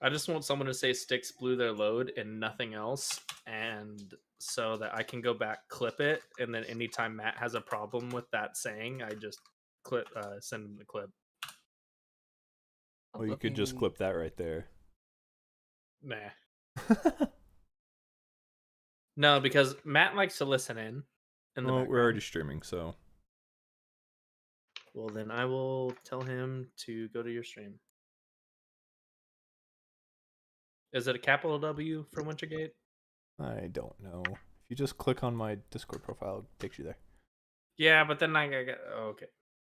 I just want someone to say sticks blew their load and nothing else, and so that I can go back, clip it, and then anytime Matt has a problem with that saying, I just send him the clip. Well, you could just clip that right there. Nah. No, because Matt likes to listen in the Well, background. we're already streaming, so. Well, then I will tell him to go to your stream. Is it a capital W for Wintergate? I don't know. If you just click on my Discord profile, it takes you there. Yeah, but then I got okay.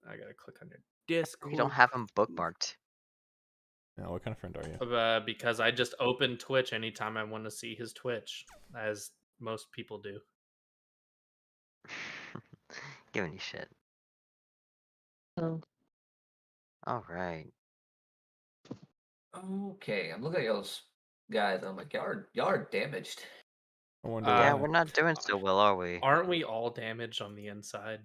I gotta click on your Discord. You don't have him bookmarked. Now, what kind of friend are you? Because I just open Twitch anytime I want to see his Twitch, as most people do. Giving you shit. Oh. All right. Okay, I'm looking at y'all's guys. I'm like, y'all are damaged. I wonder Yeah, why. we're not doing so well, are we? Aren't we all damaged on the inside?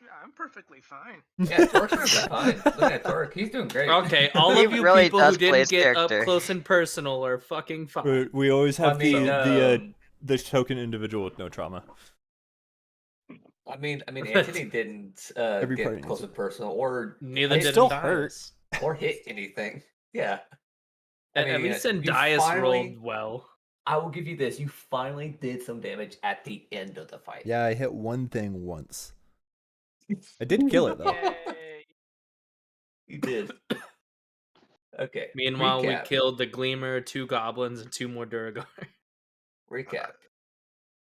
Yeah, I'm perfectly fine. Yeah, Torque's perfectly fine. Look at Torque. He's doing great. Okay, all He of you really people who does play didn't his get up character. close and personal are fucking fine. We always have I mean, the token individual with no trauma. I mean, Anthony didn't Every get party close needs and personal or Neither It did still Dias. or hit anything. Yeah. I At mean, least you Dias finally- rolled well. I will give you this. You finally did some damage at the end of the fight. Yeah, I hit one thing once. I did kill it though. Yay. You did. Okay. Meanwhile, we recap. killed the Gleamer, 2 goblins, and 2 more Duragar. Recap.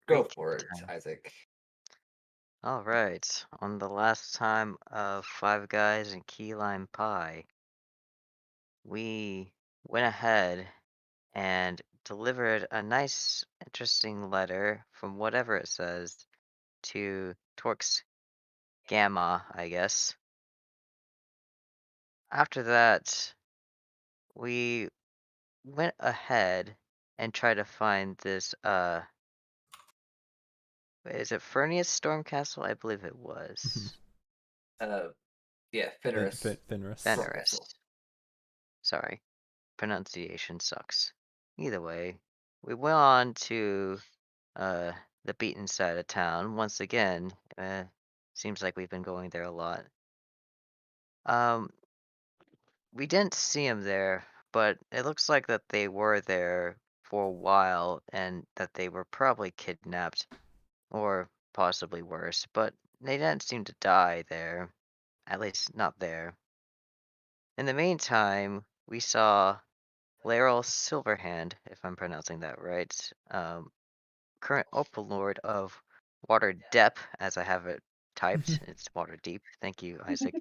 Go Recap for it, time. Isaac. All right. On the last time of Five Guys and Key Lime Pie, we went ahead and delivered a nice, interesting letter from whatever it says to Torx Gamma, I guess. After that, we went ahead and tried to find this, is it Furnius Stormcastle? I believe it was. Yeah, Fenris. Fenris. Fenris. Sorry. Pronunciation sucks. Either way, we went on to the beaten side of town once again. Seems like we've been going there a lot. We didn't see them there, but it looks like that they were there for a while and that they were probably kidnapped or possibly worse, but they didn't seem to die there. At least not there. In the meantime, we saw Laeral Silverhand, if I'm pronouncing that right, current Opalord of Water Deep, as I have it typed. It's Water Deep. Thank you, Isaac.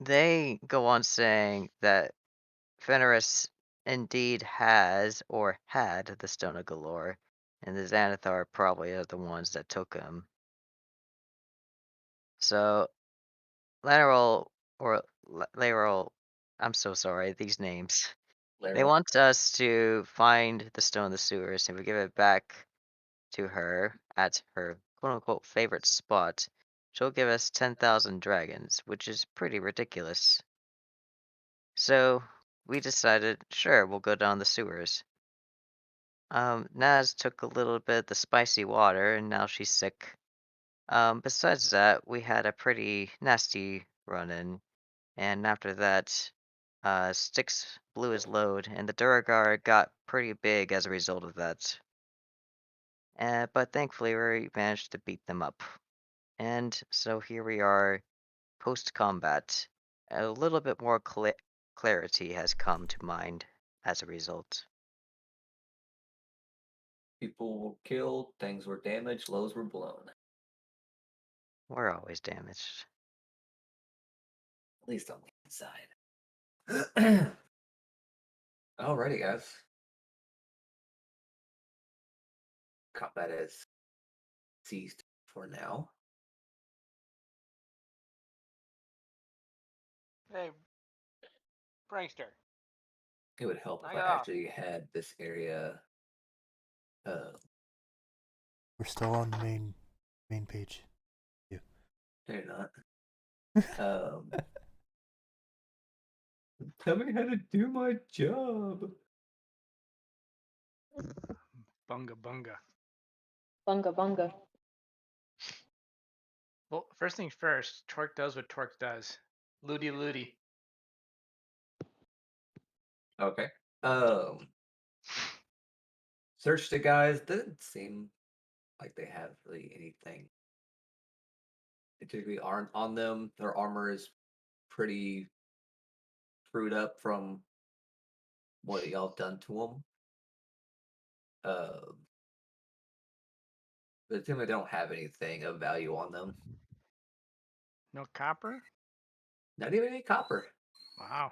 They go on saying that Fenris indeed has or had the Stone of Galore, and the Xanathar probably are the ones that took him. So, Lateral or Lateral, I'm so sorry, these names. They want us to find the Stone of the Sewers, and we give it back to her at her quote-unquote favorite spot. She'll give us 10,000 dragons, which is pretty ridiculous. So, we decided, sure, we'll go down the sewers. Naz took a little bit of the spicy water, and now she's sick. Besides that, we had a pretty nasty run-in, and after that, Styx blew his load, and the Duragar got pretty big as a result of that. But thankfully, we managed to beat them up. And so here we are, post-combat. A little bit more clarity has come to mind as a result. People were killed, things were damaged, lows were blown. We're always damaged. At least on the inside. Alrighty, guys. Combat is ceased for now. Hey, prankster. It would help if Hang I on. actually had this area. We're still on the main page. No, you're not. Tell me how to do my job. Bunga bunga. Bunga bunga. Well, first things first, Torque does what Torque does. Looty looty. Okay. Search the guys. Doesn't seem like they have really anything they typically aren't on them. Their armor is pretty screwed up from what y'all have done to them. But it seems like they don't have anything of value on them. No copper? Not even any copper. Wow.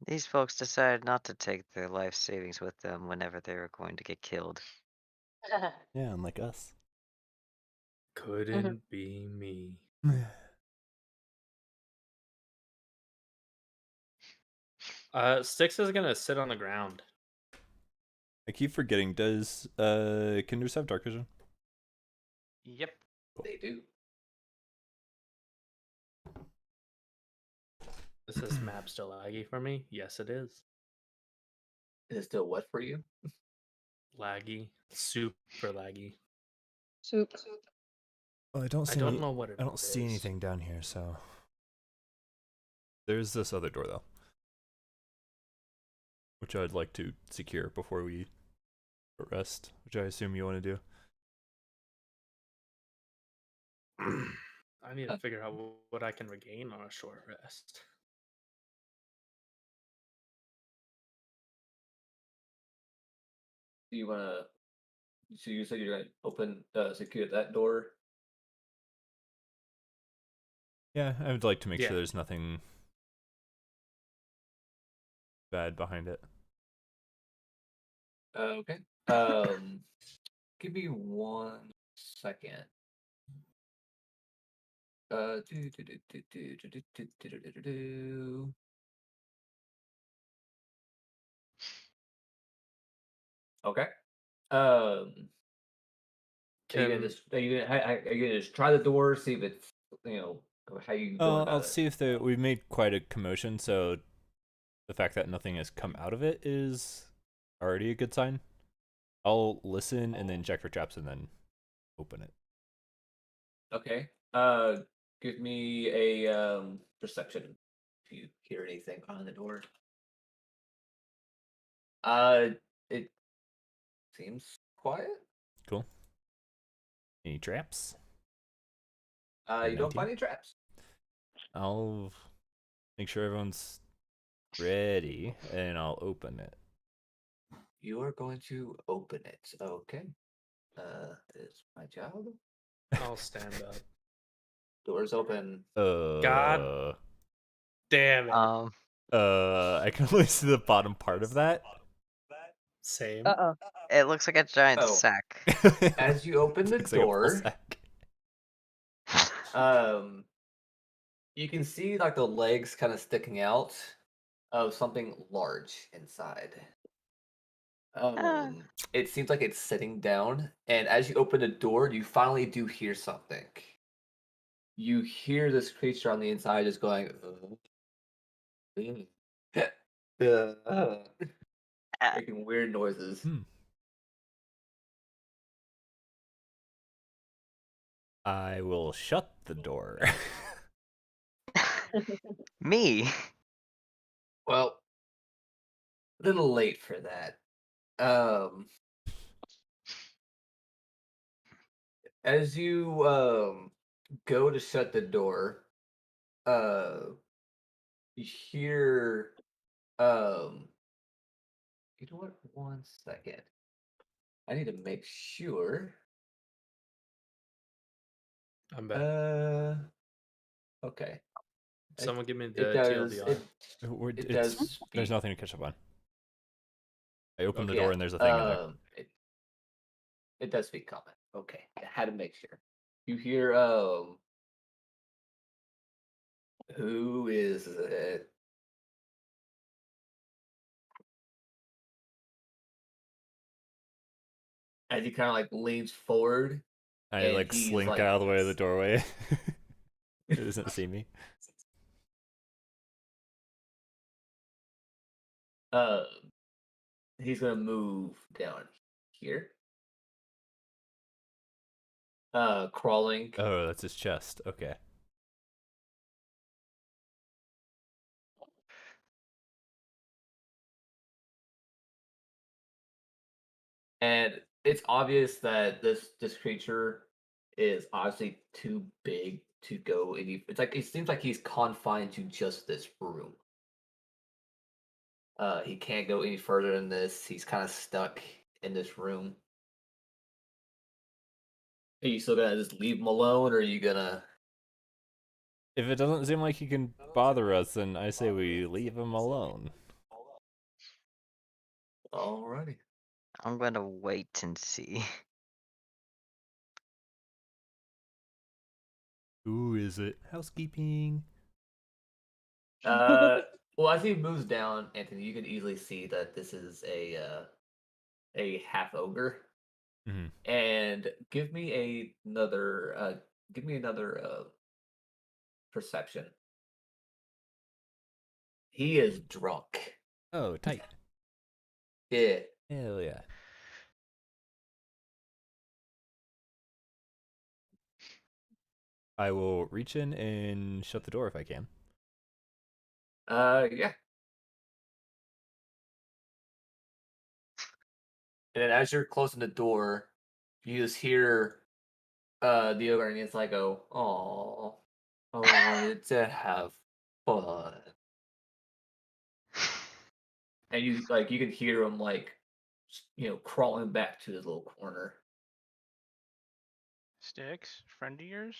These folks decided not to take their life savings with them whenever they were going to get killed. Yeah, unlike us. Couldn't be me. Styx is gonna sit on the ground. I keep forgetting. Does Kinders have dark vision? Yep. They do. Is this map still laggy for me? Yes, it is. Is it still what for you? Laggy. Super laggy. Soup. Well, I don't I don't know what it is. I don't see anything down here, so there's this other door though, which I'd like to secure before we rest, which I assume you want to do. I need to figure out what I can regain on a short rest. Do you wanna? So you said you're gonna open, secure that door. Yeah, I would like to make Yeah. sure there's nothing bad behind it. Okay. Give me 1 second. Okay. Are you gonna Can just are you gonna just try the door, see if it's how you going I'll about it? see if we've made quite a commotion, so the fact that nothing has come out of it is already a good sign. I'll listen and then check for traps and then open it. Okay. Give me a perception if you hear anything behind the door. It seems quiet. Cool. Any traps? You don't 19. find any traps. I'll make sure everyone's ready and I'll open it. You are going to open it. Okay. It's my job. I'll stand up. Doors open. God. Damn it. I can only see the bottom part of that. Same. Uh-oh. It looks like a giant Oh. sack. As you open the Looks like a full door, sack. you can see like the legs kind of sticking out of something large inside. It seems like it's sitting down, and as you open the door, you finally do hear something. You hear this creature on the inside just going, making weird noises. I will shut the door. Me? Well, a little late for that. As you go to shut the door, you hear you know what? 1 second. I need to make sure. I'm back. Okay. Someone give me It the does. TLDR. It does. There's Speak. nothing to catch up on. I opened the Okay, door and there's a thing in there. It does speak common. Okay, I had to make sure. You hear who is it? As he kind of like leans forward. I and like he's, slink like- out of the way of the doorway. It doesn't see me. Uh, he's gonna move down here. Crawling. Oh, that's his chest. Okay. And it's obvious that this creature is obviously too big to go any. It's like it seems like he's confined to just this room. He can't go any further than this. He's kind of stuck in this room. Are you still gonna just leave him alone, or are you gonna? If it doesn't seem like he can bother us, then I say we leave him alone. Alrighty. I'm gonna wait and see. Who is it? Housekeeping. Well, as he moves down, Anthony, you can easily see that this is a half ogre. Mm-hmm. And give me another perception. He is drunk. Oh, tight. Yeah. Hell yeah. I will reach in and shut the door if I can. Yeah. And then as you're closing the door, you just hear the ogre and it's like, oh, I wanted to have fun. And you can hear him crawling back to his little corner. Sticks, friend of yours?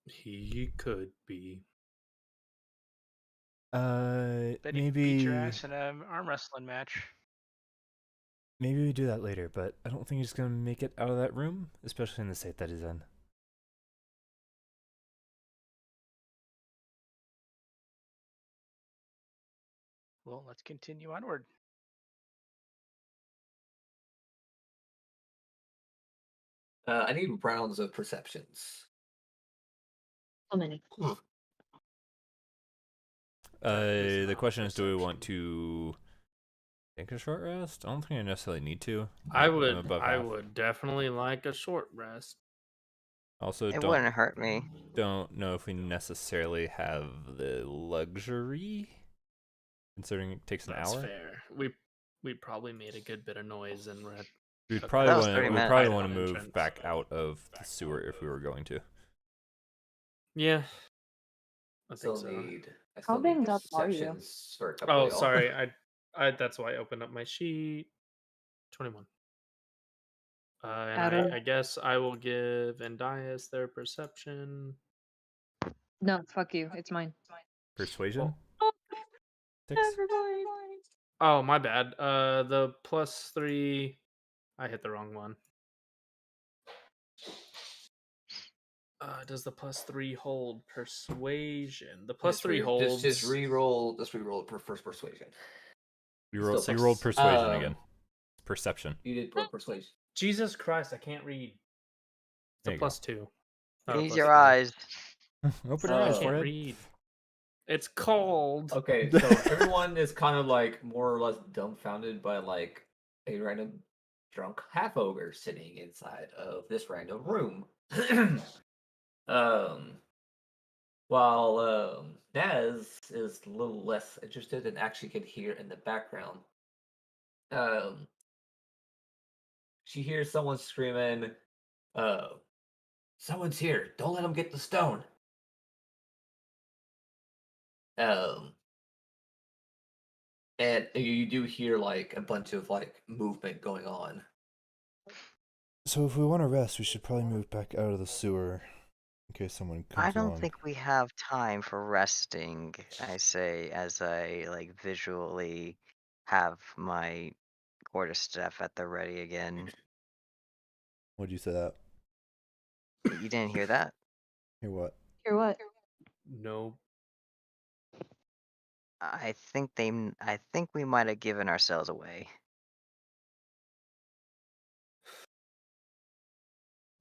He could be. Bet he could beat your Maybe ass in an arm wrestling match. we do that later, but I don't think he's gonna make it out of that room, especially in the state that he's in. Well, let's continue onward. I need rounds of perceptions. How many? The question is, do we want to take a short rest? I don't think I necessarily need to. I'm above half. would definitely like a short rest. Also, It wouldn't hurt me. don't know if we necessarily have the luxury, considering it takes an That's hour. fair. We probably made a good bit of noise and we're at We'd Okay. probably That was want 30 to. We'd minutes. probably Right want on to move entrance. back out of the sewer if we were going to. Yeah. I I think still so. need How banged up are you? perceptions for a couple Oh, of y'all. sorry. I that's why I opened up my sheet. 21. And Out of I guess I will give Endias their perception. no, fuck you. It's mine. Persuasion. Oh, 6. Never mind. oh, my bad. The +3. I hit the wrong one. Does the +3 hold persuasion? The +3 holds. Just re-roll. Just re-roll for first persuasion. You Still rolled sucks. persuasion again. Perception. You did roll persuasion. Jesus Christ! I can't read. It's There a you go. +2. Not a Use your +3. eyes. Open your eyes, I can't forehead. read. It's cold. Okay, so everyone is kind of like more or less dumbfounded by like a random drunk half ogre sitting inside of this random room. um, while Naz is a little less interested and actually can hear in the background. Um, she hears someone screaming, "Someone's here! Don't let them get the stone!" Um, and you do hear like a bunch of like movement going on. So if we want to rest, we should probably move back out of the sewer in case someone comes I don't along. think we have time for resting, I say as I like visually have my quarterstaff at the ready again. What'd you say that? You didn't hear that? Hear what? Hear what? No. I think we might have given ourselves away.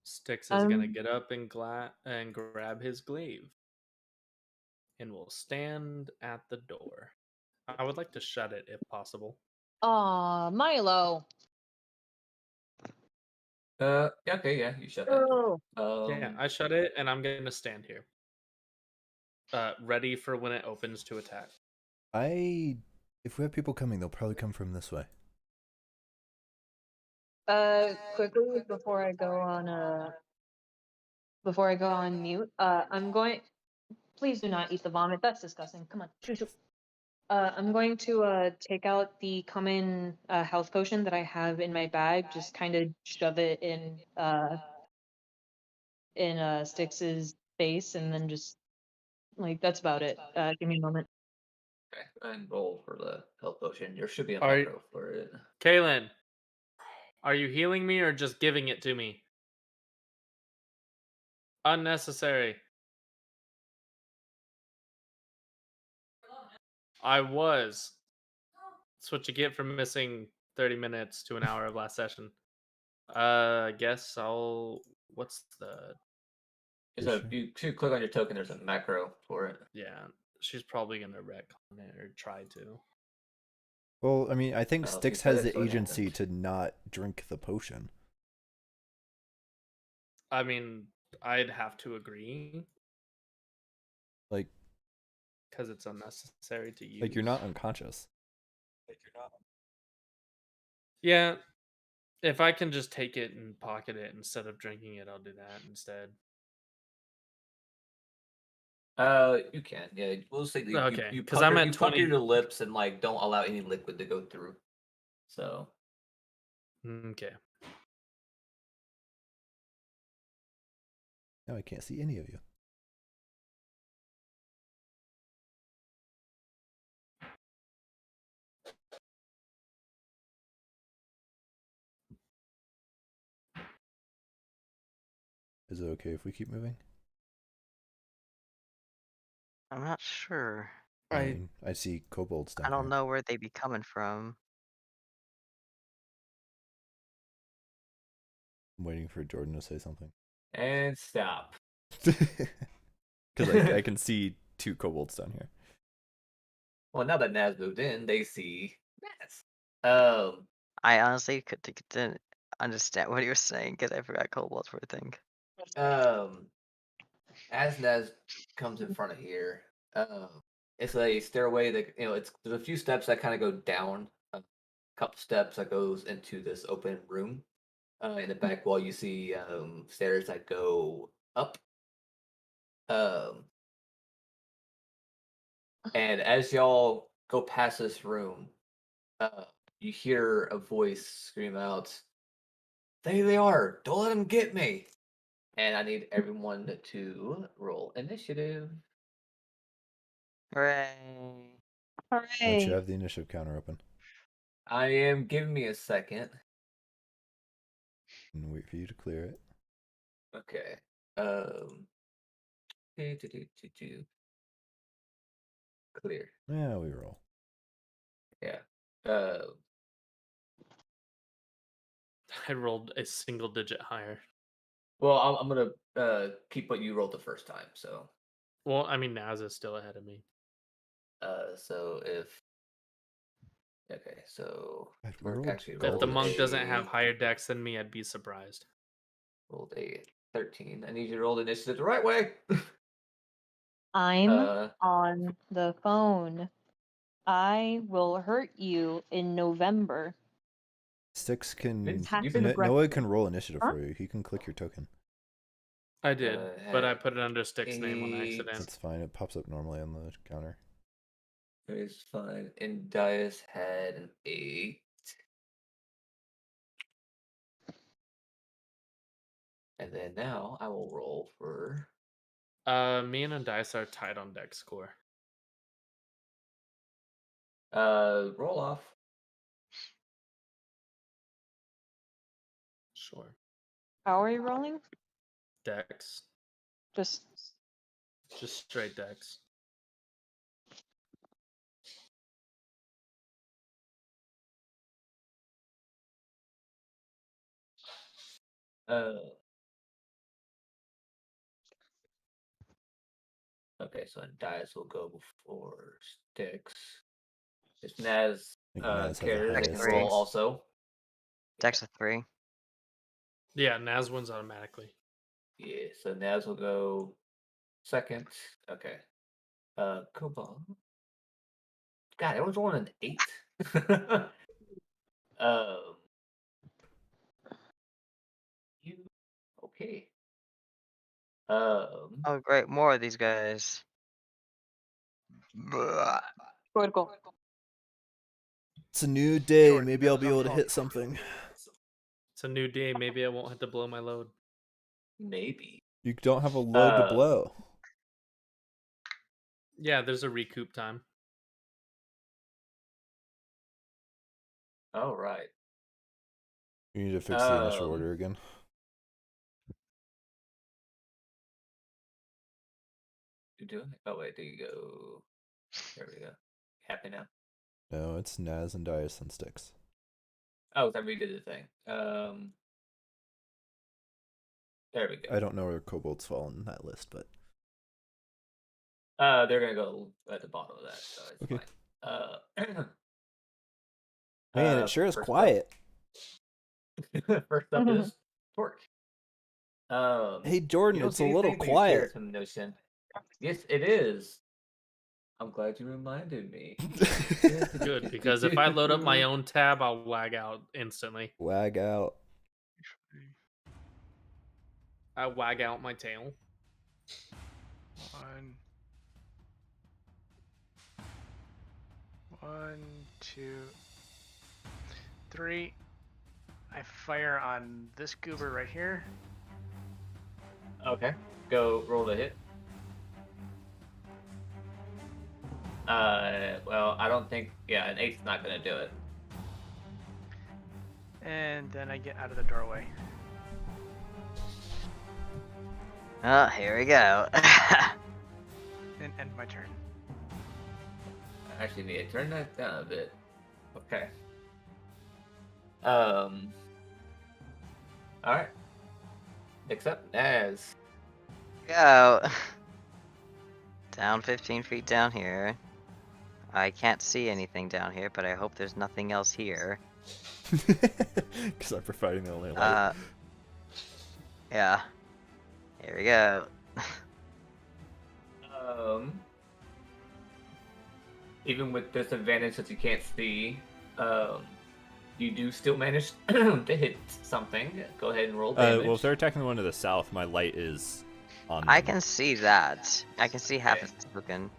Styx is gonna get up and grab his glaive and will stand at the door. I would like to shut it if possible. Aw, Milo. Okay, yeah, you shut that door. Yeah, I shut it, and I'm gonna stand here, ready for when it opens to attack. If we have people coming, they'll probably come from this way. Quickly before I go on mute, I'm going. Please do not eat the vomit. That's disgusting. Come on, shoo shoo. I'm going to take out the common health potion that I have in my bag. Just kind of shove it in Styx's face, and then just like that's about it. Give me a moment. Okay, and roll for the health potion. There should be a Are- macro for it. Kaylin, are you healing me or just giving it to me? Unnecessary. I was. That's what you get for missing 30 minutes to an hour of last session. I guess I'll. What's the. So you should click on your token. There's a macro for it. Yeah, she's probably gonna wreck on it or try to. Well, I mean, I think Oh, Styx so has that's the what agency happened. to not drink the potion. I mean, I'd have to agree Like, because it's unnecessary to use. like you're not unconscious. Yeah, if I can just take it and pocket it instead of drinking it, I'll do that instead. You can. Yeah, we'll say Okay, you 'cause I'm pucker, at you pucker 20 your lips and like don't allow any liquid to go through. So Okay. Now I can't see any of you. Is it okay if we keep moving? I'm not sure. I mean, I see kobolds down I don't here. know where they be coming from. I'm waiting for Jordan to say something. and stop. Because I can see two kobolds down here. Well, now that Naz moved in, they see Naz. I honestly didn't understand what he was saying because I forgot kobolds were a thing. As Naz comes in front of here, it's a stairway that there's a few steps that kind of go down, a couple steps that goes into this open room. In the back wall, you see stairs that go up. And as y'all go past this room, you hear a voice scream out, "There they are! Don't let them get me!" And I need everyone to roll initiative. Hooray! Once you Hooray! have the initiative counter open. I am giving me a second. And wait for you to clear it. Okay. Clear. Yeah, we roll. Yeah. I rolled a single digit higher. Well, I'm gonna keep what you rolled the first time. So, Well, I mean, Naz is still ahead of me. so if okay, so God, we Merc rolled actually If the rolled monk doesn't have a higher decks than me, I'd be surprised. rolled a 13. I need you to roll the initiative the right way. I'm uh, on the phone. I will hurt you in November. Styx can. Passive Noah aggressive. can roll initiative Huh? for you. He can click your token. I did, but I had put it under Stick's name on 8. accident. That's fine. It pops up normally on the counter. It's fine. And Dias had an 8. And then now I will roll for Me and Dice are tied on deck score. roll off. Sure. How are you rolling? Decks. Just Just straight decks. Uh Okay, so Dias will go before Sticks. If Naz I think Naz has the cares, they can highest. roll also. Dex of 3. Yeah, Naz wins automatically. Yeah, so Naz will go second. Okay. Koba. God, everyone's rolling an 8. um, you okay? Oh, great. More of these guys. Blah. Protocol. It's a new day. Jordan, Maybe that I'll was be able to uncalled hit for. something. It's a new day. Maybe I won't have to blow my load. Maybe. You don't have a load to Uh, blow. Yeah, there's a recoup time. All right. You need to fix the initial Um, order again. You doing it? Oh wait, there you go. There we go. Happy now. No, it's Naz and Dias and Sticks. Oh, I redid the thing. There we go. I don't know where kobolds fall in that list, but They're gonna go at the bottom of that, so it's okay. fine. Man, it sure is First quiet. Up, first up is Torque. Hey You Jordan, don't it's a see little anything, but you hear quiet. some notion. Yes, it is. I'm glad you reminded me. Good, because if I load up my own tab, I'll lag out instantly. Wag out. I wag out my tail. 1, 1, 2, 3. I fire on this goober right here. Okay, go roll the hit. Well, I don't think. Yeah, an 8's not gonna do it. And then I get out of the doorway. Oh, here we go. And end my turn. I actually need to turn that down a bit. Okay. All right. Except Naz. Go. Down 15 feet down here. I can't see anything down here, but I hope there's nothing else here. Because I'm providing the only light. Yeah. Here we go. Even with disadvantage that you can't see, you do still manage to hit something. Go ahead and roll damage. Well, if they're attacking the one to the south, my light is on. I them. can see that. I can see half Okay. of the token.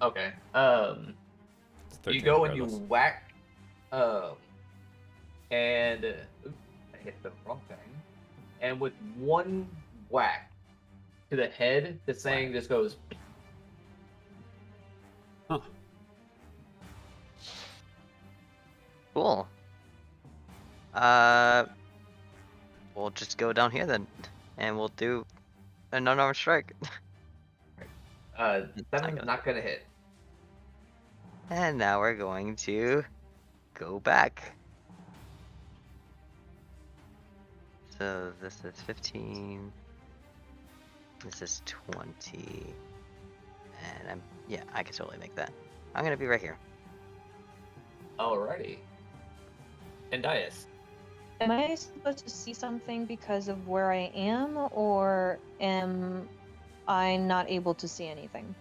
Okay. It's 13 You go and you regardless. whack, and I hit the wrong thing. And with one whack to the head, the thing just goes. Huh. Cool. We'll just go down here then, and we'll do an unarmed strike. Seven's not gonna hit. And now we're going to go back. So this is 15. This is 20. And I can totally make that. I'm gonna be right here. Alrighty. And Dias. Am I supposed to see something because of where I am, or am I not able to see anything?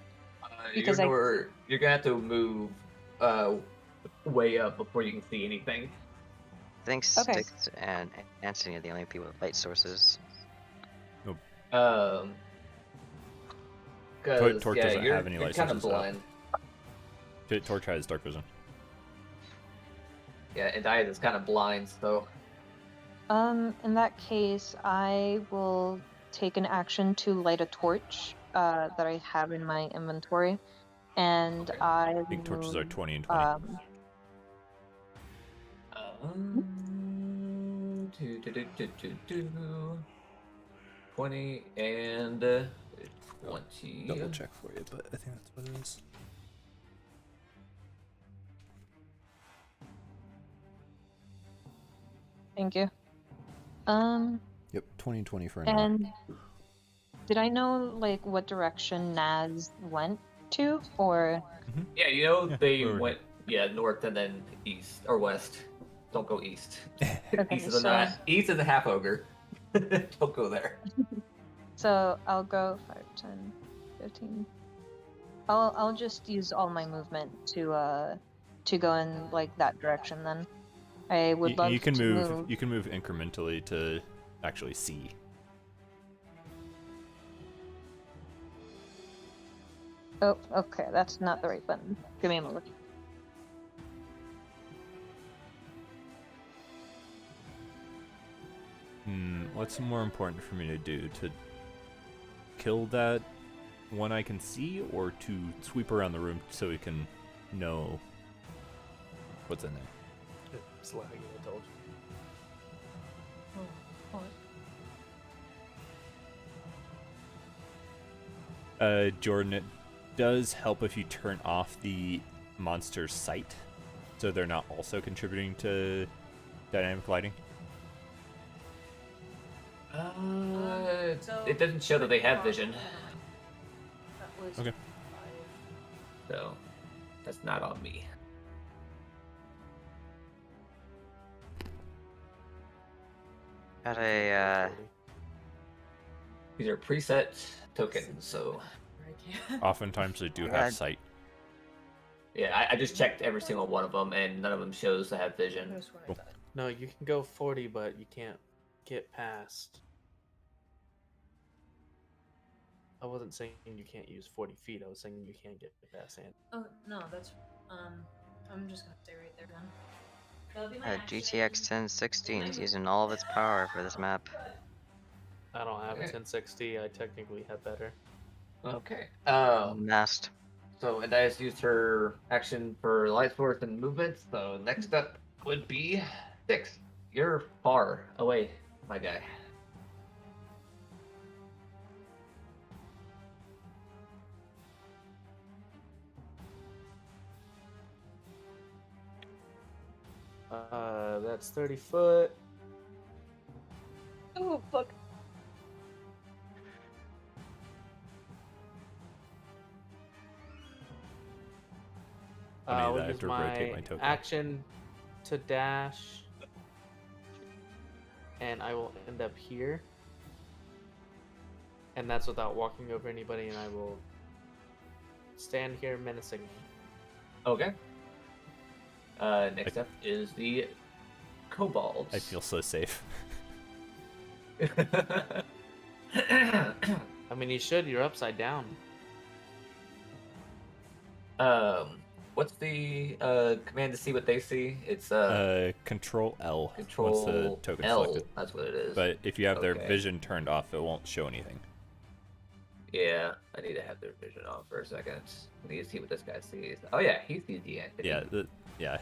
Because you're gonna have to move way up before you can see anything. I think Okay. Styx and Anthony are the only people with light sources. Because Torque yeah, doesn't you're, have any you're light kind of sources, though. blind. Torque has dark vision. Yeah, and Dias is kind of blind, so In that case, I will take an action to light a torch that I have in my inventory, and Okay. I I think torches are will, 20 and 20. do, do, do, do, do, do. 20 and 20. Double check for you, but I think that's what it is. Thank you. Yep, 20 and 20 for an And Did I know like what direction Naz went to, or Yeah, you know Yeah, they we're over went north and then east or west. Don't go east. okay? East is a half ogre. Don't go there. So I'll go 5, 10, 15. I'll just use all my movement to go in like that direction then. I would love You can to move. move. You can move incrementally to actually see. Oh, okay, that's not the right button. Give me a moment. What's more important for me to do? To kill that one I can see, or to sweep around the room so we can know what's in there? It's lagging, I told you. Jordan, it does help if you turn off the monster's sight, so they're not also contributing to dynamic lighting. It doesn't show that they have vision, Okay. so that's not on me. Got a These are preset tokens, so Oftentimes they do God. have sight. yeah, I just checked every single one of them, and none of them shows to have vision. Cool. No, you can go 40, but you can't get past. I wasn't saying you can't use 40 feet. I was saying you can't get past Andy. Oh no, that's I'm just gonna stay right there then. That'll be my GTX 1016 is using all of its power for this map. I don't have a Okay. 1060. I technically have better. Okay. Mast. So and I just used her action for light source and movement. So next up would be 6. You're far away, my guy. That's 30 foot. Oh fuck. Funny I'll that I have use to rotate my token. action to dash, and I will end up here. And that's without walking over anybody, and I will stand here menacingly. Okay. Next up is the kobolds. I feel so safe. I mean, you should. You're upside down. What's the command to see what they see? It's Control L. Control once the token L. selected. That's what it is. But if you have their Okay. vision turned off, it won't show anything. Yeah, I need to have their vision on for a second. I need to see what this guy sees. Oh yeah, he sees the entity. Yeah.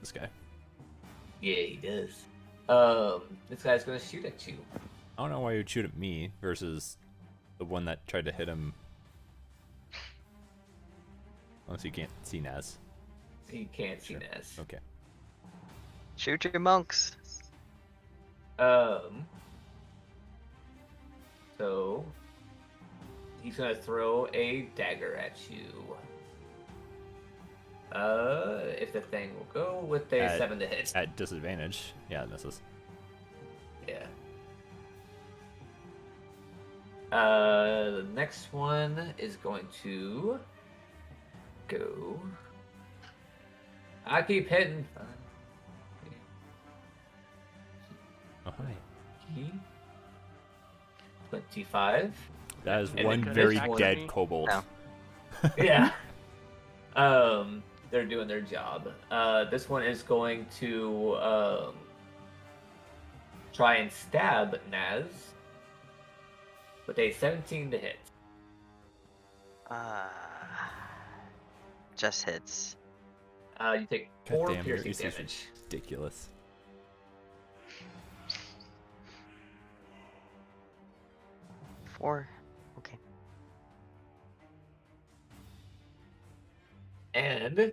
This guy. Yeah, he does. This guy's gonna shoot at you. I don't know why you'd shoot at me versus the one that tried to hit him. Unless you can't see Naz. He can't see Sure. this. Okay. Shoot your monks. So he's gonna throw a dagger at you. If the thing will go with a 7 to hit. At disadvantage. Yeah, this is. Yeah. The next one is going to go. I keep hitting. Oh, hi. 25. That is And one then very this one- dead kobold. No. Yeah. They're doing their job. This one is going to try and stab Naz with a 17 to hit. Just hits. You take 4 God damn, your piercing AC is damage. ridiculous. Four. Okay. And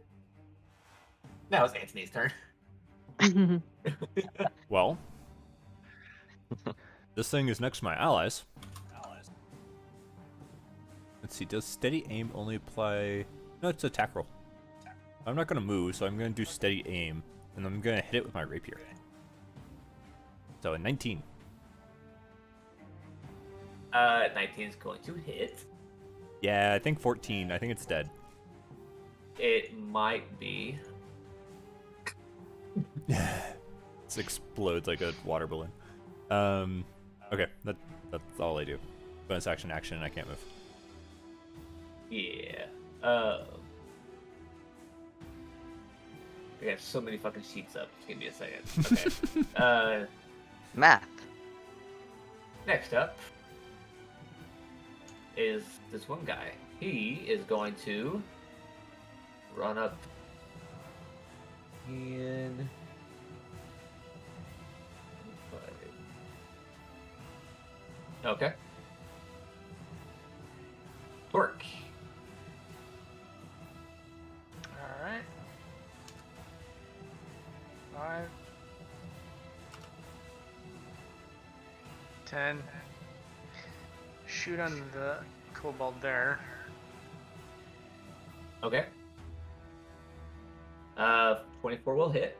now it's Anthony's turn. Well, This thing is next to my allies. Let's see, does steady aim only apply... No, it's attack roll. I'm not going to move, so I'm going to do steady aim, and I'm going to hit it with my rapier. So a 19. 19 is going to hit. Yeah, I think 14. I think it's dead. It might be. It explodes like a water balloon. Okay, that's all I do. Bonus action, and I can't move. Yeah. I got so many fucking sheets up. Just give me a second. Okay. Math. Next up is this one guy. He is going to run up and okay. Torque. All right. 5, 10. Shoot on the kobold there. Okay. 24 will hit.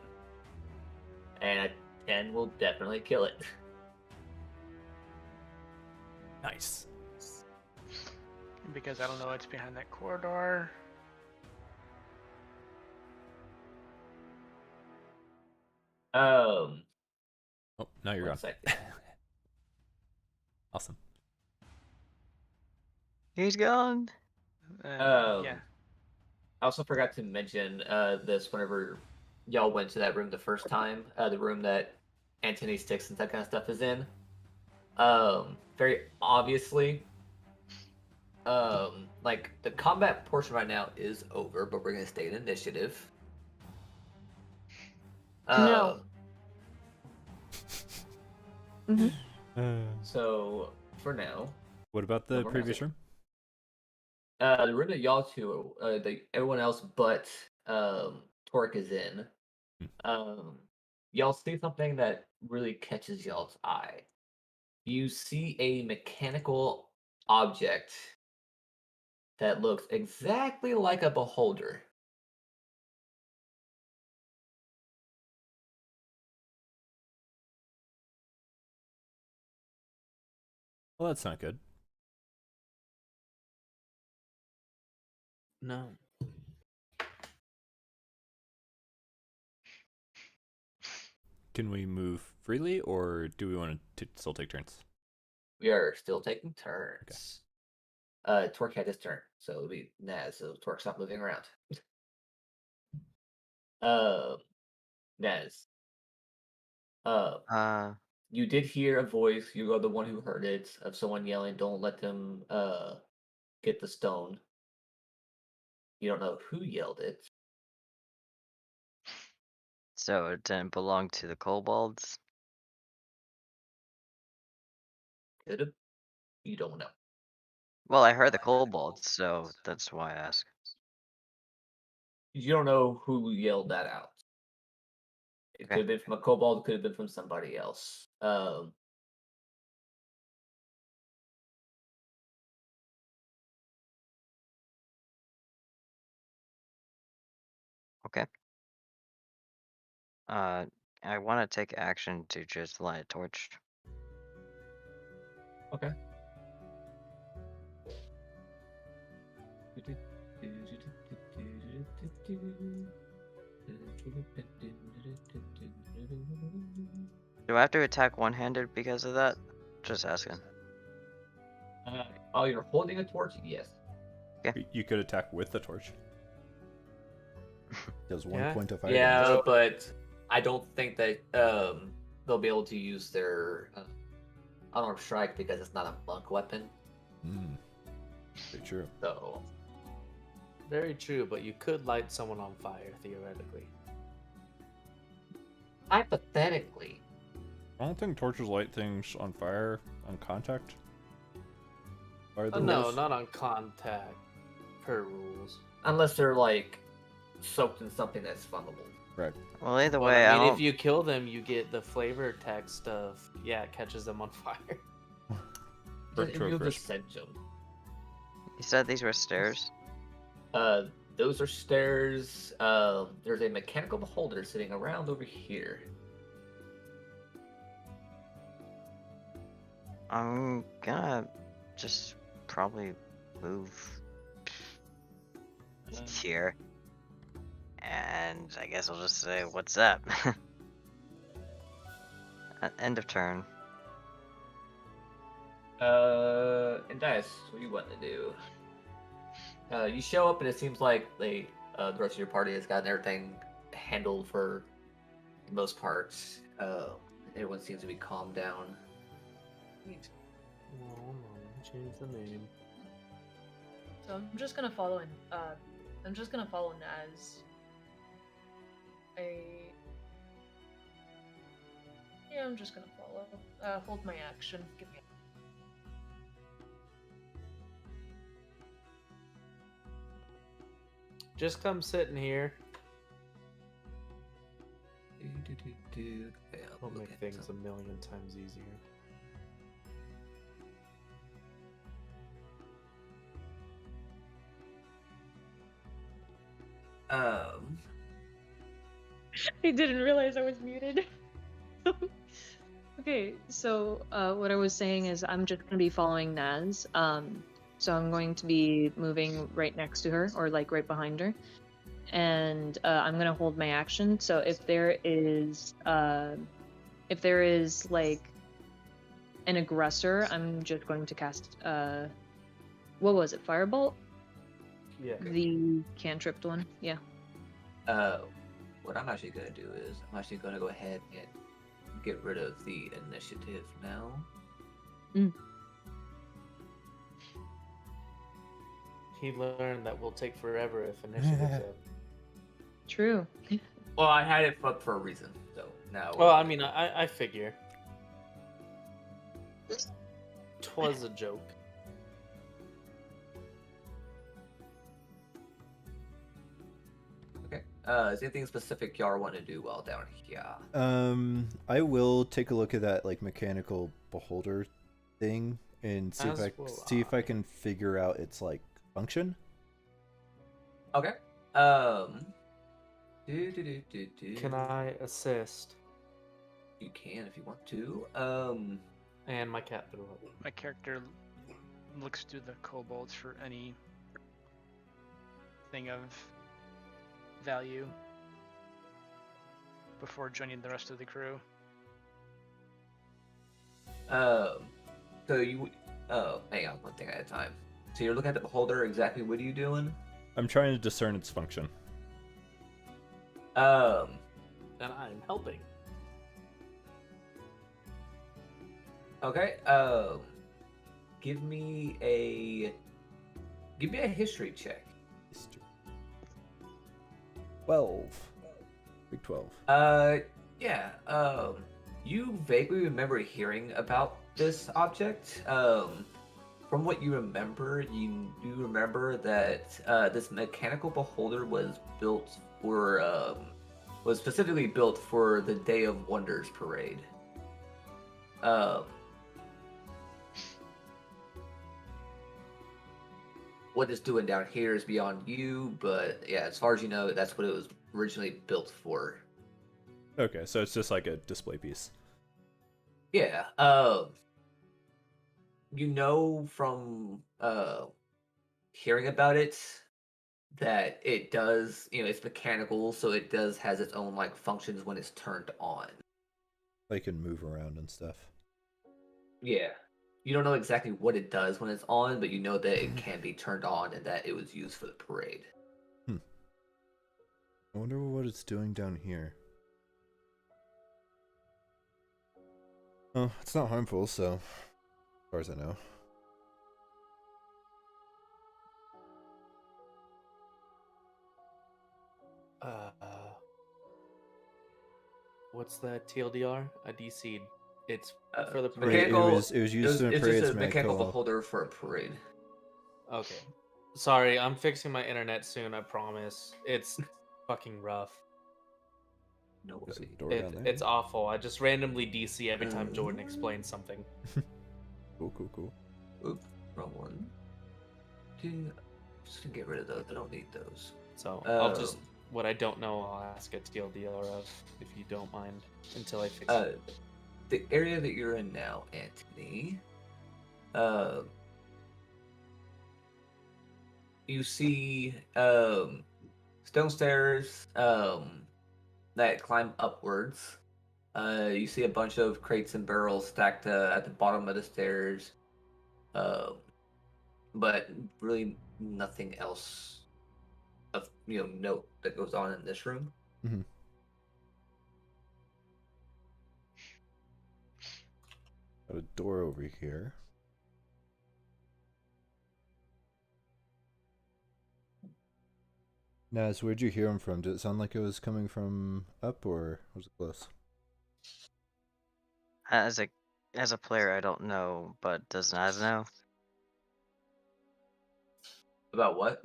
And a 10 will definitely kill it. Nice. Because I don't know what's behind that corridor. Oh, now you're One gone. second. Awesome. He's gone. Yeah. I also forgot to mention this whenever y'all went to that room the first time, the room that Anthony Sticks and that kind of stuff is in. Very obviously, like the combat portion right now is over, but we're gonna stay in initiative. No. Mhm. So for now, What about the Never previous mind. room? the room that y'all two, everyone else but Torque is in. Y'all see something that really catches y'all's eye. You see a mechanical object that looks exactly like a beholder. Well, that's not good. No. Can we move freely, or do we want to still take turns? We are still taking turns. Torque had his turn, so it'll be Naz. So Torque, stop moving around. Naz. Uh, You did hear a voice. You are the one who heard it of someone yelling, "Don't let them get the stone." You don't know who yelled it. so it didn't belong to the kobolds. Could have. You don't know. Well, I heard the kobolds, so that's why I ask. You don't know who yelled that out. It Okay. could have been from a kobold. It could have been from somebody else. Okay. I want to take action to just light a torch. Okay. Do I have to attack one-handed because of that? Just asking. Oh, you're holding a torch? Yes. You could attack with the torch. Does one Yeah. point of fire Yeah, damage. but I don't think that they'll be able to use their unarmed strike because it's not a monk weapon. Very true. So Very true, but you could light someone on fire, theoretically. hypothetically, I don't think torches light things on fire on contact. Are the No, rules? not on contact, per rules. unless they're like soaked in something that's flammable. Right. Well, either But way, I I mean, if don't. you kill them, you get the flavor text of it catches them on fire. Retro You'll crisp. just send them. You said these were stairs. Those are stairs. There's a mechanical beholder sitting around over here. I'm gonna just probably move here, and I guess I'll just say, "What's up?" End of turn. And Dice, what do you want to do? You show up, and it seems like the rest of your party has gotten everything handled for the most part. Everyone seems to be calmed down. Oh, change the name. So I'm just gonna follow in. I'm just gonna follow Naz. Yeah, I'm just gonna follow. Hold my action. Give me. Just come sitting here. Okay, I'll make things a million times easier. I didn't realize I was muted. Okay, so what I was saying is I'm just gonna be following Naz. So I'm going to be moving right next to her, or like right behind her, and I'm gonna hold my action. So if there is like an aggressor, I'm just going to cast what was it? Firebolt? Yeah. The cantripped one. Yeah. What I'm actually gonna do is I'm actually gonna go ahead and get rid of the initiative now. He learned that will take forever if initiative's up. True. Well, I had it up for a reason, so now. Well, I mean, I figure. 'Twas a joke. Okay. Is there anything specific y'all want to do while down here? I will take a look at that like mechanical beholder thing and see As if will I I. can figure out its like function. Okay. Can I assist? You can if you want to. And my cat threw up. My character looks through the kobolds for any thing of value before joining the rest of the crew. So you. Hang on, one thing at a time. So you're looking at the beholder. Exactly what are you doing? I'm trying to discern its function. And I'm helping. Okay. Give me a history check. 12. Big 12. Yeah. You vaguely remember hearing about this object. From what you remember, you do remember that this mechanical beholder was specifically built for the Day of Wonders parade. What it's doing down here is beyond you, but yeah, as far as you know, that's what it was originally built for. Okay, so it's just like a display piece. Yeah. You know from hearing about it that it does, it's mechanical, so it has its own like functions when it's turned on. Like can move around and stuff. Yeah. You don't know exactly what it does when it's on, but you know that it can be turned on and that it was used for the parade. I wonder what it's doing down here. Oh, it's not harmful, so as far as I know. What's the TLDR? A DC'd. It's for the Right, parade. it was used in a it's parade. just a mechanical beholder for a parade. Okay. Sorry, I'm fixing my internet soon, I promise. It's fucking rough. Nosy. There's a door down there. It's awful. I just randomly DC every time Jordan Uh. explains something. Cool. Oop, wrong one. Just gonna get rid of those. I don't need those. So I'll just Um, what I don't know, I'll ask a TLDR of if you don't mind until I fix it. The area that you're in now, Anthony. You see stone stairs that climb upwards. You see a bunch of crates and barrels stacked at the bottom of the stairs. But really nothing else of note that goes on in this room. Mm-hmm. Got a door over here. Naz, where'd you hear him from? Did it sound like it was coming from up, or was it close? As a player, I don't know, but does Naz know About what?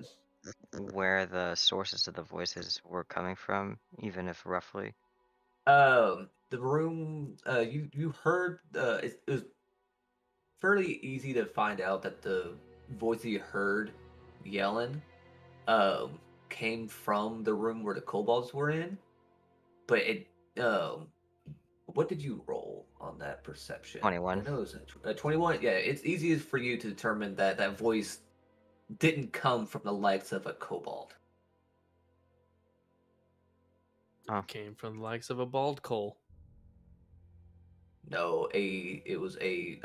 where the sources of the voices were coming from, even if roughly? The room. You heard. It was fairly easy to find out that the voice that you heard yelling, came from the room where the kobolds were in. But what did you roll on that perception? 21. I know it was a 21. Yeah, it's easiest for you to determine that that voice didn't come from the likes of a kobold. Came from the likes of a bald coal. No, it was a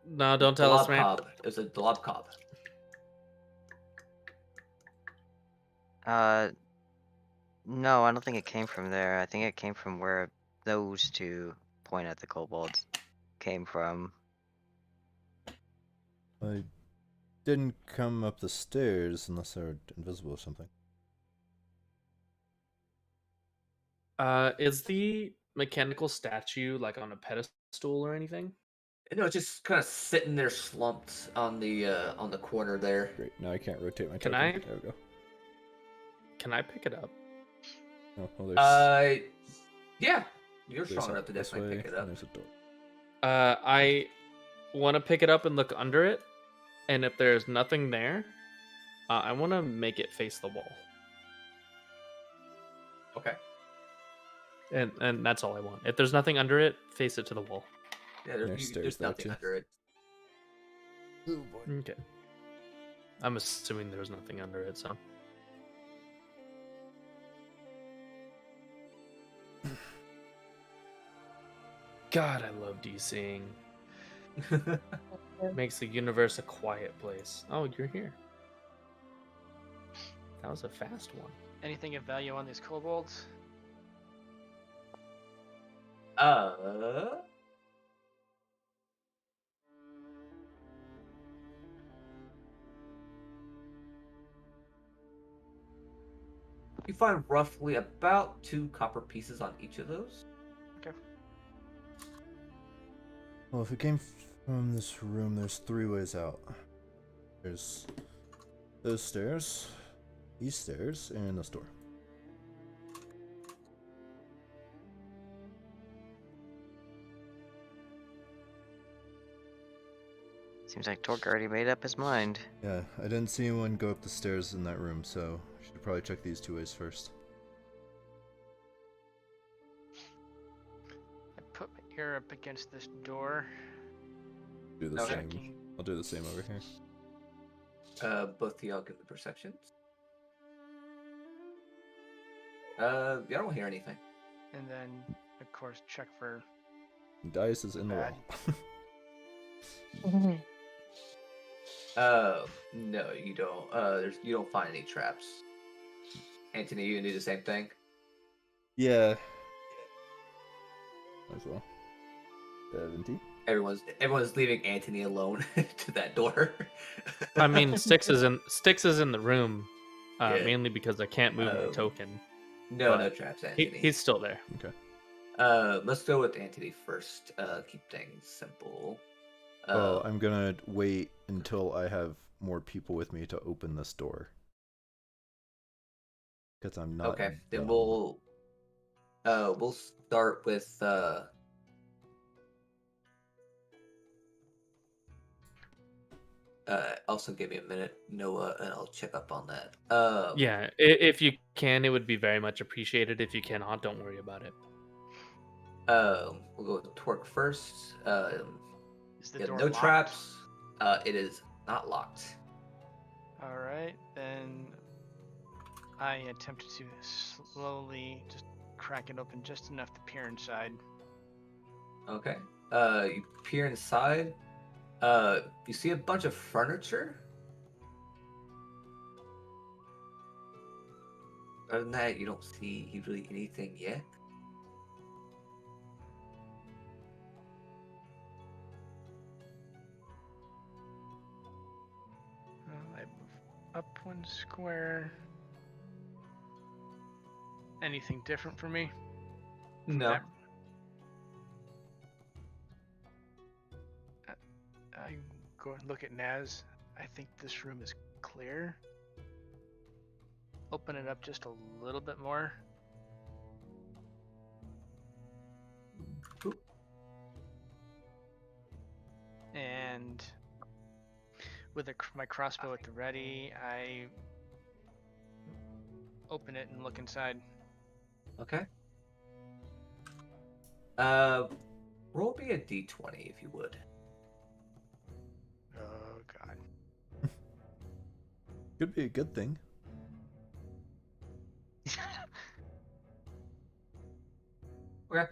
No, don't tell us, man. It was a Dolob cob. No, I don't think it came from there. I think it came from where those two point at the kobolds came from. I didn't come up the stairs unless they were invisible or something. Is the mechanical statue like on a pedestal or anything? No, it's just kind of sitting there slumped on the corner there. Great. Now I can't rotate my Can token. I? There we go. Can I pick it up? Oh, well, there's. Yeah, you're there's strong enough to this definitely way, pick it up. and there's a door. I want to pick it up and look under it, and if there's nothing there, I want to make it face the wall, Okay. and that's all I want. If there's nothing under it, face it to the wall. Yeah, There's stairs there's there, nothing too. under it. Oh boy. Okay. I'm assuming there's nothing under it, so. God, I love DCing. Makes the universe a quiet place. Oh, you're here. That was a fast one. Anything of value on these kobolds? You find roughly about 2 copper pieces on each of those. Well, if it came from this room, there's 3 ways out. There's those stairs, these stairs, and this door. Seems like Torque already made up his mind. Yeah, I didn't see anyone go up the stairs in that room, so I should probably check these 2 ways first. I put my ear up against this door. Do the Okay. same. I'll do the same over here. Both of y'all give the perceptions. I don't hear anything. And then, of course, check for. Dice is in the Bad. wall. No, you don't. You don't find any traps. Anthony, you do the same thing. Yeah. As well. 70. Everyone's leaving Anthony alone to that door. I mean, Styx is in the room, Yeah. mainly because I can't move my token. No, but no traps, Anthony. He's still there. Okay. Let's go with Anthony first. Keep things simple. Oh, I'm gonna wait until I have more people with me to open this door. Because I'm not. Okay, then done. we'll We'll start with also give me a minute, Noah, and I'll check up on that. Yeah, if you can, it would be very much appreciated. If you cannot, don't worry about it. We'll go with Torque first. Is the You have door no locked? traps. It is not locked. All right, then I attempted to slowly just crack it open just enough to peer inside. Okay. You peer inside. You see a bunch of furniture. Other than that, you don't see really anything yet. I move up 1 square. Anything different for me? From No. that- I go and look at Naz. I think this room is clear. Open it up just a little bit more. Oop. And with my crossbow at the ready, I open it and look inside. Okay. Roll me a d20 if you would. Oh god. Could be a good thing. Okay.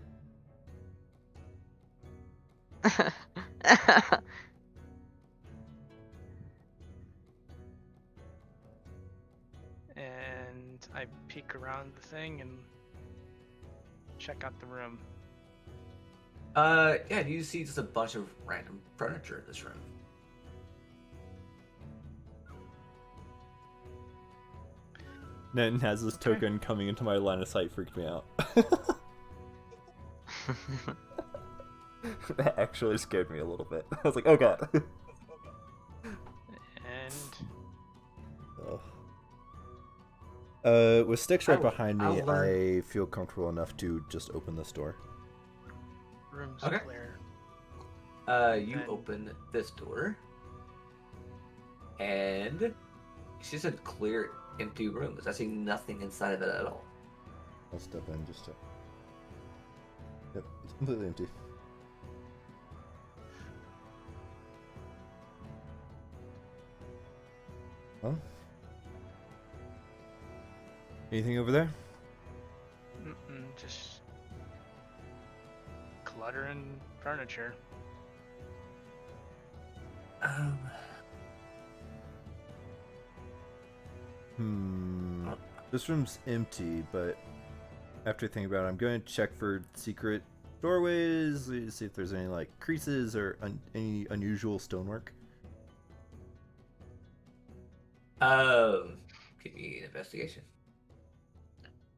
And I peek around the thing and check out the room. Yeah, you see just a bunch of random furniture in this room. Naz's token coming into my line of sight freaked me out. That actually scared me a little bit. I was like, oh god. And Oh. With sticks right I'll- behind me, I'll learn- I feel comfortable enough to just open this door. room's Okay. clear. You Then- open this door, and it's just a clear, empty room. There's actually nothing inside of it at all. I'll step in just to. Yep, it's completely empty. Well, anything over there? Just clutter and furniture. This room's empty, but after thinking about it, I'm going to check for secret doorways, see if there's any like creases or any unusual stonework. Give me an investigation.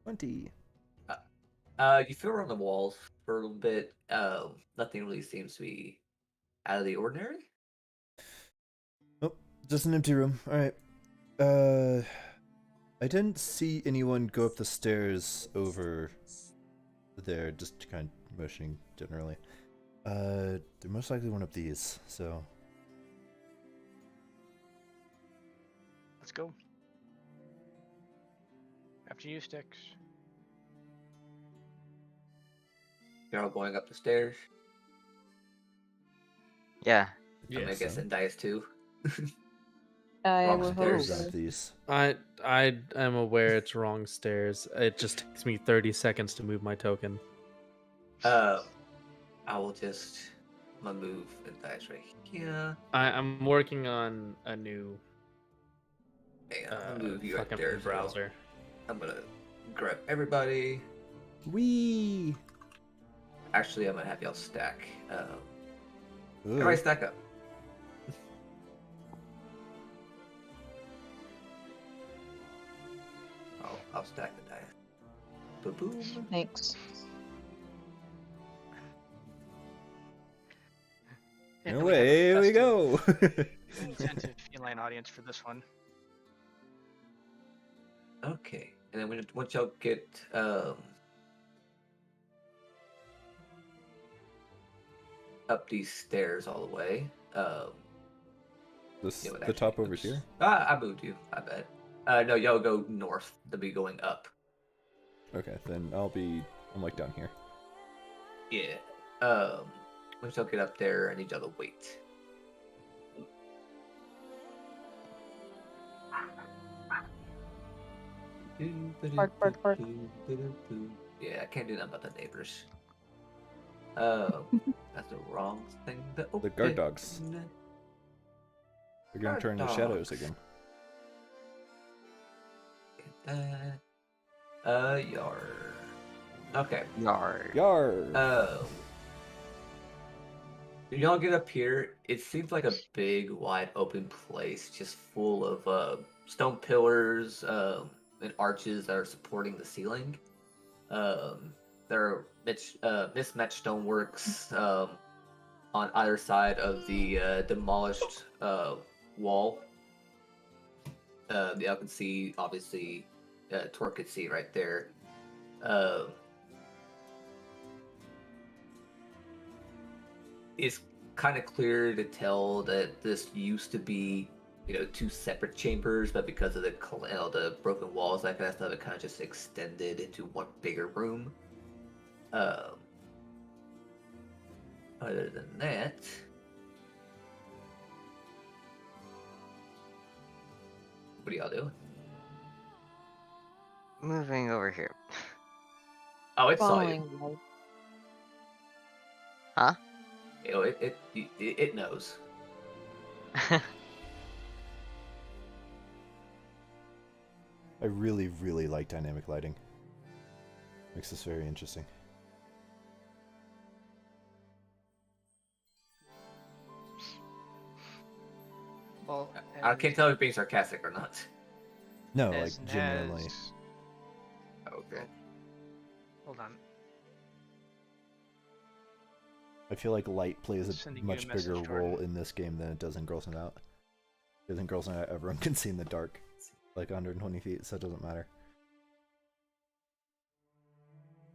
20. You feel around the walls for a little bit. Nothing really seems to be out of the ordinary. Oh, just an empty room. Alright. I didn't see anyone go up the stairs over there, just kind of motioning generally. They're most likely one of these, so. Let's go. After you, Sticks. You're all going up the stairs. Yeah. I'm gonna guess so. in dice too. I Wrong will hope stairs. One so. of these. I am aware it's wrong stairs. It just takes me 30 seconds to move my token. I will just. I'm gonna move the dice right here. I'm working on a new And I'm gonna move you right fucking there as well. browser. I'm gonna grab everybody. Wee! Actually, I'm gonna have y'all stack. Ooh. Everybody stack up. I'll stack the dice. Ba-boom. Thanks. And And we have a away we festive, go! Incentive feline audience for this one. Okay, and then once y'all get up these stairs all the way. This Yeah, but the top actually, over oops. here. I moved you. I bet. No, y'all go north. They'll be going up. Okay, then I'm like down here. Yeah. Once y'all get up there, I need y'all to wait. Bark, bark, bark. Yeah, I can't do that about the neighbors. That's the wrong thing to open. The guard dogs. They're gonna Guard turn into shadows dogs. again. Get that. Yard. Okay. Yard. Yar. When y'all get up here, it seems like a big, wide open place, just full of stone pillars and arches that are supporting the ceiling. There are mismatched stoneworks on either side of the demolished wall. Y'all can see, obviously, Tor could see right there. It's kind of clear to tell that this used to be, two separate chambers, but because of the broken walls, that kind of stuff, it kind of just extended into one bigger room. Other than that, what do y'all do? Moving over here. Oh, it saw you. Following you. Huh? It knows. I really, really like dynamic lighting. Makes this very interesting. Well, I can't tell if you're being sarcastic or not. No, as like genuinely. Naz- Okay. Hold on. I feel like light plays a Sending you a much message, bigger Jordan. role in this game than it does in Girls Night Out. Because in Girls Night Out, everyone can see in the dark, like 120 feet, so it doesn't matter.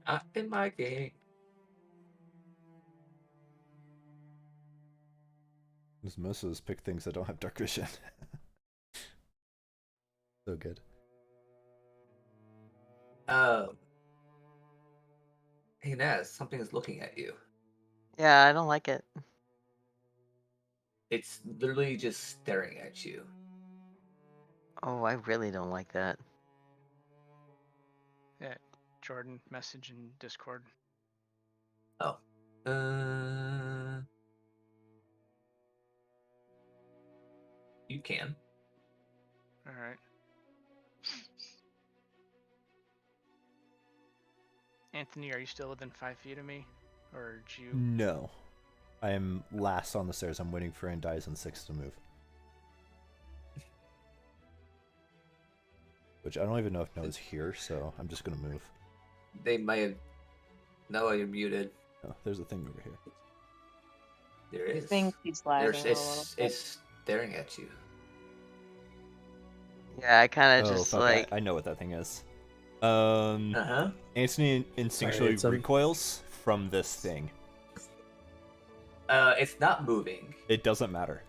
Not in my game. Because most of us pick things that don't have dark vision. So good. Hey Naz, something is looking at you. Yeah, I don't like it. It's literally just staring at you. Oh, I really don't like that. Yeah, Jordan, message in Discord. Oh. You can. All right. Anthony, are you still within 5 feet of me, or did you? No. I am last on the stairs. I'm waiting for Andies and 6 to move. Which I don't even know if Noah's here, so I'm just gonna move. They might have. No, you're muted. Oh, there's a thing over here. There I is. think he's lagging a little bit. It's staring at you. Yeah, I kind of Oh, just fuck, like. I know what that thing is. Uh-huh. Anthony instinctually it's, recoils from this thing. It's not moving. It doesn't matter.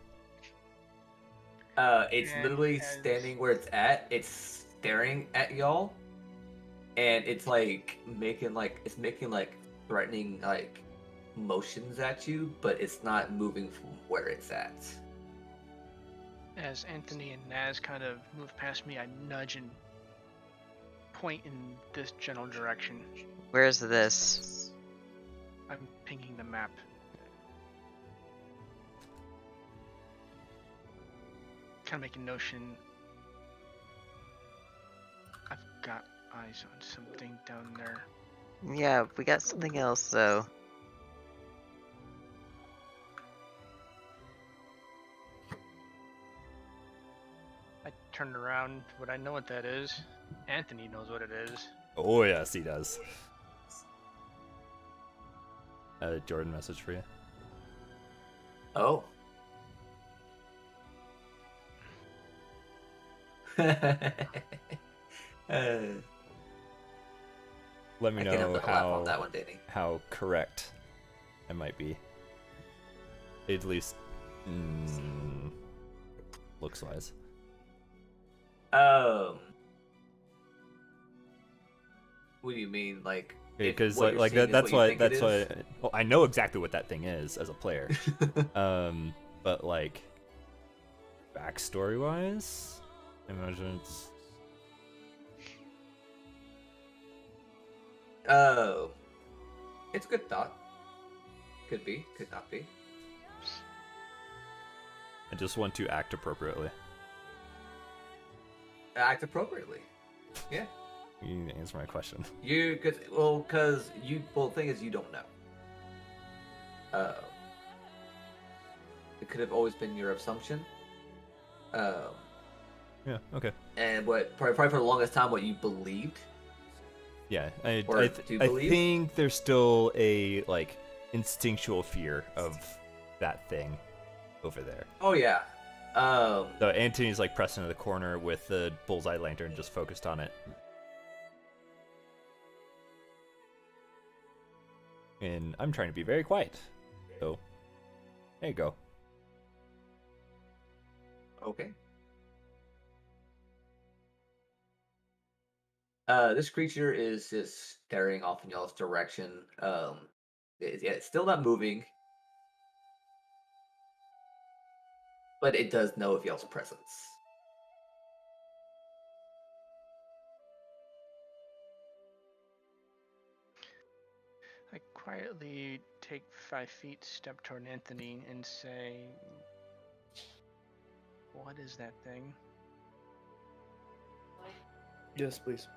It's And literally as- standing where it's at. It's staring at y'all, and it's making threatening motions at you, but it's not moving from where it's at. As Anthony and Naz kind of move past me, I nudge and point in this general direction. Where's this? I'm pinging the map. Kind of make a notion. I've got eyes on something down there. Yeah, we got something else though. I turned around. Would I know what that is? Anthony knows what it is. Oh yes, he does. Jordan message for you. Oh. Let me I can't help know but laugh on that one, Danny. how correct I might be. At least, looks wise. What do you mean, like? Because what you're like seeing that, is that's what you why think it that's is? why. Well, I know exactly what that thing is as a player. But like backstory wise, I imagine it's. Oh, it's a good thought. Could be, could not be. I just want to act appropriately. Act appropriately. Yeah. You need to answer my question. Well, the thing is, you don't know. It could have always been your assumption. Yeah. Okay. And probably for the longest time, what you believed. Yeah, Or I do you believe? think there's still a like instinctual fear of that thing over there. Oh yeah. So Antony's like pressed into the corner with the bullseye lantern just focused on it. And I'm trying to be very quiet. So there you go. Okay. This creature is just staring off in y'all's direction. It's still not moving, but it does know of y'all's presence. I quietly take 5 feet, step toward Anthony, and say, "What is that thing?" Yes, please.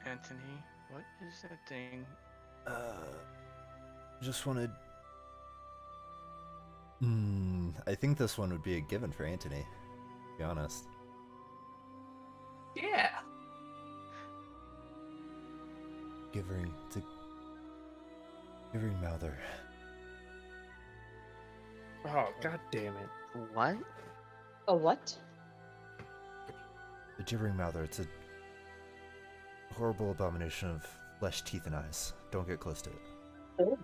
Anthony, what is that thing? Just wanted. I think this one would be a given for Antony. To be honest. Yeah. It's a Givering Mouther. Oh, god damn it. What? A what? The Gibbering Mouther. It's a horrible abomination of flesh, teeth, and eyes. Don't get close to it. Oh.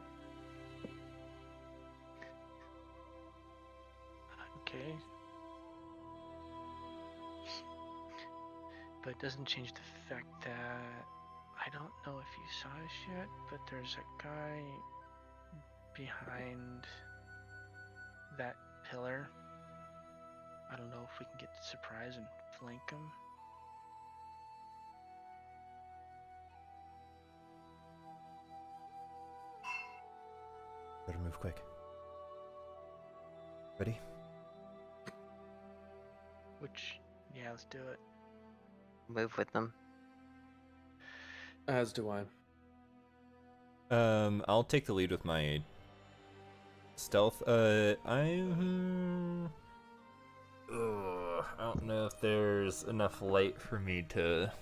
Okay. But it doesn't change the fact that I don't know if you saw this yet, but there's a guy behind that pillar. I don't know if we can get the surprise and flank him. Better move quick. Ready? Yeah, let's do it. Move with them. As do I. I'll take the lead with my stealth. I don't know if there's enough light for me to.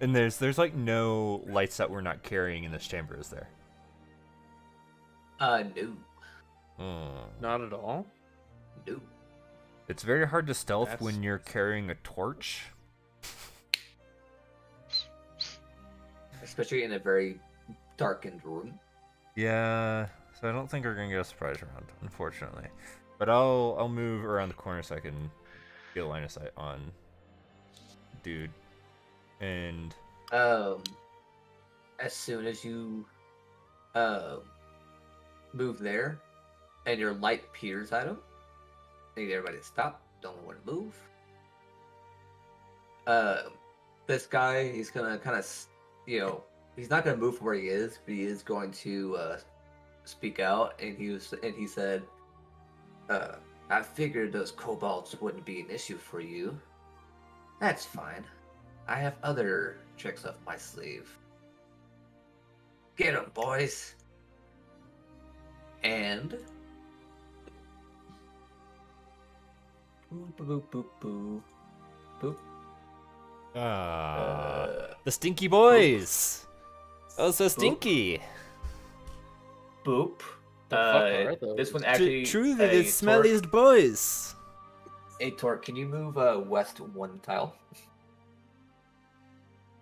And there's like no lights that we're not carrying in this chamber, is there? No. Not at all. No. It's very hard to stealth That's- when you're carrying a torch. Especially in a very darkened room. Yeah, so I don't think we're gonna get a surprise round, unfortunately. But I'll move around the corner so I can get a line of sight on dude. And As soon as you move there and your light peers at him, I need everybody to stop. Don't want to move. This guy, he's gonna kind of, he's not gonna move from where he is, but he is going to speak out. And he said, "I figured those kobolds wouldn't be an issue for you. That's fine. I have other tricks up my sleeve. Get 'em, boys." And boop boop boop boop boop. the stinky boys. Oh, so Boop. stinky. Boop. The fuck are those? This one actually. Truly, hey, the smelliest boys. Hey, Torque, can you move west one tile?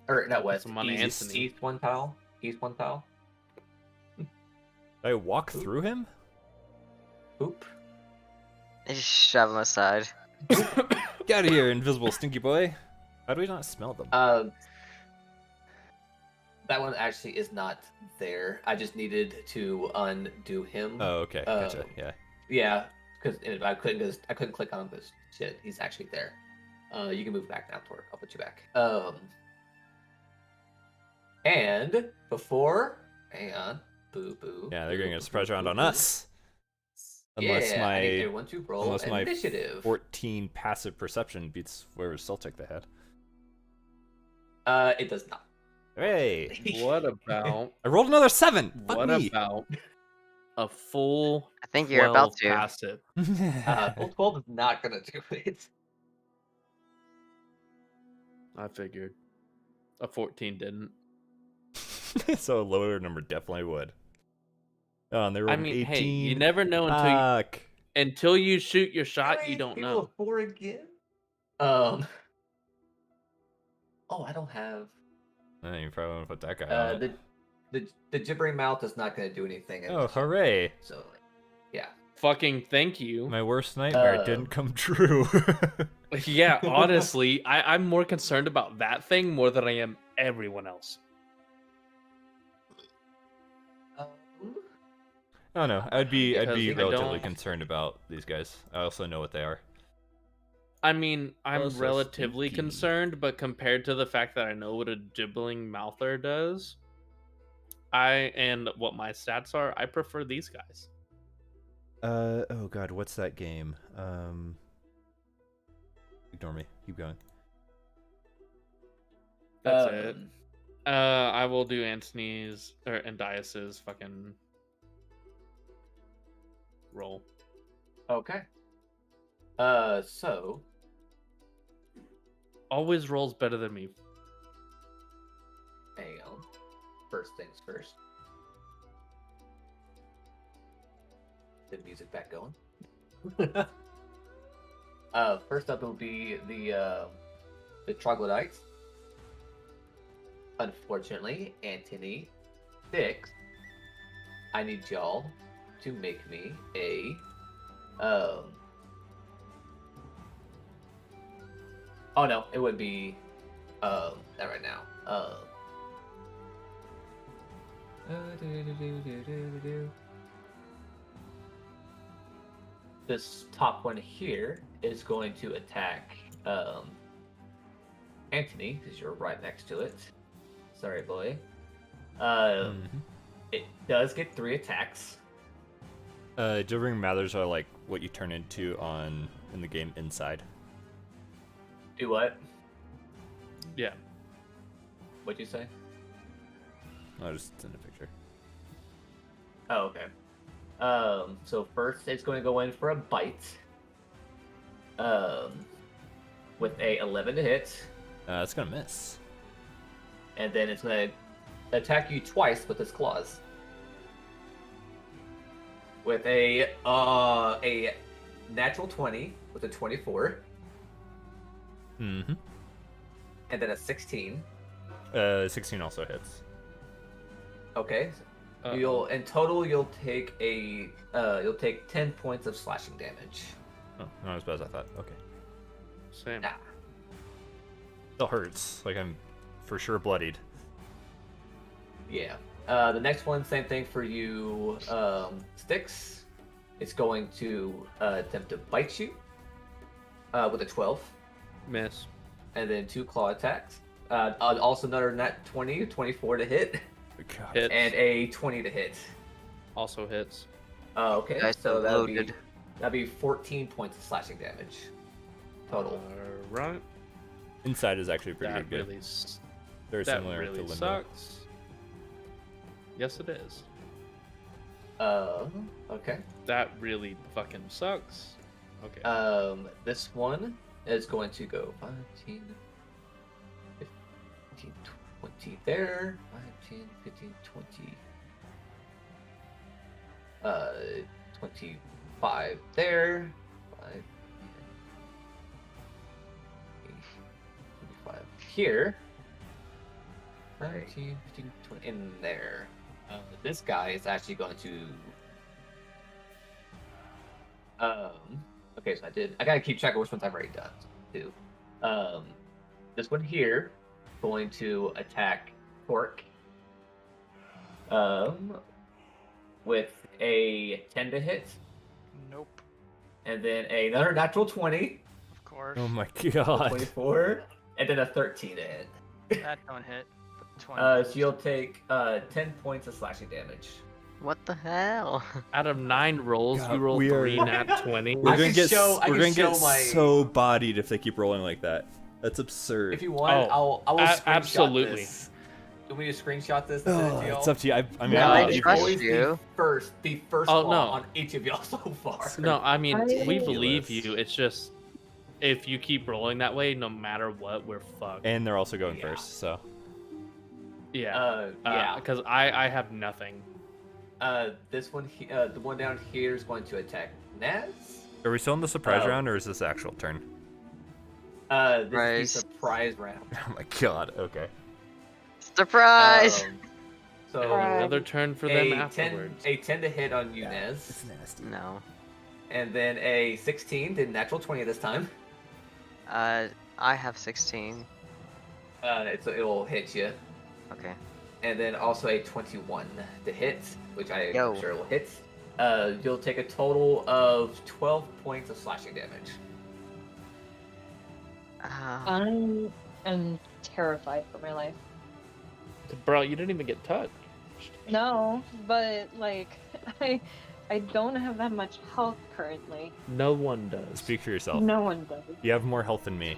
Or not west. Some on East, Anthony. east one tile. East one tile. I walk through him? Oop. I just shove him aside. Get out of here, invisible stinky boy. How do we not smell them? That one actually is not there. I just needed to undo him. Oh, okay. Gotcha. Yeah. Yeah, because I couldn't click on him because shit, he's actually there. You can move back now, Torque. I'll put you back. And before, hang on, boo boo. Yeah, they're boo, getting a boo, surprise boo, round boo, on boo. us. Unless Yeah, I need my everyone to roll unless my initiative. 14 passive perception beats whatever Celtic they had. It does not. Hey! What about I rolled another 7! Fuck what me! about a full I think you're about 12 to. passive? Full 12 is not gonna do it. I figured. A 14 didn't. So a lower number definitely would. Oh, and they rolled I an mean, 18. hey, you never know Fuck. until you shoot your shot. You Alright, don't we roll know. a 4 again. Oh, I don't have. You probably want to put that guy on it. The gibbering mouth is not gonna do anything. Oh, hooray! So, yeah. Fucking thank you. My worst nightmare didn't come true. Yeah, honestly, I'm more concerned about that thing more than I am everyone else. Oh no, I'd be Because I relatively don't- concerned about these guys. I also know what they are. I mean, I'm Also relatively stinky. concerned, but compared to the fact that I know what a gibbling mouther does, and what my stats are, I prefer these guys. Oh god, what's that game? Ignore me. Keep going. That's it. I will do Antony's or Andias's fucking roll. Okay. So Always rolls better than me. hang on. First things first. The music back going. First up will be the troglodytes. Unfortunately, Antony 6. I need y'all to make me a Oh no, it would be not right now. This top one here is going to attack Antony because you're right next to it. Sorry, boy. It does get 3 attacks. Gibbering Mathers are like what you turn into in the game Inside. Do what? Yeah. What'd you say? I'll just send a picture. Oh, okay. So first it's going to go in for a bite. With a 11 to hit, It's gonna miss. and then it's going to attack you twice with its claws. With a natural 20 with a 24, Mm-hmm. and then a 16. 16 also hits. Okay. You'll take 10 points of slashing damage. Oh, not as bad as I thought. Okay. Same. Nah. Still hurts. Like I'm for sure bloodied. Yeah. The next one, same thing for you, Sticks. It's going to attempt to bite you with a 12, Miss. and then 2 claw attacks. Also another nat 20, 24 to hit, God. Hits. and a 20 to hit. Also hits. Okay, Guys so are loaded. that'd be 14 points of slashing damage total. Right. Inside is actually pretty That good. really, Very that similar to really Limbo. sucks. Yes, it is. Okay. That really fucking sucks. Okay. This one is going to go 15, 20 there, 15, 15, 20. 25 there, 5, 25 here, 19, 15, 20 in there. This guy is actually going to. Okay, so I gotta keep track of which ones I've already done too. This one here, going to attack Torque. With a 10 to hit, Nope. and then another natural 20, Of course. Oh my so god. 24, and then a 13 to hit. That don't hit. But 20 So you'll take 10 points of slashing damage. What the hell? Out of 9 rolls, God, you roll we are- 3 nat 20. We're I gonna can get show- I we're can gonna get show my- so bodied if they keep rolling like that. That's absurd. If you want, Oh, I will screenshot absolutely. this. Do we just screenshot this and send it Oh, to y'all? it's up to you. I mean, No, I'll I let you trust roll. Always you. the first Oh, one no. on each of y'all so far. No, I mean, we Ridiculous. believe you. It's just, if you keep rolling that way, no matter what, we're fucked. And they're also going Yeah. first, so Yeah. Yeah. Because I have nothing. This one, the one down here is going to attack Naz. are we still in the surprise Oh. round or is this actual turn? This Surprise. is the surprise round. Oh my god. Okay. Surprise! So Surprise. Another turn for them a 10, afterwards. a 10 to hit on you, Naz, It's nasty. No. and then a 16 did natural 20 this time. I have 16. It will hit you, Okay. and then also a 21 to hit, which I'm Yo. sure will hit. You'll take a total of 12 points of slashing damage. Uh, I am terrified for my life. Bro, you didn't even get touched. No, but like I don't have that much health currently. No one does. Speak for yourself. No one does. You have more health than me.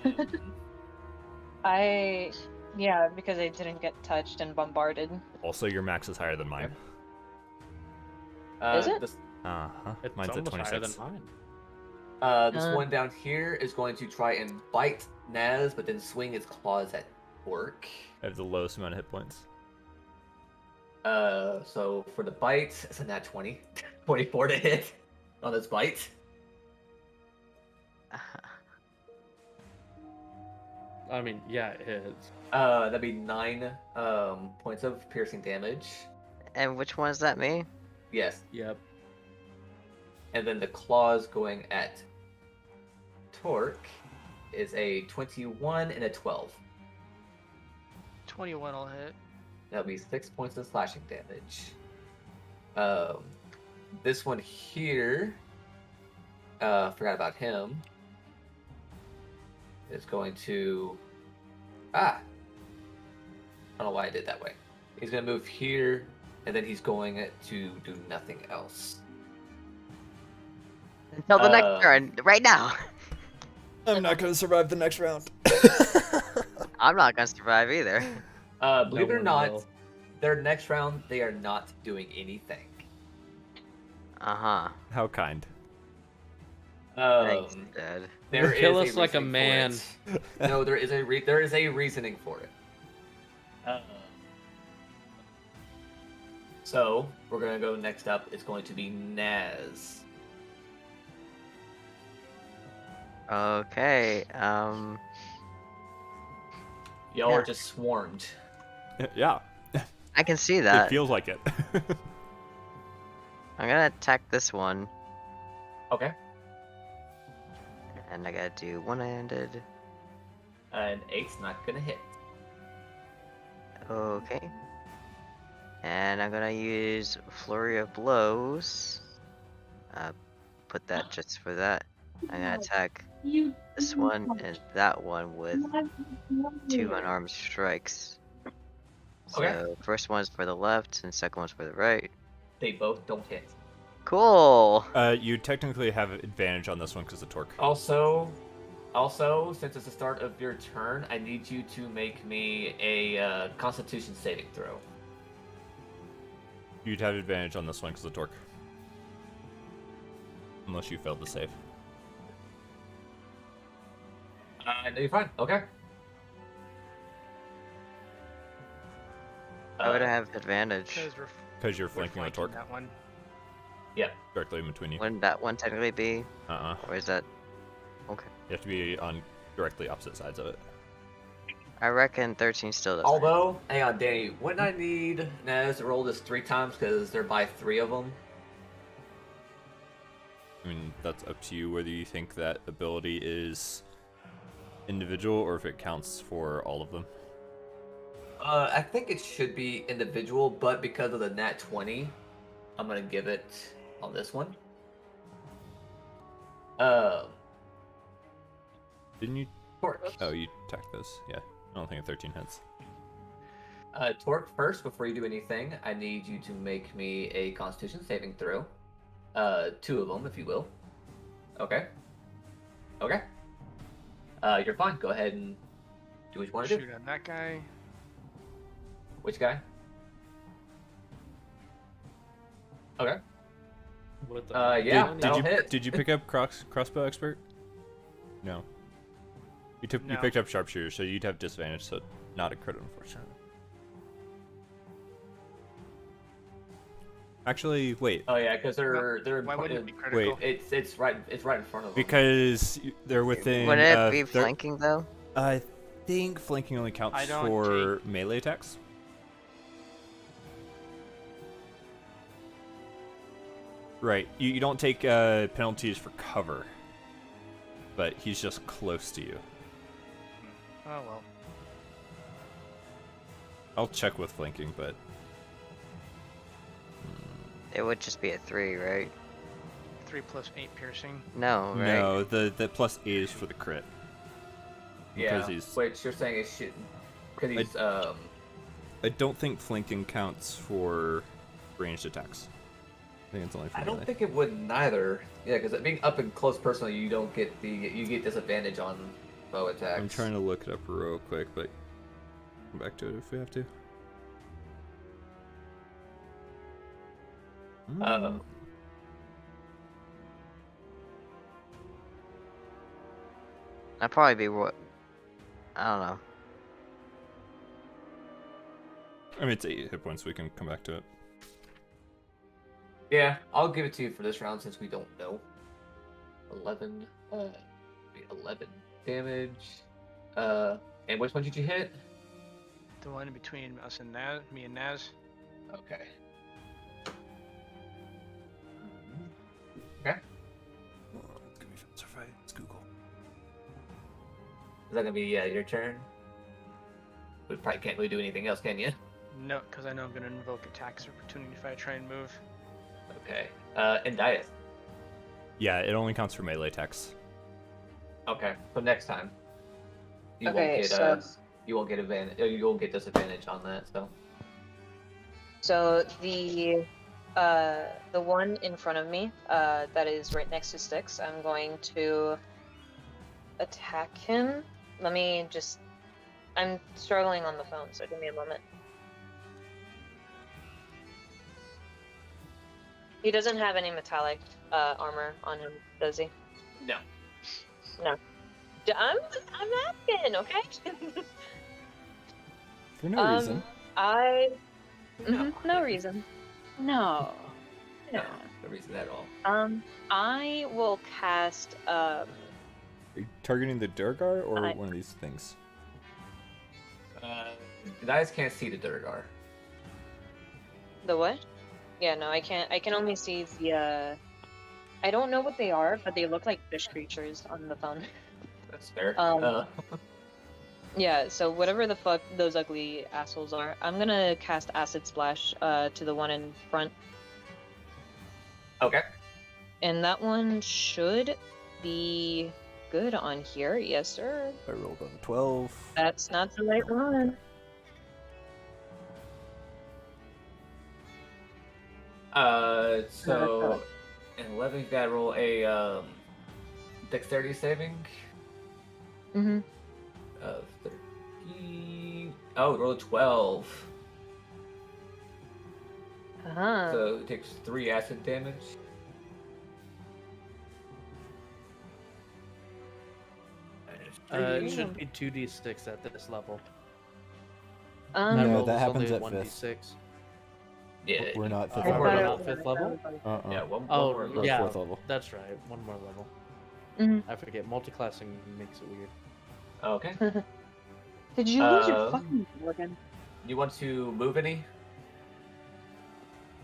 Yeah, because I didn't get touched and bombarded. Also, your max is higher than mine. Is it? This, Uh-huh. It's Mine's at almost higher 26. than mine. this one down here is going to try and bite Naz, but then swing its claws at Orc. I have the lowest amount of hit points. So for the bite, it's a nat 20. 24 to hit on this bite. I mean, yeah, it is. That'd be 9 points of piercing damage. and which one is that, me? Yes. Yep. And then the claws going at Torque is a 21 and a 12. 21 will hit. That'll be 6 points of slashing damage. This one here, forgot about him. Is going to I don't know why I did that way. He's gonna move here, and then he's going to do nothing else. Until the next turn, right now. I'm not gonna survive the next round. I'm not gonna survive either. Believe it or one not, will. their next round they are not doing anything. Uh-huh. How kind. Thanks, Dad. There Kill is us like a reasoning for man. it. No, there is a reasoning for it. So we're gonna go next up. It's going to be Naz. Okay, Y'all Yeah. are just swarmed. Yeah, I can see it that. feels like it. I'm gonna attack this one, Okay. and I gotta do one-handed. An 8's not gonna hit. Okay. And I'm gonna use Flurry of Blows. Put that just for that. I'm gonna attack this one and that one with 2 unarmed strikes. So Okay. first one's for the left and second one's for the right. They both don't hit. Cool. You technically have advantage on this one because of torque. Also, since it's the start of your turn, I need you to make me a Constitution saving throw. You'd have advantage on this one because of torque. Unless you failed to save. No, you're fine. Okay. I would have advantage. Because Because you're we're flanking with torque that one. Yep. directly in between you. Wouldn't that one technically be? Uh-uh. Or is that? Okay. You have to be on directly opposite sides of it. I reckon 13 still doesn't. Although, hang on, Danny, wouldn't I need Naz to roll this 3 times because they're by 3 of them? I mean, that's up to you whether you think that ability is individual or if it counts for all of them. I think it should be individual, but because of the nat 20, I'm gonna give it on this one. Didn't you? Torque. Oh, you attacked this. Yeah, I don't think a 13 hits. Torque, first, before you do anything, I need you to make me a Constitution saving throw. 2 of them, if you will. Okay. Okay. You're fine. Go ahead and do what you want to do. Shoot at that guy. Which guy? Okay. What the Yeah, Did that'll you hit. did you pick up crossbow expert? No. You No. picked up sharpshooter, so you'd have disadvantage. So not a crit, unfortunately. Actually, wait. Oh yeah, because they're Why wouldn't it be critical? it's right in front of them. Because they're within. Would it be they're- flanking though? I think flanking only I counts don't for melee attacks. Right. You don't take penalties for cover, but he's just close to you. Oh well. I'll check with flanking, but It would just be a 3, right? 3 plus 8 piercing. No, right? no. The plus 8 is for the crit. Yeah, Because he's. which you're saying is shit. Because he's I don't think flanking counts for ranged attacks. I think it's only for I melee. don't think it would neither. Yeah, because being up and close personally, you don't get you get disadvantage on bow attacks. I'm trying to look it up real quick, but come back to it if we have to. I'd probably be what? I don't know. I mean, it's 8 hit points. We can come back to it. Yeah, I'll give it to you for this round since we don't know. 11 damage. And which one did you hit? The one between us and Naz, me and Naz. Okay. Okay. It's gonna be faster fight. It's Google. Is that gonna be your turn? We probably can't really do anything else, can you? No, because I know I'm going to invoke attacks of opportunity if I try and move. Okay. And Diet. Yeah, it only counts for melee attacks. Okay. So next time, you Okay, won't get so- you won't get advantage. You won't get disadvantage on that. So the one in front of me, that is right next to Styx, I'm going to attack him. I'm struggling on the phone, so give me a moment. He doesn't have any metallic armor on him, does he? No. No. I'm asking, okay? For no reason. No reason. No. No. No reason at all. I will cast Are you targeting the Durgar or I- one of these things? Dias can't see the Durgar. the what? Yeah, no, I can't. I can only see the. I don't know what they are, but they look like fish creatures on the phone. That's fair. Yeah, so whatever the fuck those ugly assholes are, I'm gonna cast Acid Splash to the one in front. Okay. And that one should be good on here. Yes, sir. I rolled on a 12. That's not the right one. So in 11, you gotta roll a dexterity saving Mm-hmm. of 13. Oh, roll a 12. Uh-huh. So it takes 3 acid damage. It should be 2d6 at this level. Um, That No, roll that is happens only at 1d6. Yeah. We're not fifth Oh, level. we're thought it not was- fifth level? Yeah, one Oh, more. Or yeah, fourth level. that's right. One more level. Mhm. I forget. Multiclassing makes it weird. Okay. Did you lose your Uh, fucking organ? You want to move any?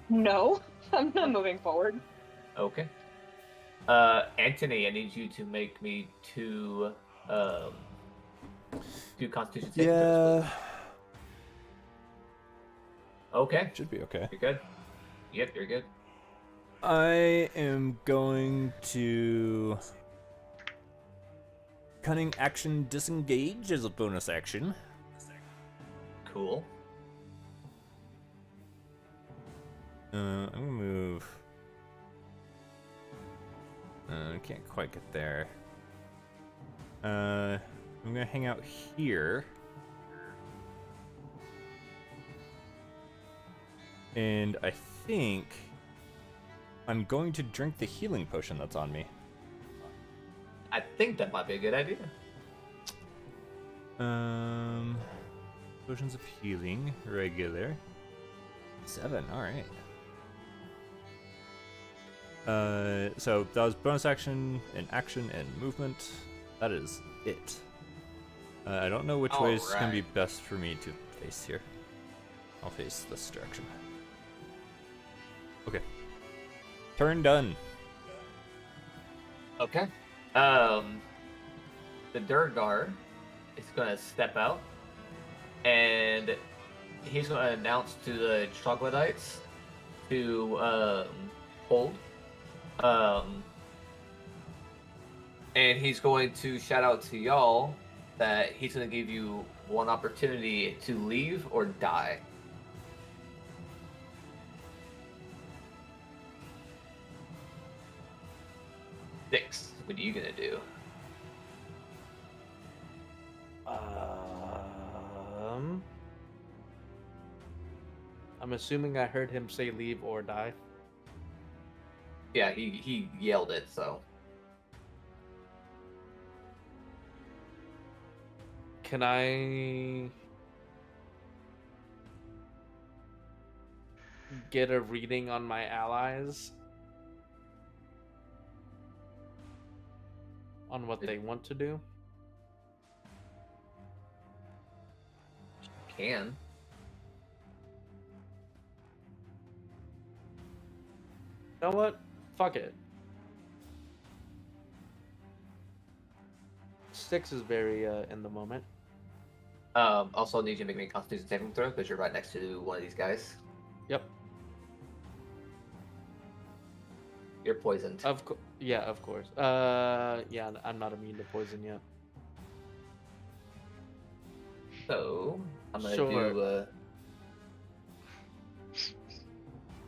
No, I'm not moving forward. Okay. Anthony, I need you to make me two Constitution saving throws, Yeah, please. Okay, should be okay. you're good. Yep, you're good. I am going to cunning action disengage as a bonus action. Cool. I'm gonna move. I can't quite get there. I'm gonna hang out here. And I think I'm going to drink the healing potion that's on me. I think that might be a good idea. Potions of healing, regular. 7, alright. So that was bonus action and movement. That is it. I don't know which way is going to be best for me to face here. I'll face this direction. Okay. Turn done. Okay. The Durgar is gonna step out, and he's gonna announce to the troglodytes to hold. And he's going to shout out to y'all that he's gonna give you one opportunity to leave or die. Six. What are you gonna do? I'm assuming I heard him say leave or die. Yeah, he yelled it, so. Can I get a reading on my allies? On what they want to do? Can. You know what? Fuck it. 6 is very in the moment. Also need you to make me a Constitution saving throw because you're right next to one of these guys. Yep. You're poisoned. Yeah, of course. Yeah, I'm not immune to poison yet. So I'm gonna Sure. do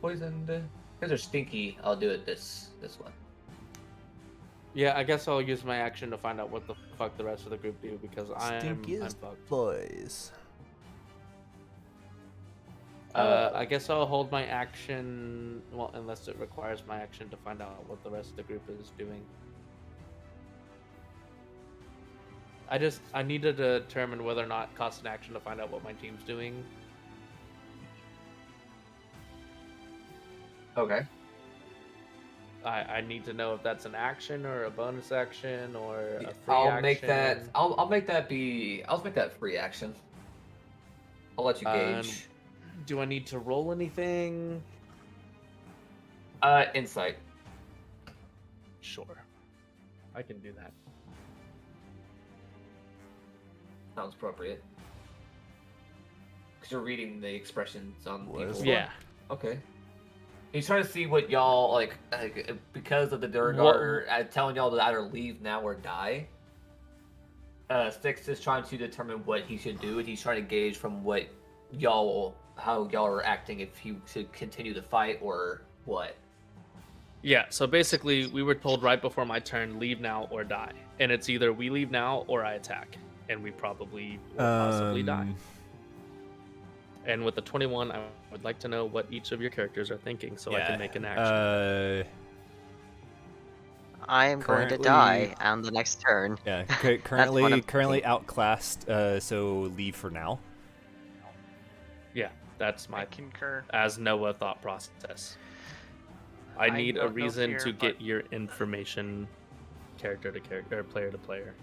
poisoned. Because they're stinky, I'll do it this one. Yeah, I guess I'll use my action to find out what the fuck the rest of the group do because I'm fucked. Boys. I guess I'll hold my action. Well, unless it requires my action to find out what the rest of the group is doing. I need to determine whether or not it costs an action to find out what my team's doing. Okay. I need to know if that's an action or a bonus action or a free I'll action. make that. I'll make that be. I'll make that free action. I'll let you gauge. Do I need to roll anything? Insight. Sure. I can do that. Sounds appropriate. Because you're reading the expressions on people. Yeah. Okay. He's trying to see what y'all like because of the Durgar telling y'all to either leave now or die. Styx is trying to determine what he should do, and he's trying to gauge from how y'all are acting if he should continue the fight or what. Yeah, so basically we were told right before my turn, leave now or die. And it's either we leave now or I attack. And we probably will possibly die. And with the 21, I would like to know what each of your characters are thinking so I can make an action. I am going to die on the next turn. Yeah, currently outclassed, so leave for now. Yeah, that's my concur. As Noah thought process. I need a don't know reason fear, to but- get your information character to character or player to player.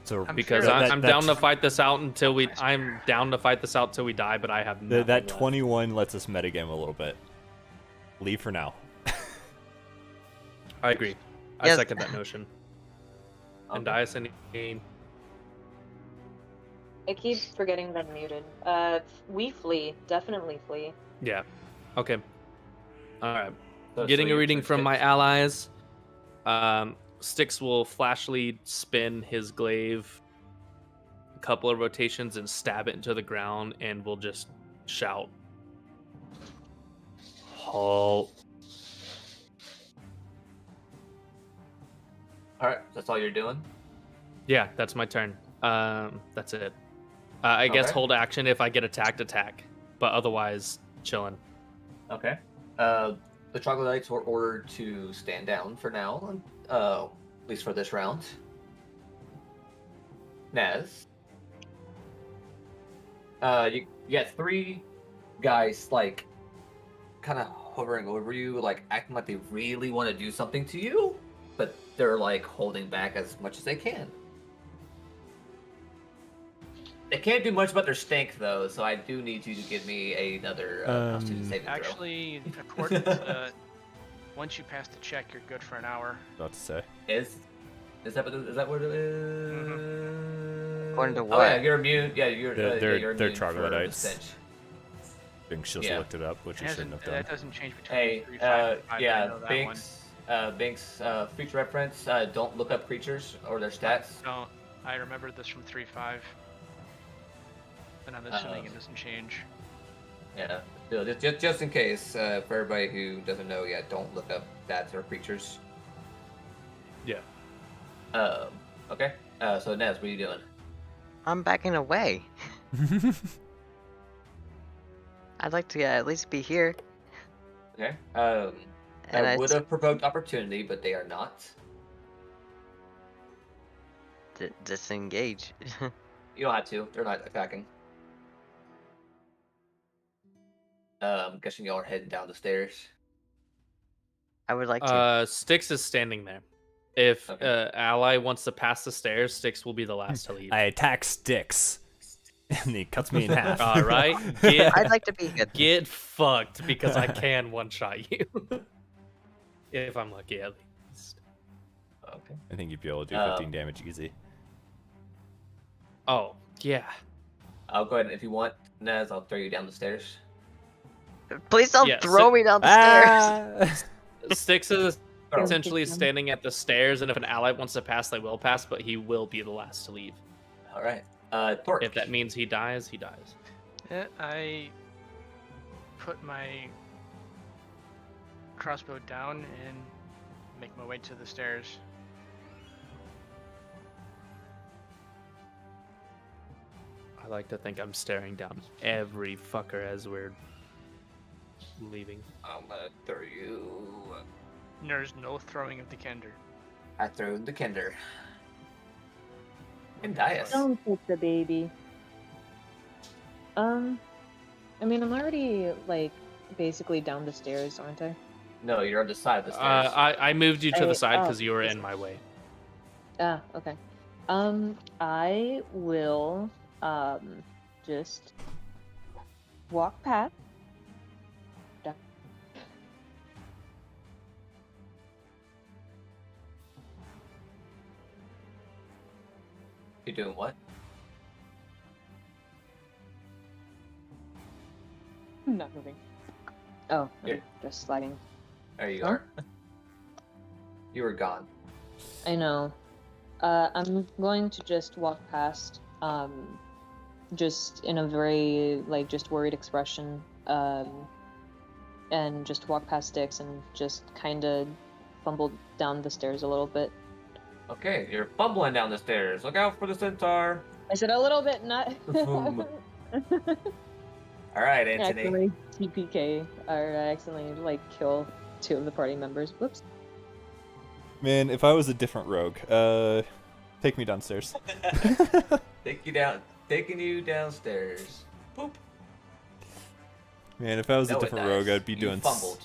So Because sure I'm down to that's- fight this out until we. Nice. I'm down to fight this out till we die, but I have nothing that left. 21 lets us metagame a little bit. Leave for now. I agree. I Yes. second that notion. And Okay. Dias and I keep forgetting that I'm muted. We flee. Definitely flee. yeah. Okay. All right. So Getting a your reading turn from my six. allies. Styx will flashly spin his glaive a couple of rotations and stab it into the ground, and we'll just shout, "Halt!" All right, that's all you're doing. Yeah, that's my turn. That's it. I guess Okay. hold action if I get attack, but otherwise chilling. Okay. The troglodytes were ordered to stand down for now, at least for this round. Naz. You got 3 guys, like, kind of hovering over you, like, acting like they really want to do something to you, but they're, like, holding back as much as they can. They can't do much about their stink, though, so I do need you to give me another Constitution saving throw. Actually, according to once you pass the check, you're good for an hour. About to say. Is that what it is? According to Oh what? yeah, you're immune. Yeah, you're They're you're they're immune for the troglodytes. stench. I think she's Yeah. looked it up, which It you shouldn't hasn't, have done. that doesn't change between Hey, 3, 5, and 5. I yeah, know that Binks, future reference. Don't look up creatures or their stats. Don't. I remember this from 3.5. And I'm assuming it doesn't change. Yeah, still, just in case, for everybody who doesn't know yet, don't look up stats or creatures. Yeah. Okay. So Nez, what are you doing? I'm backing away. I'd like to at least be here. Okay. And I I would have provoked opportunity, but they are not. disengage. You don't have to. They're not attacking. I'm guessing y'all are heading down the stairs. I would like to. Styx is standing there. If Okay. ally wants to pass the stairs, Styx will be the last to leave. I attack Styx, and he cuts me in half. All right, get I'd like to be here. get fucked because I can one shot you. If I'm lucky, at least. Okay. I think you'd be able to do 15 damage easy. Oh yeah. I'll go ahead. If you want, Nez, I'll throw you down the stairs. Please don't Yeah, throw so- me down the stairs. Styx is Oh. essentially standing at the stairs, and if an ally wants to pass, they will pass, but he will be the last to leave. All right. Torque. If that means he dies, he dies. Yeah, I put my crossbow down and make my way to the stairs. I like to think I'm staring down every fucker as we're leaving. I'm gonna throw you. There's no throwing of the kender. I throw the Kinder. And Dias. Don't hit the baby. I mean, I'm already like basically down the stairs, aren't I? No, you're on the side of the stairs. I moved you to the side oh, because you were this in my way. Ah, okay. I will just walk past. Yeah. You're doing what? Not moving. Oh, Yeah. I'm just sliding. There you Huh? are. You were gone. I know. I'm going to just walk past, just in a very, like, just worried expression, and just walk past Styx and just kind of fumble down the stairs a little bit. Okay, you're fumbling down the stairs. Look out for the centaur. I said a little bit, not. Boom. All right, Anthony. Accidentally TPK, or I accidentally, like, kill 2 of the party members. Whoops. Man, if I was a different rogue, take me downstairs. Taking you downstairs. Boop. Man, if I was No, a it different dies. rogue, I'd be You doing. fumbled.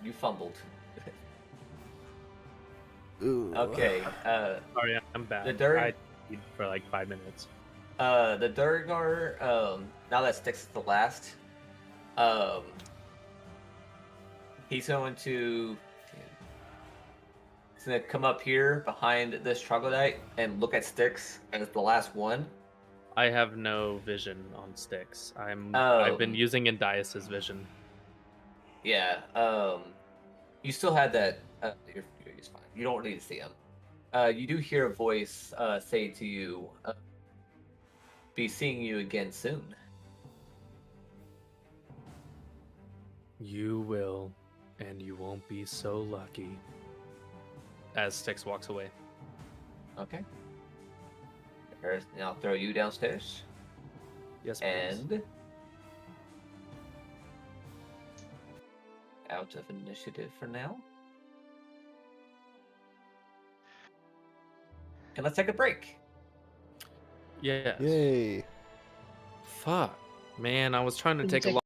You fumbled. Ooh. Okay. Oh yeah. I'm bad. The dirt- I eat for like 5 minutes. The Durgar, now that Styx is the last, he's going to come up here behind this troglodyte and look at Styx as the last one. I have no vision on Styx. I've been Um, using Indias's vision. Yeah, you still had that. You're just fine. You don't need to see him. You do hear a voice say to you, "Be seeing you again soon." You will, and you won't be so lucky. As Styx walks away. Okay. And I'll throw you downstairs. Yes, please. And out of initiative for now. And let's take a break. Yes. Yay. Fuck. Man, I was trying to Did you take a take- long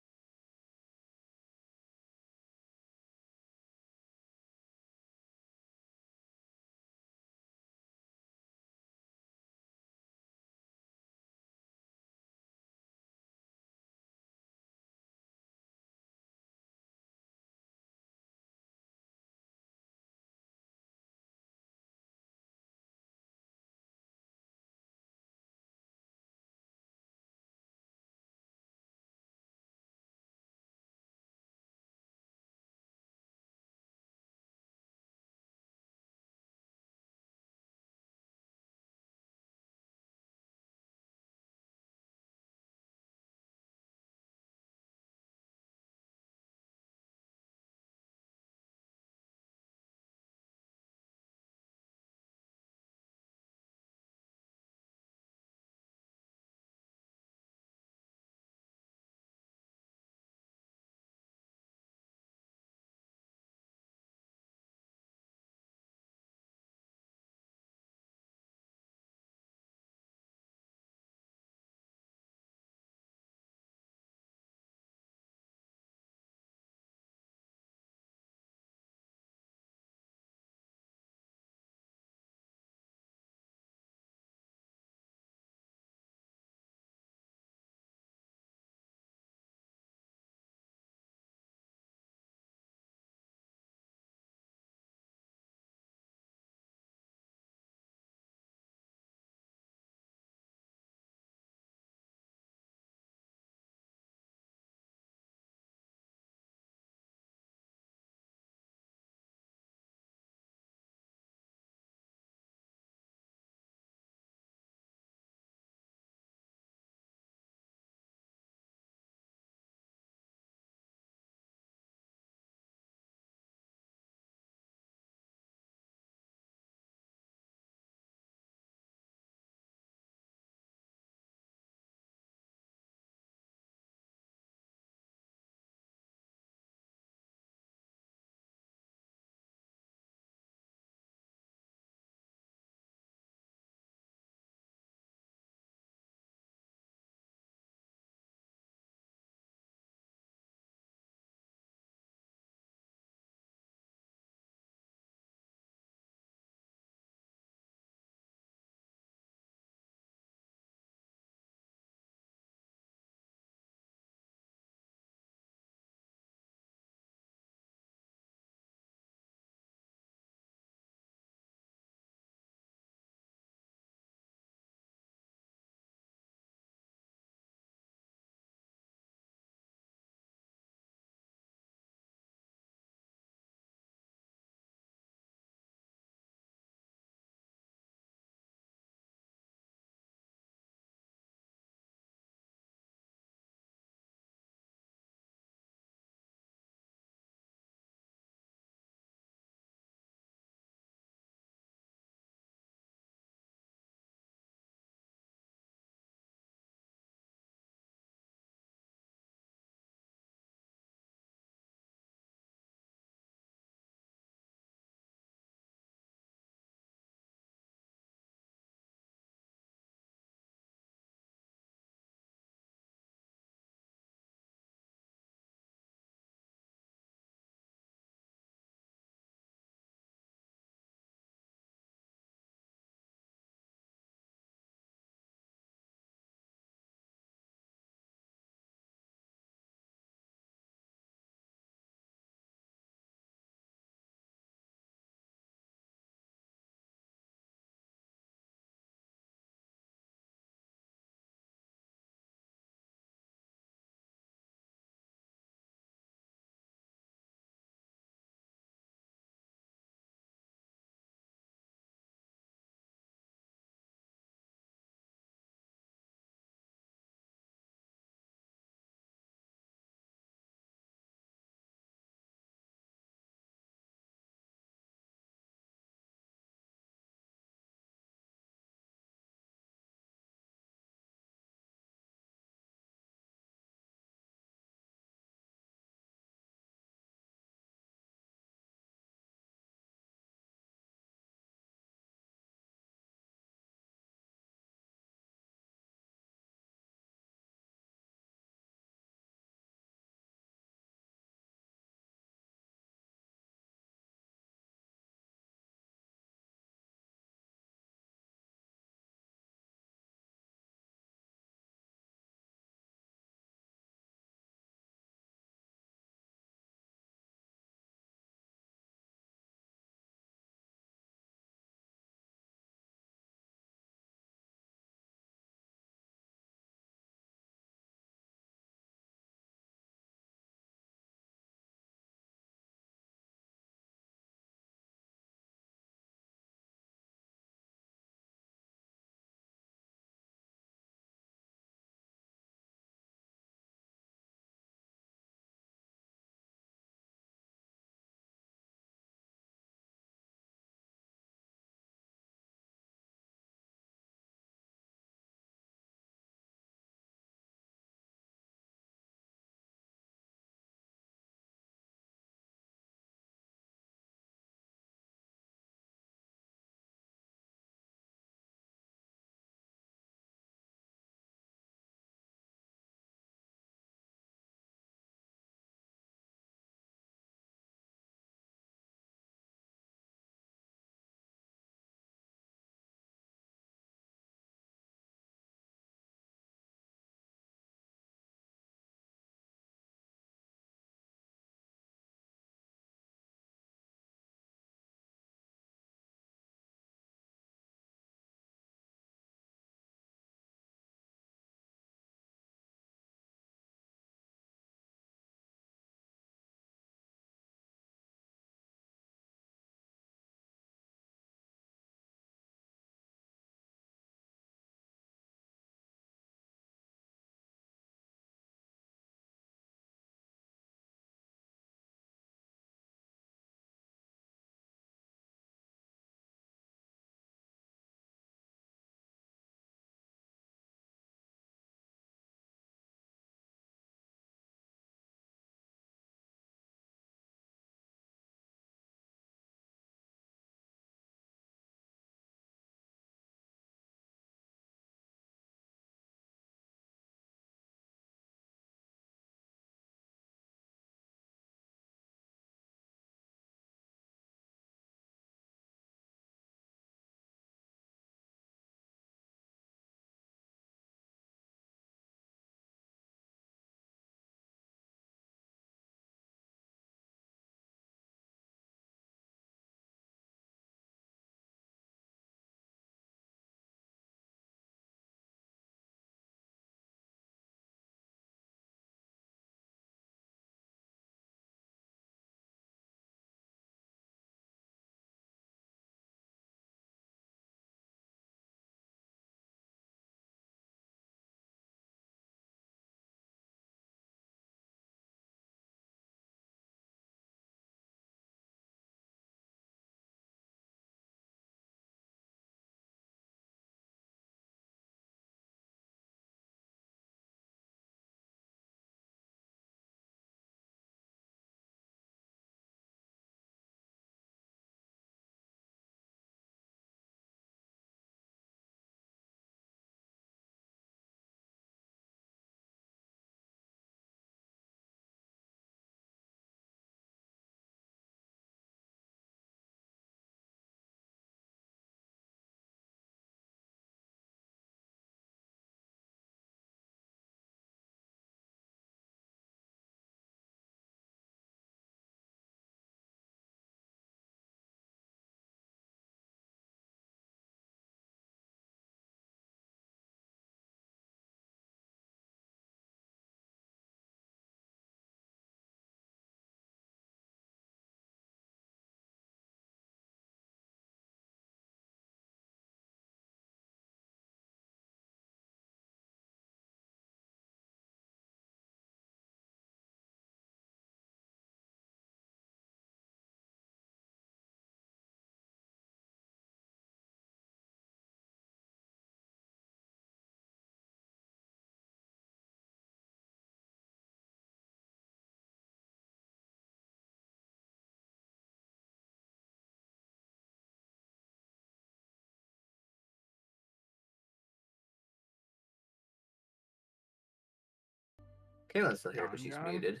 Kaylin's still here, but Don she's John? muted.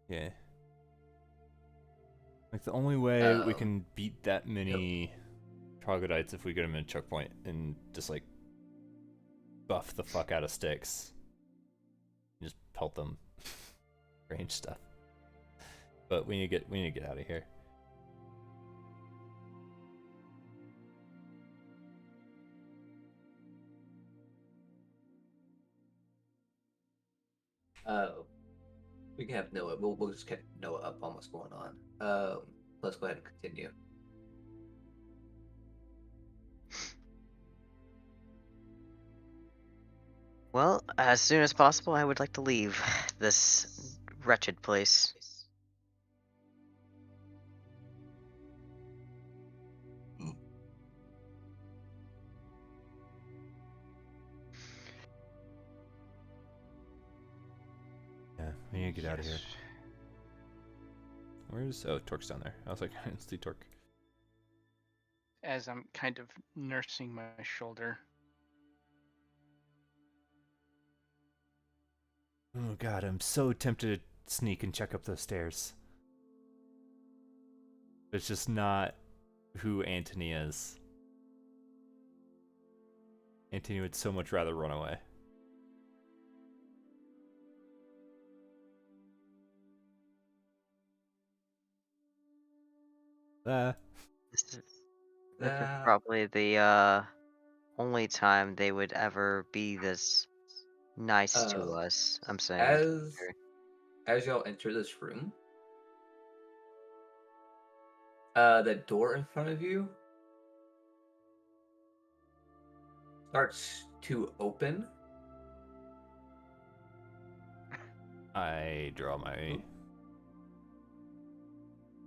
Yeah. Like the only way we Um, can beat that many troglodytes if we get them in a choke point and just like buff the fuck out of sticks. Just pelt them. Range stuff. But we need to get out of here. We can have Noah. We'll just get Noah up on what's going on. Let's go ahead and continue. Well, as soon as possible, I would like to leave this wretched place. Yeah, we need to get out of here. Yes. Where's Torque's down there? I was like, I didn't see Torque. As I'm kind of nursing my shoulder. Oh god, I'm so tempted to sneak and check up those stairs. It's just not who Antony is. Antony would so much rather run away. This is probably the only time they would ever be this nice to us. I'm saying. As y'all enter this room, the door in front of you starts to open. I draw my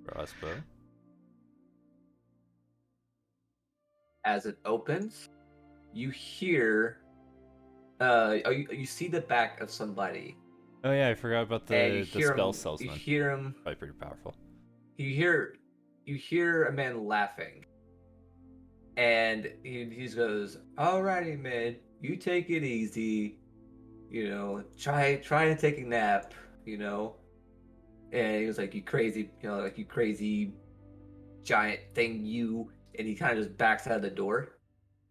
crossbow. As it opens, you hear, you see the back of somebody. Oh yeah, I forgot about And you the hear spell him, salesman. You hear him. Probably pretty powerful. You hear a man laughing, and he goes, "Alrighty, man, you take it easy. You know, try and take a nap. You know." And he was like, "You crazy, like you crazy giant thing, you." And he kind of just backs out of the door,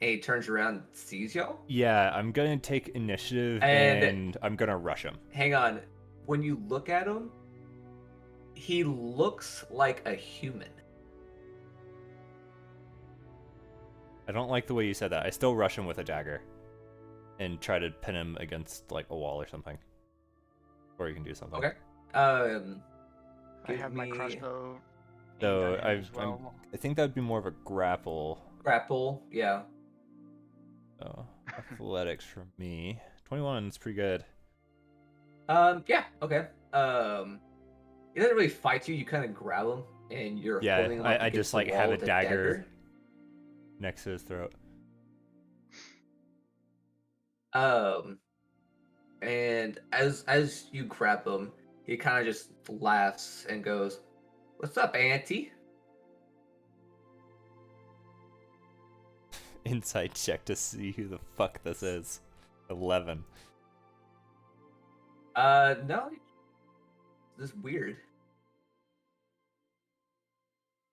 and he turns around and sees y'all. Yeah, I'm gonna take initiative And and I'm gonna rush him. hang on, when you look at him, he looks like a human. I don't like the way you said that. I still rush him with a dagger and try to pin him against like a wall or something. Or you can do something. Okay. I Give have my me crossbow. So aimed at him as well. I think that would be more of a grapple. grapple. Yeah. Oh, athletics for me. 21 is pretty good. Yeah. Okay. He doesn't really fight you. You kind of grab him, and you're holding him up I against just the like wall have a with dagger next to his throat. And as you grab him, he kind of just laughs and goes, "What's up, Auntie?" Insight check to see who the fuck this is. 11. No, this is weird.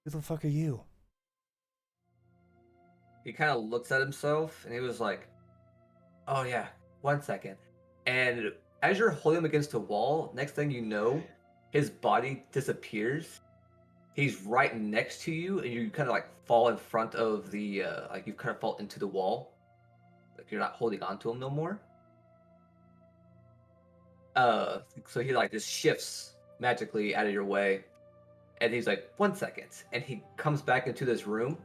Who the fuck are you? He kind of looks at himself, and he was like, "Oh yeah, 1 second." And as you're holding him against the wall, next thing you know, his body disappears. He's right next to you, and you kind of like fall in front of the like you kind of fall into the wall, like you're not holding on to him no more. So he like just shifts magically out of your way, and he's like, 1 second, and he comes back into this room,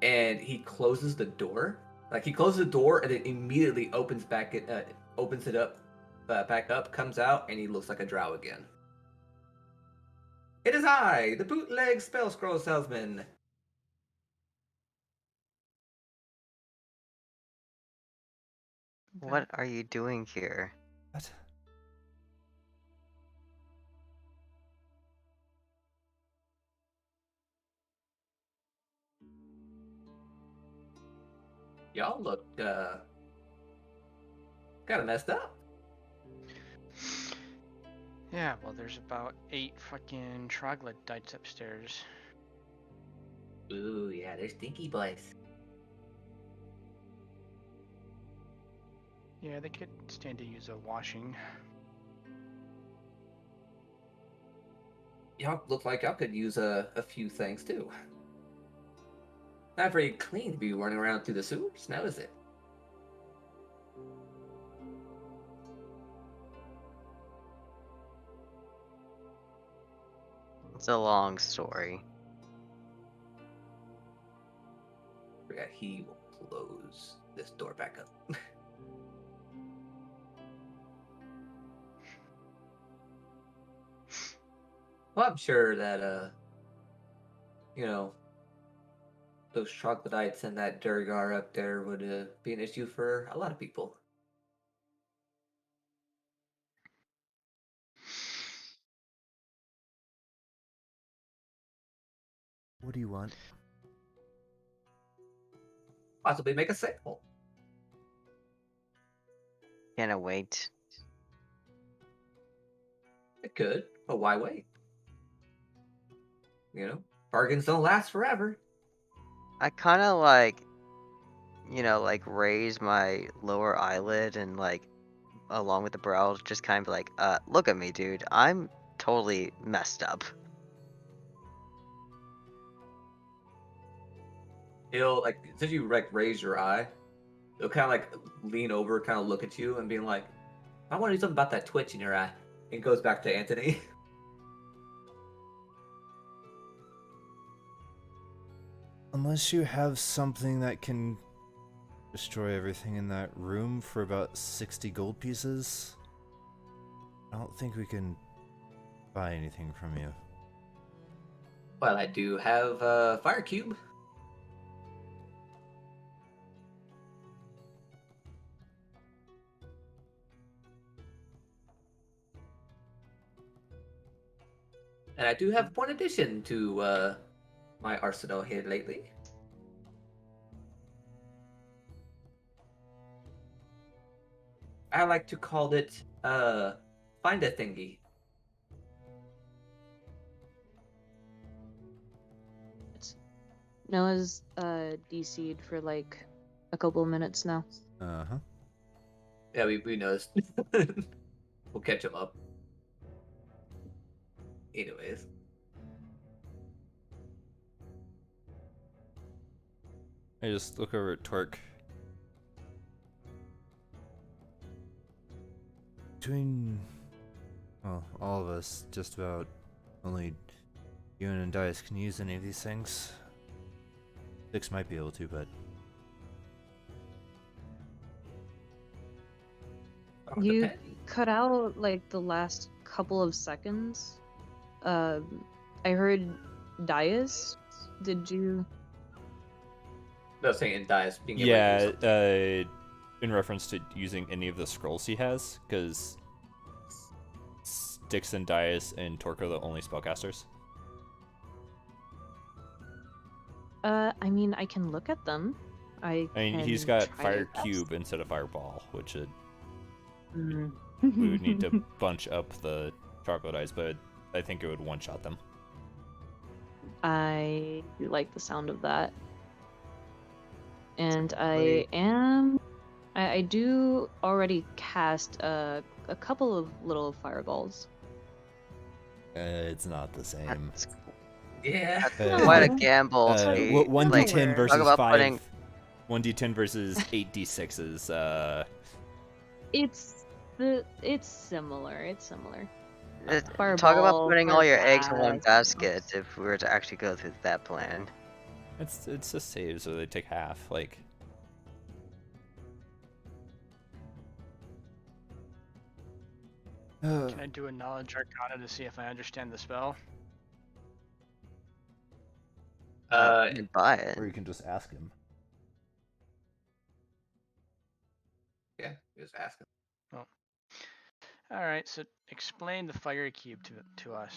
and he closes the door. Like he closes the door, and then immediately opens it up, back up, comes out, and he looks like a drow again. It is I, the bootleg spell scroll salesman. What are you doing here? What? Y'all look kind of messed up. Yeah, well, there's about 8 fucking troglodytes upstairs. Ooh, yeah, they're stinky boys. Yeah, they could stand to use a washing. Y'all look like y'all could use a few things too. Not very clean to be running around through the sewers, now is it? It's a long story. Yeah, he will close this door back up. Well, I'm sure that you know, those troglodytes and that Durgar up there would be an issue for a lot of people. What do you want? Possibly make a sale. Can't wait. It could, but why wait? You know, bargains don't last forever. I kind of like, like raise my lower eyelid and like, along with the brow, just kind of like, look at me, dude. I'm totally messed up. He'll like since you like raise your eye, he'll kind of like lean over, kind of look at you, and being like, "I want to do something about that twitch in your eye." And goes back to Anthony. Unless you have something that can destroy everything in that room for about 60 gold pieces, I don't think we can buy anything from you. Well, I do have a fire cube. And I do have one addition to my arsenal here lately. I like to call it find a thingy. Noah's DC'd for like a couple of minutes now. Uh-huh. Yeah, we noticed. We'll catch him up. Anyways. I just look over at Torque. Between, well, all of us, just about only you and Dice can use any of these things. Six might be able to, but You Depends. cut out like the last couple of seconds. I heard Dias. Did you? No, saying dies being able to use Yeah, something. in reference to using any of the scrolls he has, because Styx and Dias and Torque are the only spellcasters. I mean, I can look at them. I mean, he's can got try Fire to cast. Cube instead of Fireball, which Mm. we would need to bunch up the troglodytes, but I think it would one-shot them. I like the sound of that. And Wait. I do already cast a couple of little fireballs. it's not the same. That's Yeah. quite a No. gamble to be, 1d10 talk versus about 5. putting 1d10 versus 8d6s. It's similar. It's similar. talk about Fireball, putting all your eggs in one fire basket if we were to actually go through that plan. It's a save, so they take half. Like, Can I do a knowledge arcana to see if I understand the spell? You can buy it. Or you can just ask him. Yeah, just asking. All right, so explain the fire cube to us.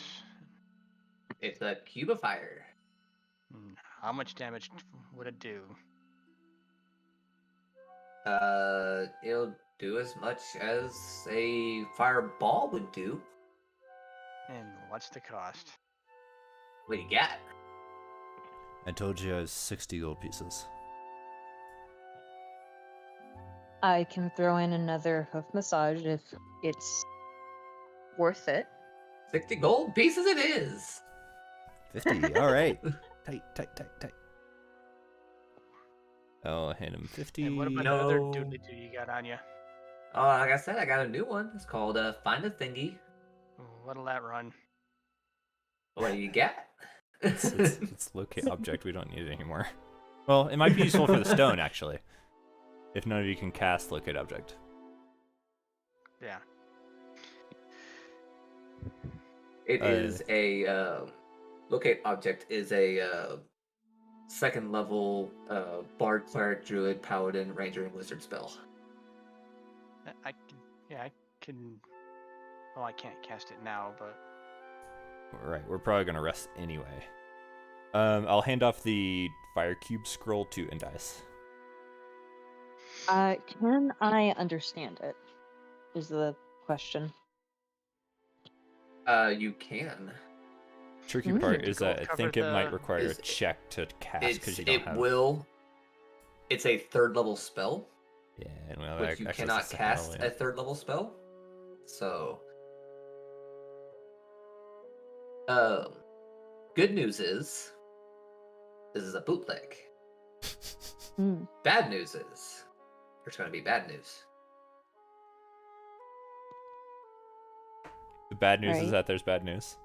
It's a cube of fire. How much damage would it do? It'll do as much as a fireball would do. And what's the cost? What do you got? I told you I was 60 gold pieces. I can throw in another hoof massage if it's worth it. 60 gold pieces it is. 50. All right. Tight. I'll hand him 50. And what about the other No. doodly doo you got on you? Oh, like I said, I got a new one. It's called Find a Thingy. What'll that run? What do you got? It's locate object. We don't need it anymore. Well, it might be useful for the stone, actually. If none of you can cast locate object. Yeah. It is a locate object is a second level bard, cleric, druid, paladin, ranger, and wizard spell. I can. Well, I can't cast it now, but Right, we're probably gonna rest anyway. I'll hand off the fire cube scroll to Indice. Can I understand it? Is the question. You can. Tricky Mm. part To is go that I cover think it might the- require a Is- check to cast because you don't It have. will. It's a third level spell, Yeah, and well, which you actually, it's cannot a second cast level, a yeah. third level spell. So, good news is this is a bootleg. Hmm. Bad news is there's going to be bad news. The bad news is Right. that there's bad news.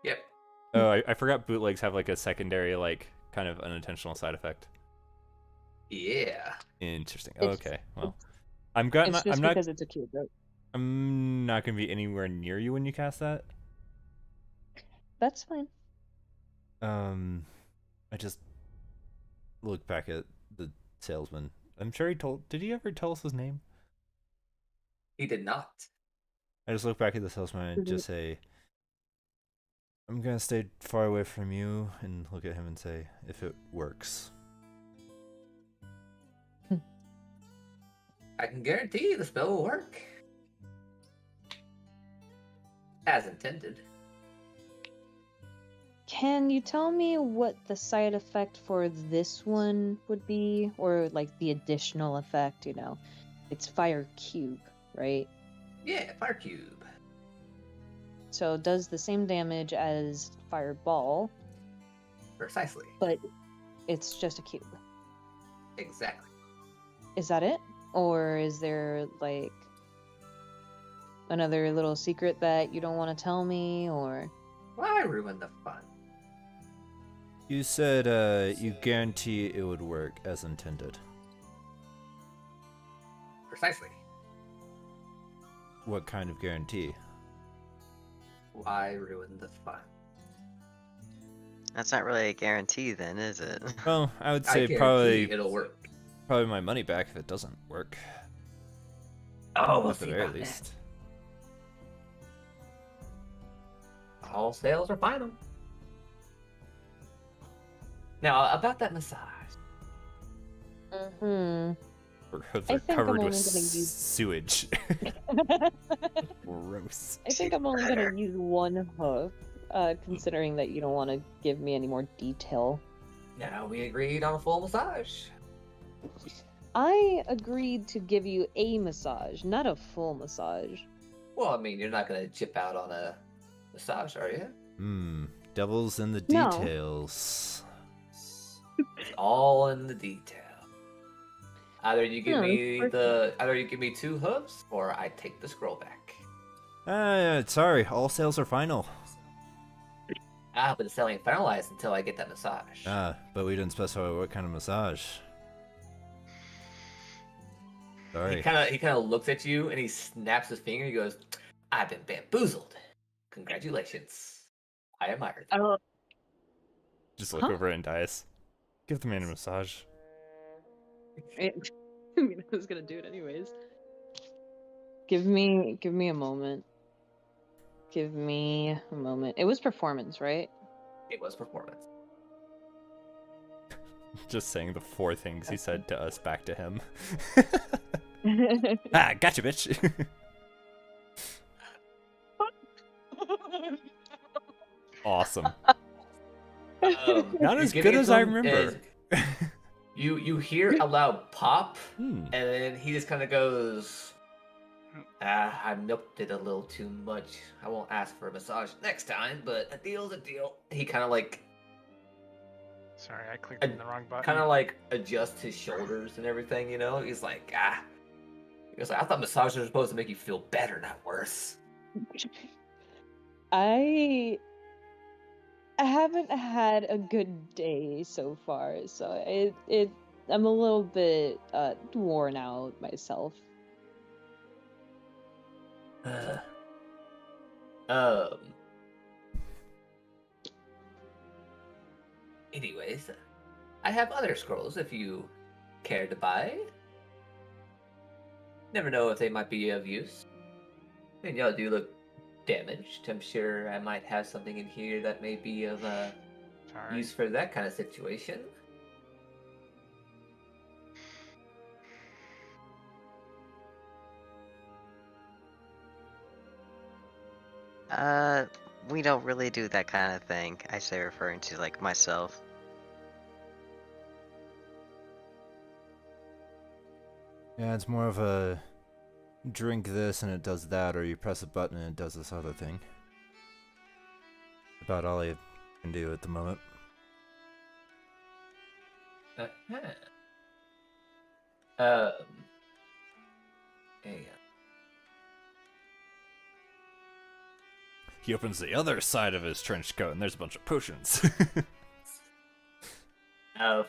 Yep. Oh, I forgot bootlegs have like a secondary, like kind of unintentional side effect. Yeah. Interesting. It's- Okay, well, it's- I'm It's just not because it's a cube, right? I'm not gonna be anywhere near you when you cast that. That's fine. I just look back at the salesman. I'm sure he told. Did he ever tell us his name? He did not. I just look back at the salesman and just say, I'm gonna stay far away from you, and look at him and say, if it works. I can guarantee the spell will work. As intended. Can you tell me what the side effect for this one would be? Or like the additional effect, you know? It's fire cube, right? Yeah, fire cube. So it does the same damage as fireball, Precisely. but it's just a cube. Exactly. Is that it? Or is there like another little secret that you don't want to tell me, or Why ruin the fun? You said you guarantee it would work as intended. Precisely. What kind of guarantee? Why ruin the fun? That's not really a guarantee then, is it? Well, I would I say guarantee it'll work. probably my money back if it doesn't work. Oh, we'll At the see very about least. that. All sales are final. Now, about that massage. mm-hmm. Her hooves I are think I'm covered only with gonna use- sewage. Gross. I think I'm only gonna use one hoof, considering that you don't want to give me any more detail. Now we agreed on a full massage. I agreed to give you a massage, not a full massage. Well, I mean, you're not gonna chip out on a massage, are you? Devil's in the No. details. It's all in the detail. Either you give No, me it's either you give me 2 hooves, or I take the scroll back. Sorry, all sales are final. But the selling ain't finalized until I get that massage. But we didn't specify what kind of massage. He Sorry. kind of looks at you and he snaps his finger. He goes, "I've been bamboozled. Congratulations. I admire that." Oh, Just look Huh? over at Indice. Give the man a massage. I mean, I was gonna do it anyways. Give me a moment. Give me a moment. It was performance, right? It was performance. Just saying the 4 things he said to us back to him. I Ah, gotcha, bitch. Awesome. Not you're as giving good it as to I him, remember. and you hear a loud pop, Hmm. and then he just kind of goes, I milked it a little too much. I won't ask for a massage next time, but a deal's a deal. He kind of like Sorry, I clicked on the wrong button. kind of like adjusts his shoulders and everything, you know? He's like, He goes like, I thought massages were supposed to make you feel better, not worse. I haven't had a good day so far, so I'm a little bit worn out myself. Um. Anyways, I have other scrolls if you care to buy. Never know if they might be of use. And y'all do look damaged. I'm sure I might have something in here that may be of Sorry. use for that kind of situation. We don't really do that kind of thing. I say referring to like myself. Yeah, it's more of a drink this and it does that, or you press a button and it does this other thing. About all I can do at the moment. Uh-huh. Hey, He opens the other side of his trench coat and there's a bunch of potions.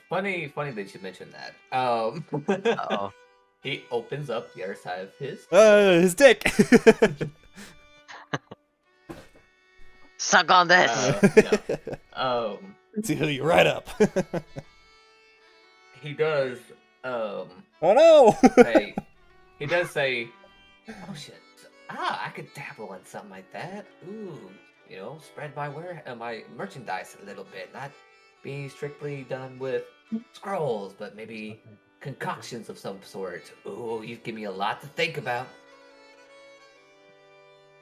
funny that you mentioned that. Uh-oh. He opens up the other side of his. His dick! Suck on this! No. See who you right up. He does. Oh no! Say, he does say, "Oh shit! I could dabble in something like that. Ooh, spread my merchandise a little bit. Not be strictly done with scrolls, but maybe concoctions of some sort. Ooh, you give me a lot to think about.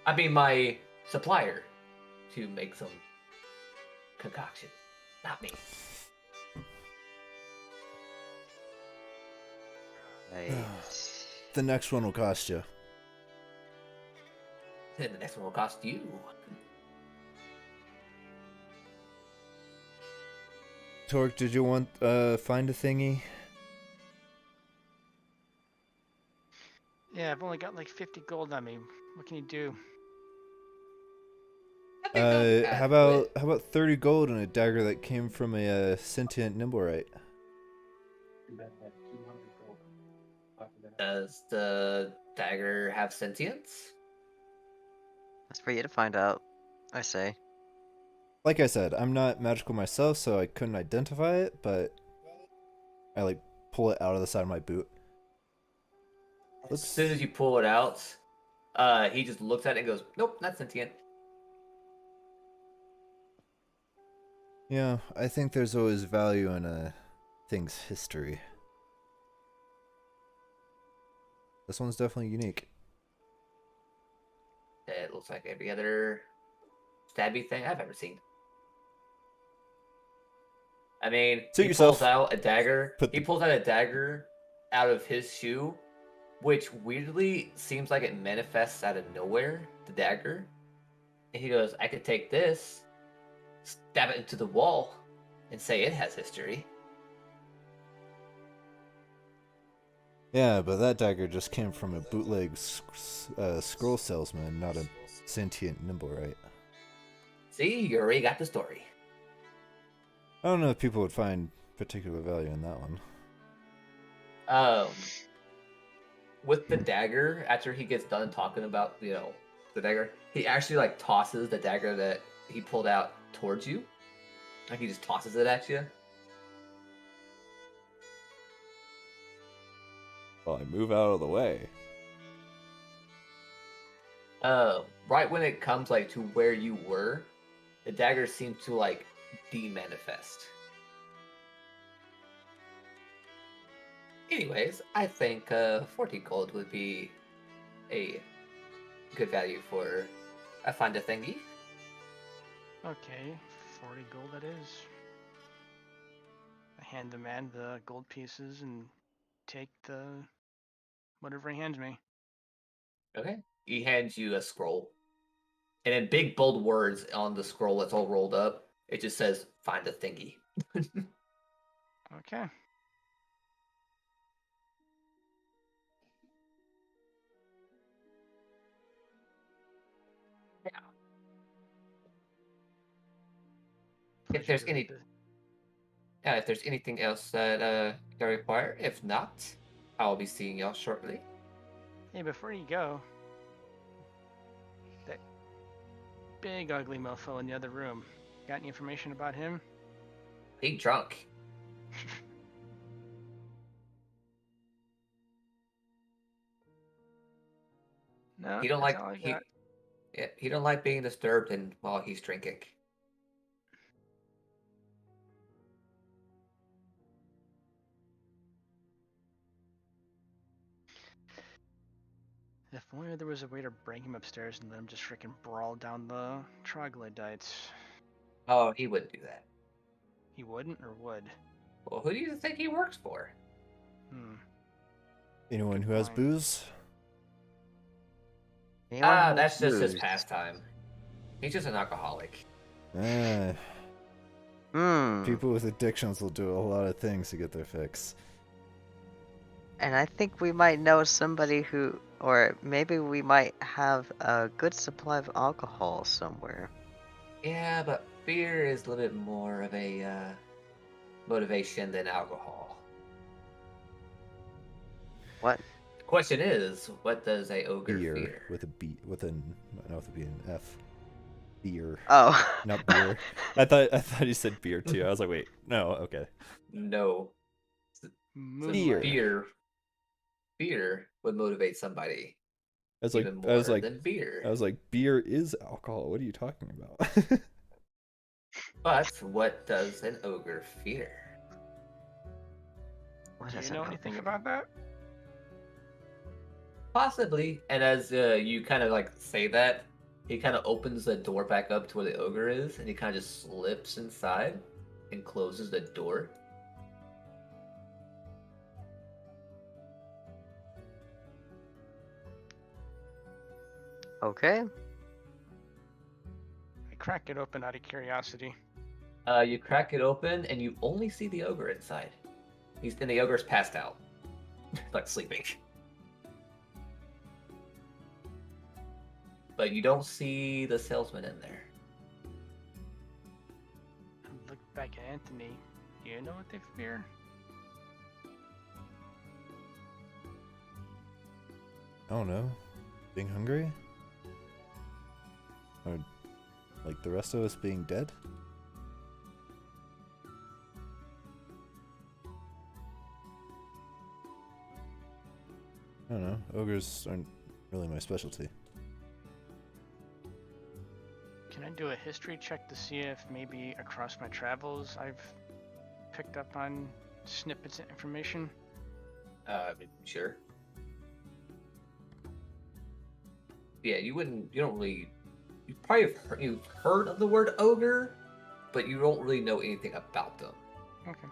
I mean, my supplier to make some concoction, not me." Right. The next one will cost you. Then the next one will cost you. Torque, did you want find a thingy? Yeah, I've only got like 50 gold on me. What can you do? How about 30 gold and a dagger that came from a sentient Nimblerite? Does the dagger have sentience? That's for you to find out, I say. Like I said, I'm not magical myself, so I couldn't identify it, but I like pull it out of the side of my boot. As soon as you pull it out, he just looks at it and goes, "Nope, not sentient." Yeah, I think there's always value in a thing's history. This one's definitely unique. It looks like every other stabby thing I've ever seen. I mean, Suit he yourself. pulls out a dagger. Put He the- pulls out a dagger out of his shoe, which weirdly seems like it manifests out of nowhere. The dagger, and he goes, "I could take this, stab it into the wall, and say it has history." Yeah, but that dagger just came from a bootleg scroll salesman, not a sentient Nimblerite. See, you already got the story. I don't know if people would find particular value in that one. With the dagger, after he gets done talking about, the dagger, he actually like tosses the dagger that he pulled out towards you. Like he just tosses it at you. Well, I move out of the way. Right when it comes like to where you were, the dagger seemed to like de-manifest. Anyways, I think 40 gold would be a good value for a find a thingy. Okay, 40 gold that is. I hand the man the gold pieces and take the whatever he hands me. Okay. He hands you a scroll. And in big bold words on the scroll that's all rolled up, it just says, find a thingy. Okay. If Pleasure there's doing any if there's anything else that you require, if not, I'll be seeing y'all shortly. Hey, before you go, that big ugly mofo in the other room. Got any information about him? He drunk. No, He don't that's like all I got. he don't like being disturbed and while he's drinking. If only there was a way to bring him upstairs and let him just freaking brawl down the troglodytes. Oh, he wouldn't do that. He wouldn't or would? Well, who do you think he works for? Anyone Good who has point. booze? Anyone who That's just his booze? pastime. He's just an alcoholic. Eh, Hmm. people with addictions will do a lot of things to get their fix. And I think we might know somebody who, or maybe we might have a good supply of alcohol somewhere. Yeah, but beer is a little bit more of a motivation than alcohol. What? The question is, what does a ogre Beer fear? with a B, with an, not with a B, an F. Beer, Oh. not beer. I thought you said beer too. I was like, wait, no, okay. No. So Beer. Beer would motivate somebody I was even more than beer. beer is alcohol. What are you talking about? But what does an ogre fear? What Do is you know an anything ogre? about that? Possibly. And as you kind of like say that, he kind of opens the door back up to where the ogre is, and he kind of just slips inside and closes the door. Okay. I crack it open out of curiosity. You crack it open, and you only see the ogre inside. The ogre's passed out, like sleeping. But you don't see the salesman in there. I look back at Anthony. Do you know what they fear? I don't know. Being hungry? Or like the rest of us being dead? I don't know. Ogres aren't really my specialty. Can I do a history check to see if maybe across my travels I've picked up on snippets of information? Sure. Yeah, you don't really. You've heard of the word ogre, but you don't really know anything about them. Okay.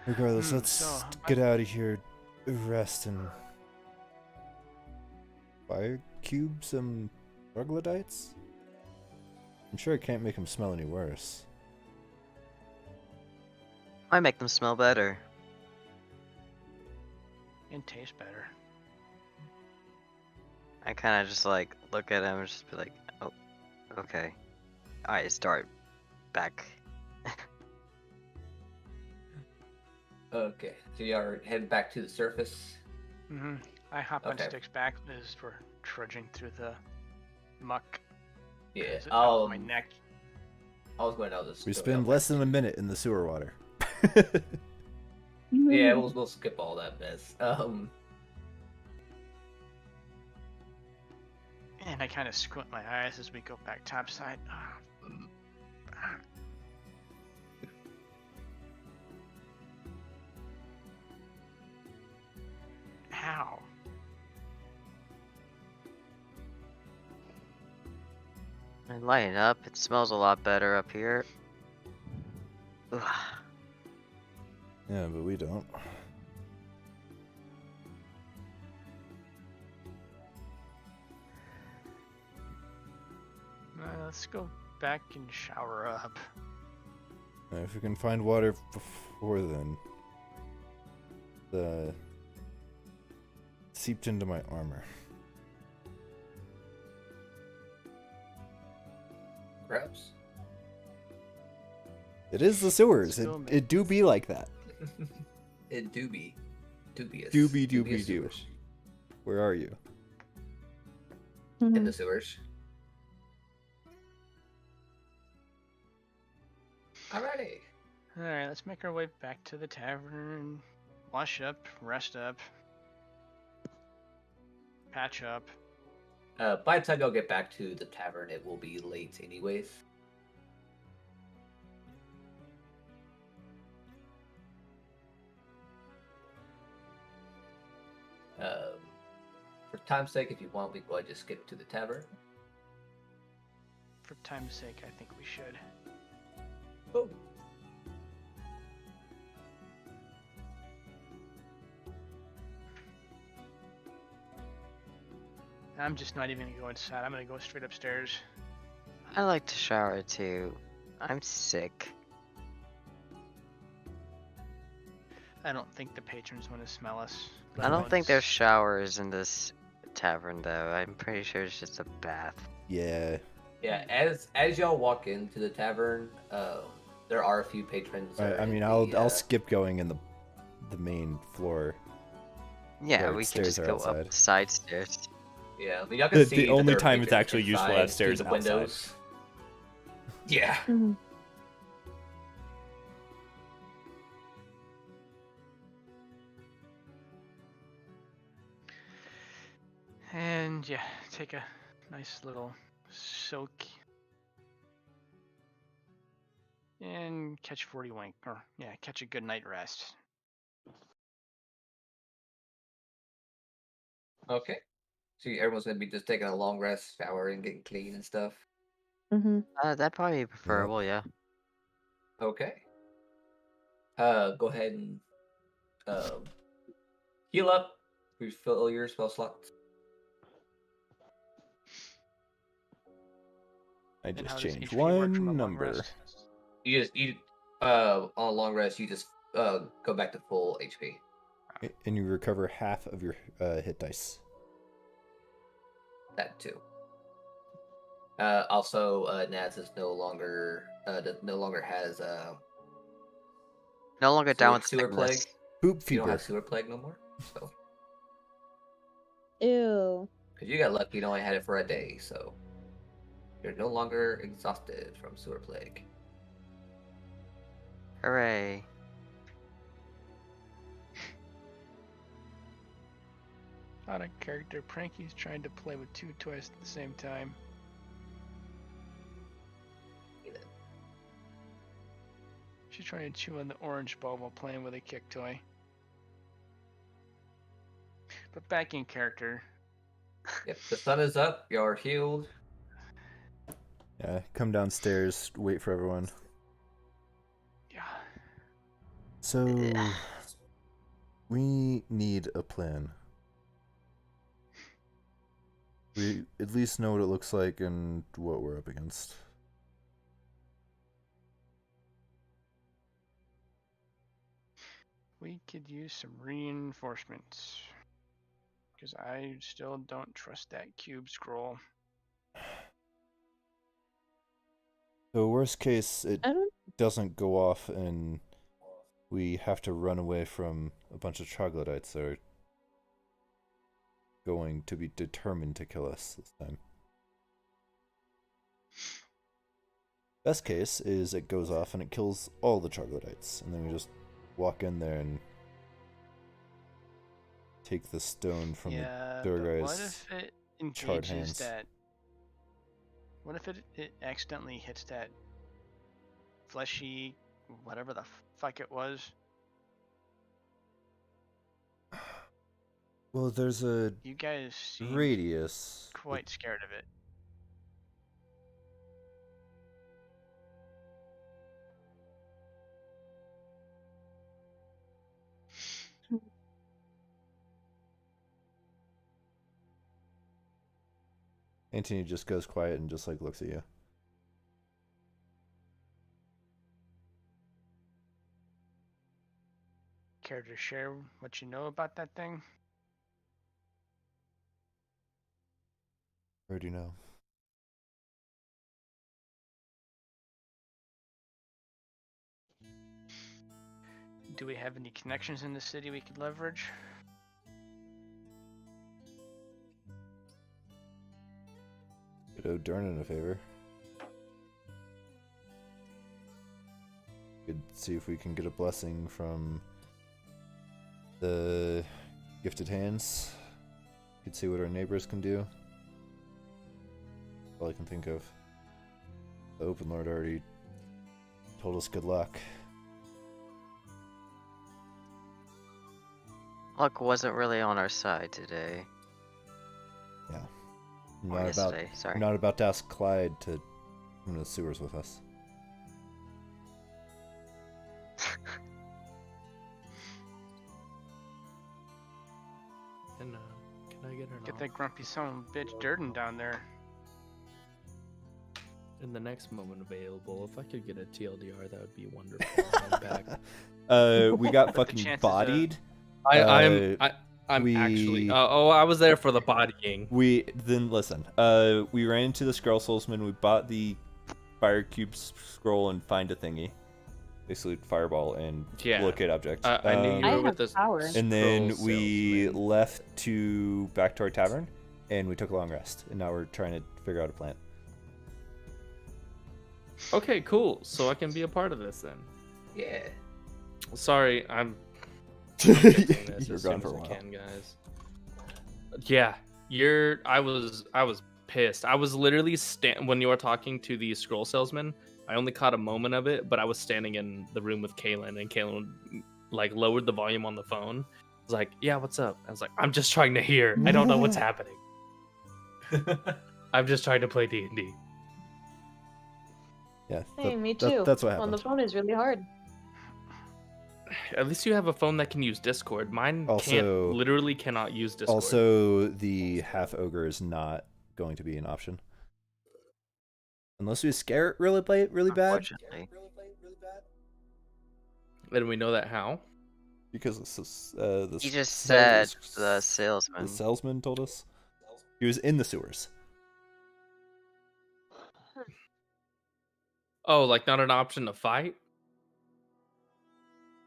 Regardless, let's So, get out of here, rest, and fire cube some troglodytes? I'm sure I can't make them smell any worse. Might make them smell better. and taste better. I kind of just like look at him and just be like, oh, okay. Alright, start back. Okay, so you are heading back to the surface. Mm-hmm. I hop on Okay. Stick's back as we're trudging through the muck. Yeah. 'Cause up my neck. I was going to this. We spend less than a minute in the sewer water. Yeah, we'll skip all that mess. And I kind of squint my eyes as we go back topside. Ow. And lighten up. It smells a lot better up here. Ugh. Yeah, but we don't. Let's go back and shower up. If we can find water before then. The seeped into my armor. Perhaps. It is the sewers. Still It do be like that. It do be. Dubious. Doobie Dubious doobie doo. sewers. Where are you? In the sewers. Alrighty. Alright, let's make our way back to the tavern. Wash up, rest up, patch up. By the time y'all get back to the tavern, it will be late anyways. For time's sake, if you want, we can just skip to the tavern. For time's sake, I think we should. Oh. I'm just not even gonna go inside. I'm gonna go straight upstairs. I like to shower too. I'm sick. I don't think the patrons want to smell us. I don't think there's showers in this tavern though. I'm pretty sure it's just a bath. Yeah. Yeah, as y'all walk into the tavern, there are a few patrons. that are I mean, in I'll the, skip going in the main floor. Yeah, Where we can stairs just are go outside. up the side stairs. Yeah, I mean, y'all can see The that only there are time it's patrons actually useful to inside have stairs through the outside. windows. Yeah. Mhm. And yeah, take a nice little soak. And catch 40 wink, or yeah, catch a good night rest. Okay. So everyone's gonna be just taking a long rest, showering, getting clean and stuff. Mhm. That'd probably be preferable, yeah. Okay. Go ahead and heal up. Refill your spell slots. I And just how does changed HP work from a one long number. rest? You on a long rest, you just go back to full HP. And you recover half of your hit dice. That too. Also, Naz is no longer has No longer down with sewer plague. sickness. Poop You don't fever. have sewer plague no more. So, Ew. because you got lucky, you only had it for a day, so you're no longer exhausted from sewer plague. Hooray. Out of character, Pranky's trying to play with two toys at the same time. She's trying to chew on the orange ball while playing with a kick toy. But back in character. Yep, the sun is up. You're healed. Yeah, come downstairs, wait for everyone. Yeah. So, we need a plan. We at least know what it looks like and what we're up against. We could use some reinforcements. Because I still don't trust that cube scroll. So worst case, it I don't. doesn't go off and we have to run away from a bunch of troglodytes that are going to be determined to kill us this time. Best case is it goes off and it kills all the troglodytes, and then we just walk in there and take the stone from Yeah, the door but what guy's if it charred engages hands. that? What if it accidentally hits that fleshy, whatever the fuck it was? Well, there's a You guys seem radius. quite scared of it. Antony just goes quiet and just like looks at you. Care to share what you know about that thing? Where do you know? Do we have any connections in the city we could leverage? Could owe Durnan a favor. Could see if we can get a blessing from the gifted hands. Could see what our neighbors can do. All I can think of. The Open Lord already told us good luck. Luck wasn't really on our side today. Yeah. Or yesterday, sorry. I'm not about to ask Clyde to come to the sewers with us. Can I get her Get now? that grumpy son of a bitch Durden down there. In the next moment available, if I could get a TLDR, that would be wonderful. I'm back. We got the fucking chances bodied. I'm we- actually. I was there for the bodying. Listen. We ran into the Scroll Soulsman. We bought the Fire Cube scroll and find a thingy. Basically, fireball and locate object. I knew you I were have with this. power. And then scroll we salesman. left back to our tavern, and we took a long rest. And now we're trying to figure out a plan. Okay, cool. So I can be a part of this then. Yeah. Sorry, I'm fixing this You're as gone soon for a as I while. can, guys. Yeah, I was pissed. I was literally when you were talking to the scroll salesman. I only caught a moment of it, but I was standing in the room with Kaylin, and Kaylin like lowered the volume on the phone. I was like, "Yeah, what's up?" I was like, "I'm just trying to hear. I don't know what's happening. I'm just trying to play D&D." Yeah. Hey, me too. That's what On happened. the phone is really hard. At least you have a phone that can use Discord. Mine literally cannot use Discord. Also, the half ogre is not going to be an option. Unless we scare it really bad. Unfortunately. And we know that how? Because the He just said the salesman. The salesman told us. He was in the sewers. Oh, like not an option to fight?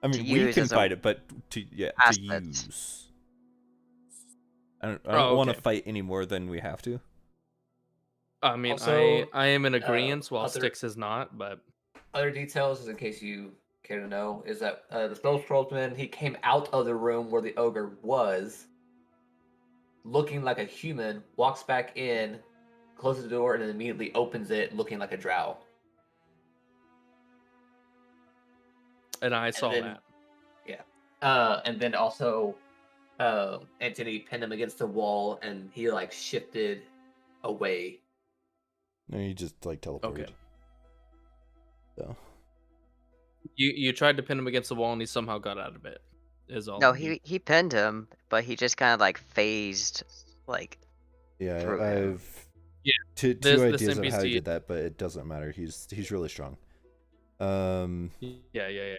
I mean, To we use can as a fight it, but to asset. use. I don't Oh, want to okay. fight any more than we have to. I mean, Also, I am in agreement while other- Styx is not, but Other details, just in case you care to know, is that the Spell Scrollsman, he came out of the room where the ogre was, looking like a human, walks back in, closes the door, and then immediately opens it, looking like a drow. and I saw then- that. And then also, Antony pinned him against the wall, and he like shifted away. No, he just like teleported. Okay. So You tried to pin him against the wall and he somehow got out of it. Is all. No, he pinned him, but he just kind of like phased, like yeah, through him. I've Yeah, two this ideas of how he NPC did that, but it doesn't matter. He's really strong. Yeah.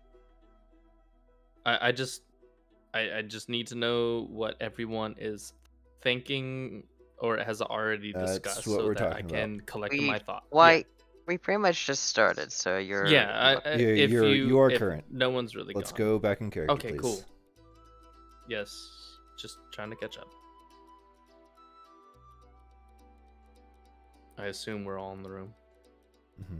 I just need to know what everyone is thinking or has already That's discussed what so we're that I talking can collect We- my thoughts. Why? We pretty much just started, so you're. Yeah, if you are if current. No one's really Let's gone. go back in character, Okay, please. cool. Yes, just trying to catch up. I assume we're all in the room. Mm-hmm.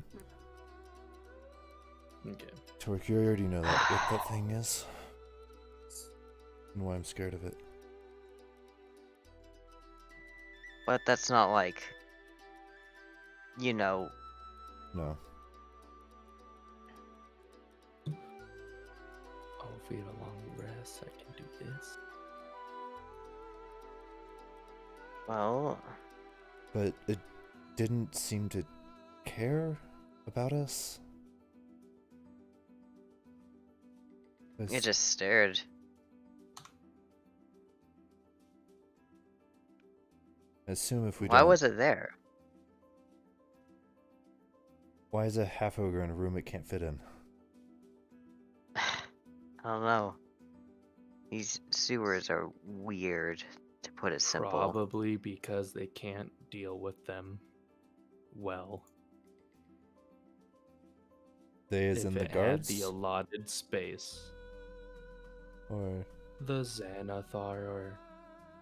Okay. Torque, you already know what that thing is, and why I'm scared of it. But that's not like. You know. No. Oh, if we have a long rest, I can do this. Well. But it didn't seem to care about us. It just stared. I assume if we Why don't... was it there? Why is a half ogre in a room it can't fit in? I don't know. These sewers are weird, to put it simple. Probably because they can't deal with them well. They as If in the it had guards? the allotted space. Or... The Xanathar or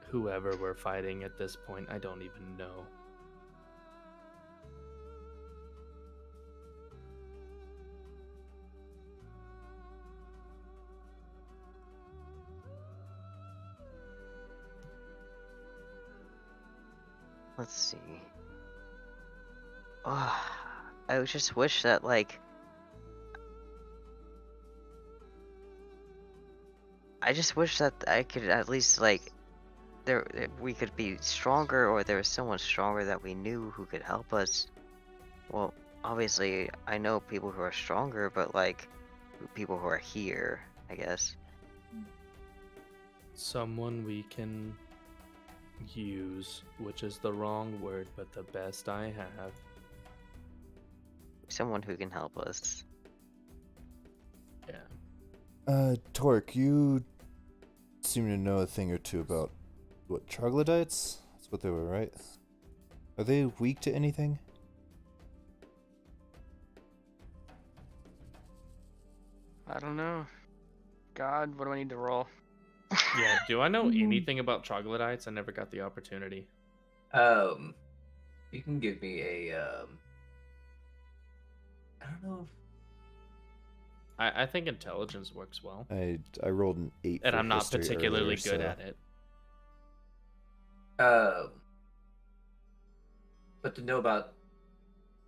whoever we're fighting at this point, I don't even know. Let's see. Oh, I just wish that, like... I just wish that I could at least, like... we could be stronger, or there was someone stronger that we knew who could help us. Well, obviously, I know people who are stronger, but, like, people who are here, I guess. Someone we can use, which is the wrong word, but the best I have. Someone who can help us. Yeah. Torque, you seem to know a thing or two about, what, troglodytes? That's what they were, right? Are they weak to anything? I don't know. God, what do I need to roll? Yeah, do I know anything about troglodytes? I never got the opportunity. You can give me a I don't know if I think intelligence works well. I rolled an 8 And for I'm not history particularly earlier, good so... at it. but to know about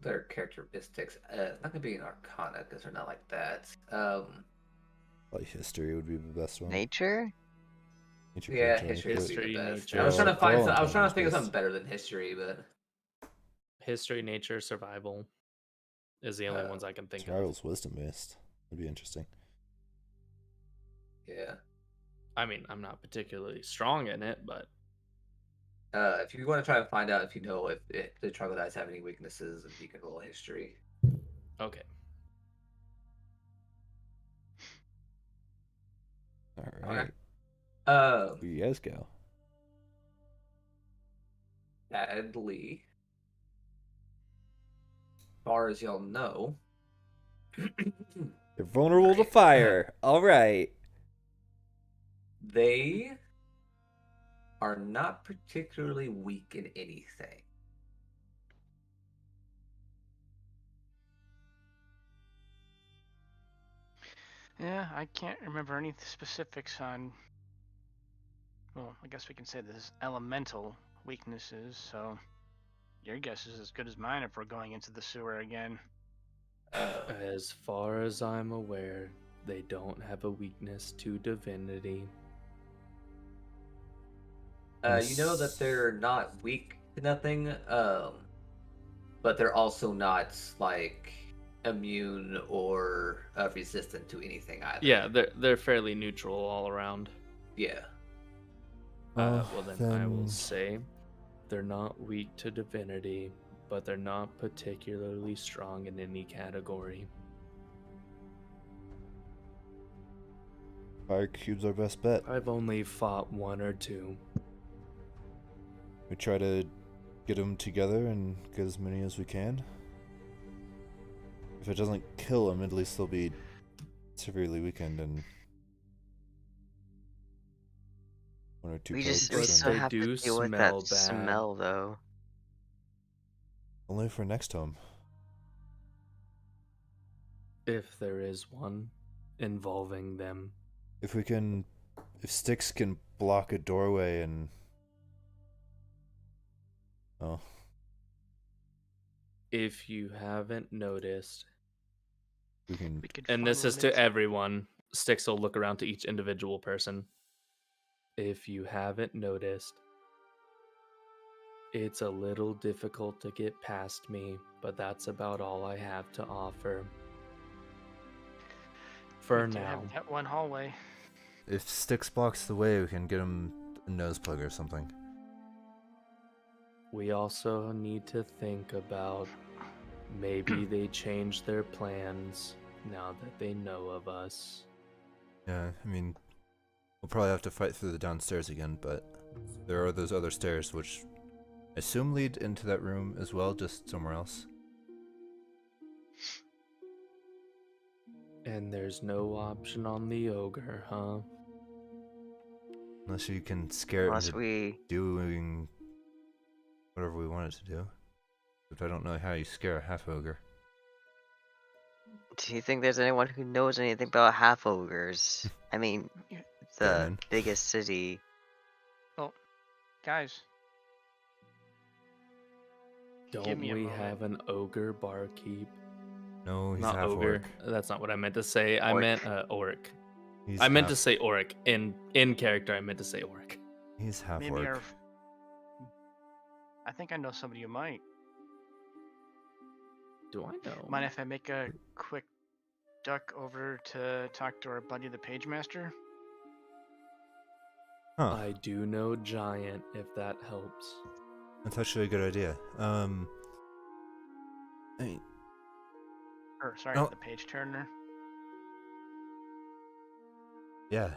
their characteristics, it's not gonna be an arcana because they're not like that. Like history would be the best one. Nature? Nature Yeah, character, history would be History, the best. nature, I was trying to find. they're all I was trying to think of intelligence-based. something better than history, but History, nature, survival is the only ones I can think of. Survival's wisdom-based. Would be interesting. yeah. I mean, I'm not particularly strong in it, but If you want to try to find out if you know if the troglodytes have any weaknesses, you can roll history. okay. Alright. Okay. Where you guys go? Sadly, as far as y'all know, They're vulnerable to Right. fire. Alright. they are not particularly weak in anything. Yeah, I can't remember any specifics on. Well, I guess we can say this elemental weaknesses. So your guess is as good as mine if we're going into the sewer again. As far as I'm aware, they don't have a weakness to divinity. You know that they're not weak to nothing, but they're also not like immune or resistant to anything either. Yeah, they're fairly neutral all around. Yeah. Well, Well, then I will say they're not weak to divinity, but they're not particularly strong in any category. Fire cube's our best bet. I've only fought one or two. We try to get them together and get as many as we can. If it doesn't kill them, at least they'll be severely weakened and one or two We plagues. still they have do to deal with smell that bad. smell, though. Only for next time. If there is one involving them. If Styx can block a doorway and... Oh. If you haven't noticed, We can... We could. and this is funnel to it everyone, Styx will look around to each individual person. If you haven't noticed, it's a little difficult to get past me, but that's about all I have to offer. For we do now. have that one hallway. If Styx blocks the way, we can get him a nose plug or something. we also need to think about maybe they changed their plans now that they know of us. Yeah, I mean, we'll probably have to fight through the downstairs again, but there are those other stairs which I assume lead into that room as well, just somewhere else. And there's no option on the ogre, huh? Unless you can scare it Unless into we. doing whatever we want it to do. But I don't know how you scare a half ogre. Do you think there's anyone who knows anything about half ogres? I mean, the Ganon. biggest city. Oh, guys, give Don't me a we moment. have an ogre barkeep? No, he's Not half ogre. orc. That's not what I meant to say. I Orc. meant orc. He's I meant to half- say orc. In character, I meant to say orc. He's half Maybe orc. our. I think I know somebody who might. Do I know? Mind if I make a quick duck over to talk to our buddy the page master? Huh. I do know giant, if that helps. That's actually a good idea. I mean, Or sorry, No. the page turner. yeah.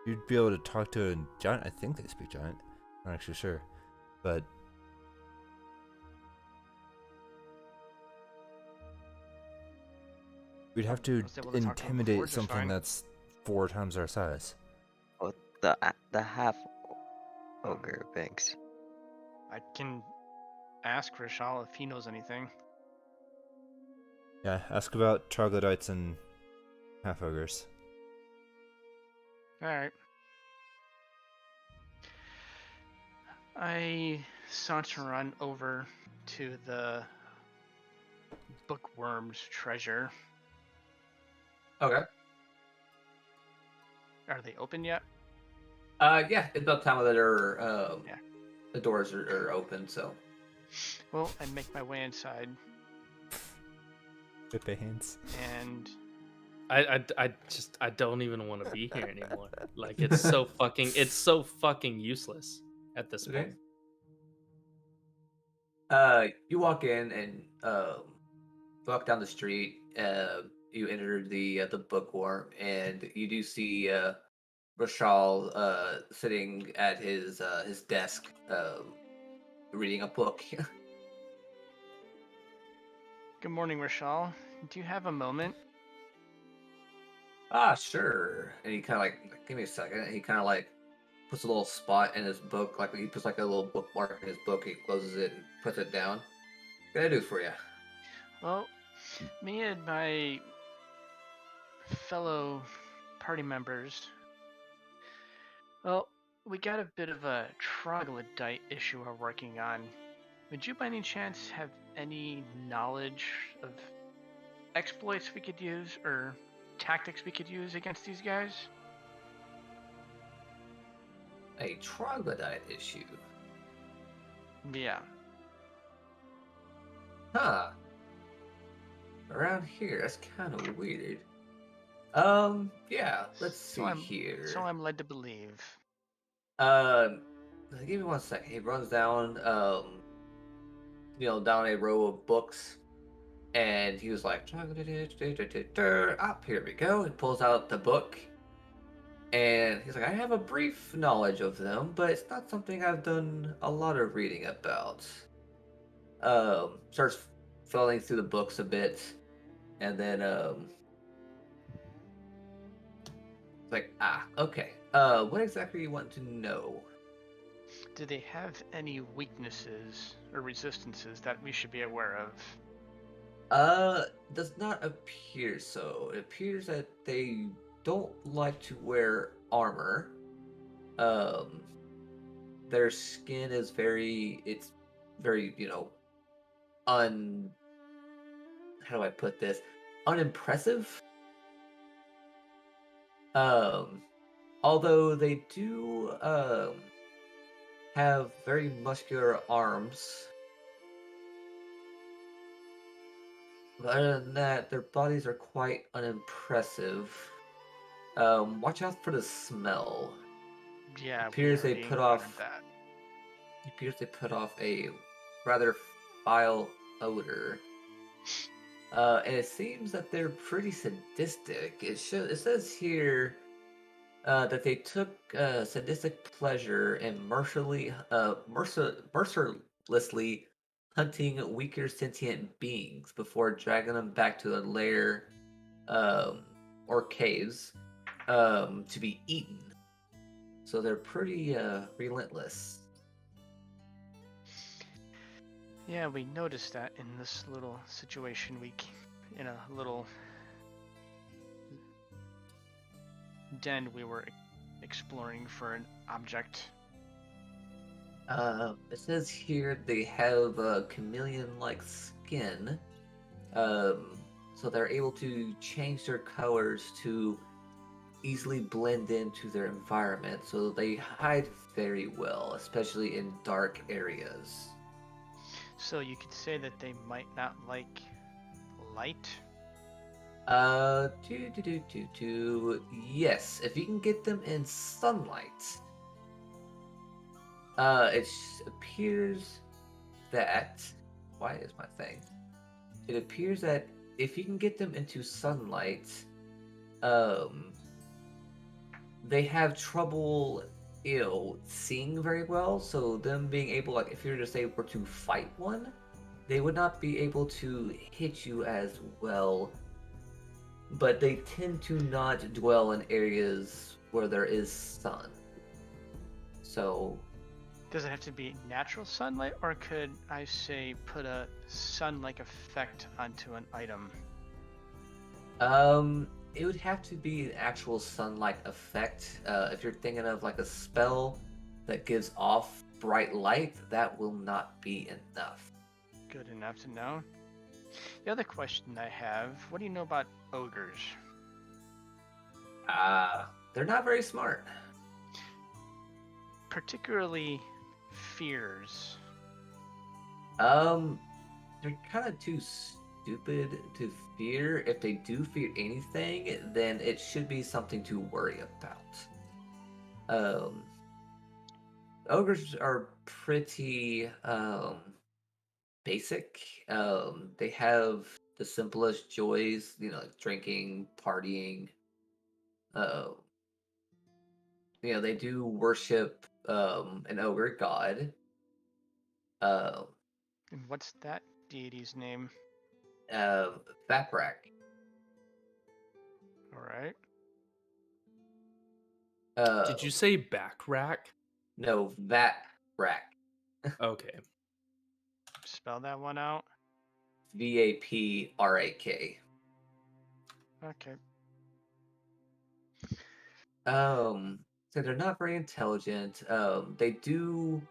You'd be able to talk to a giant. I think they speak giant. I'm not actually sure, but we'd have to was able to talk to him before, intimidate just something fine. that's 4 times our size. Oh, the half ogre thinks. I can ask Rishal if he knows anything. Yeah, ask about troglodytes and half ogres. Alright. I saunter on over to the bookworm's treasure. Okay. Are they open yet? Yeah, it's about time that Yeah. the doors are open, so. Well, I make my way inside With their hands. and I don't even want to be here anymore. Like it's so fucking useless at this Okay. point. You walk in and walk down the street. You enter the bookworm, and you do see Rashal sitting at his desk, reading a book. good morning, Rishal. Do you have a moment? Sure. And he kind of like, give me a second. And he kind of like puts a little spot in his book, like he puts like a little bookmark in his book. He closes it and puts it down. What can I do for you? Well, me and my fellow party members, well, we got a bit of a troglodyte issue we're working on. Would you by any chance have any knowledge of exploits we could use or tactics we could use against these guys? A troglodyte issue. Yeah. Huh. Around here, that's kind of weird. Yeah, let's see here. So I'm led to believe. Give me 1 second. He runs down, down a row of books, and he was like, "Up, here we go." He pulls out the book, and he's like, "I have a brief knowledge of them, but it's not something I've done a lot of reading about." Starts filling through the books a bit, and then like, okay. What exactly you want to know? Do they have any weaknesses or resistances that we should be aware of? Does not appear so. It appears that they don't like to wear armor. Their skin is it's very, how do I put this? Unimpressive. Although they do, have very muscular arms. But other than that, their bodies are quite unimpressive. Watch out for the smell. Yeah, Appears we they already put encountered off- that. It appears they put off a rather foul odor. And it seems that they're pretty sadistic. It says here that they took sadistic pleasure in mercilessly hunting weaker sentient beings before dragging them back to their lair um, or caves to be eaten. So they're pretty relentless. Yeah, we noticed that in this little situation in a little den we were exploring for an object. It says here they have a chameleon-like skin, so they're able to change their colors to easily blend into their environment. So they hide very well, especially in dark areas. So you could say that they might not like light. Yes, if you can get them in sunlight. It appears that. Why is my thing? It appears that if you can get them into sunlight, um, they have trouble, seeing very well. So them being able, like, if you were to say were to fight one, they would not be able to hit you as well. But they tend to not dwell in areas where there is sun. So Does it have to be natural sunlight, or could I say put a sun-like effect onto an item? it would have to be an actual sunlight effect. If you're thinking of like a spell that gives off bright light, that will not be enough. Good enough to know. The other question I have, what do you know about ogres? They're not very smart. Particularly fears. They're kind of too stupid to fear. If they do fear anything, then it should be something to worry about. Ogres are pretty basic. They have the simplest joys, like drinking, partying. Uh, they do worship an ogre god. Uh, And what's that deity's name? Vaprak. Alright. Did you say back rack? No, Vaprak. Okay. Spell that one out. Vaprak. Okay. So they're not very intelligent. They do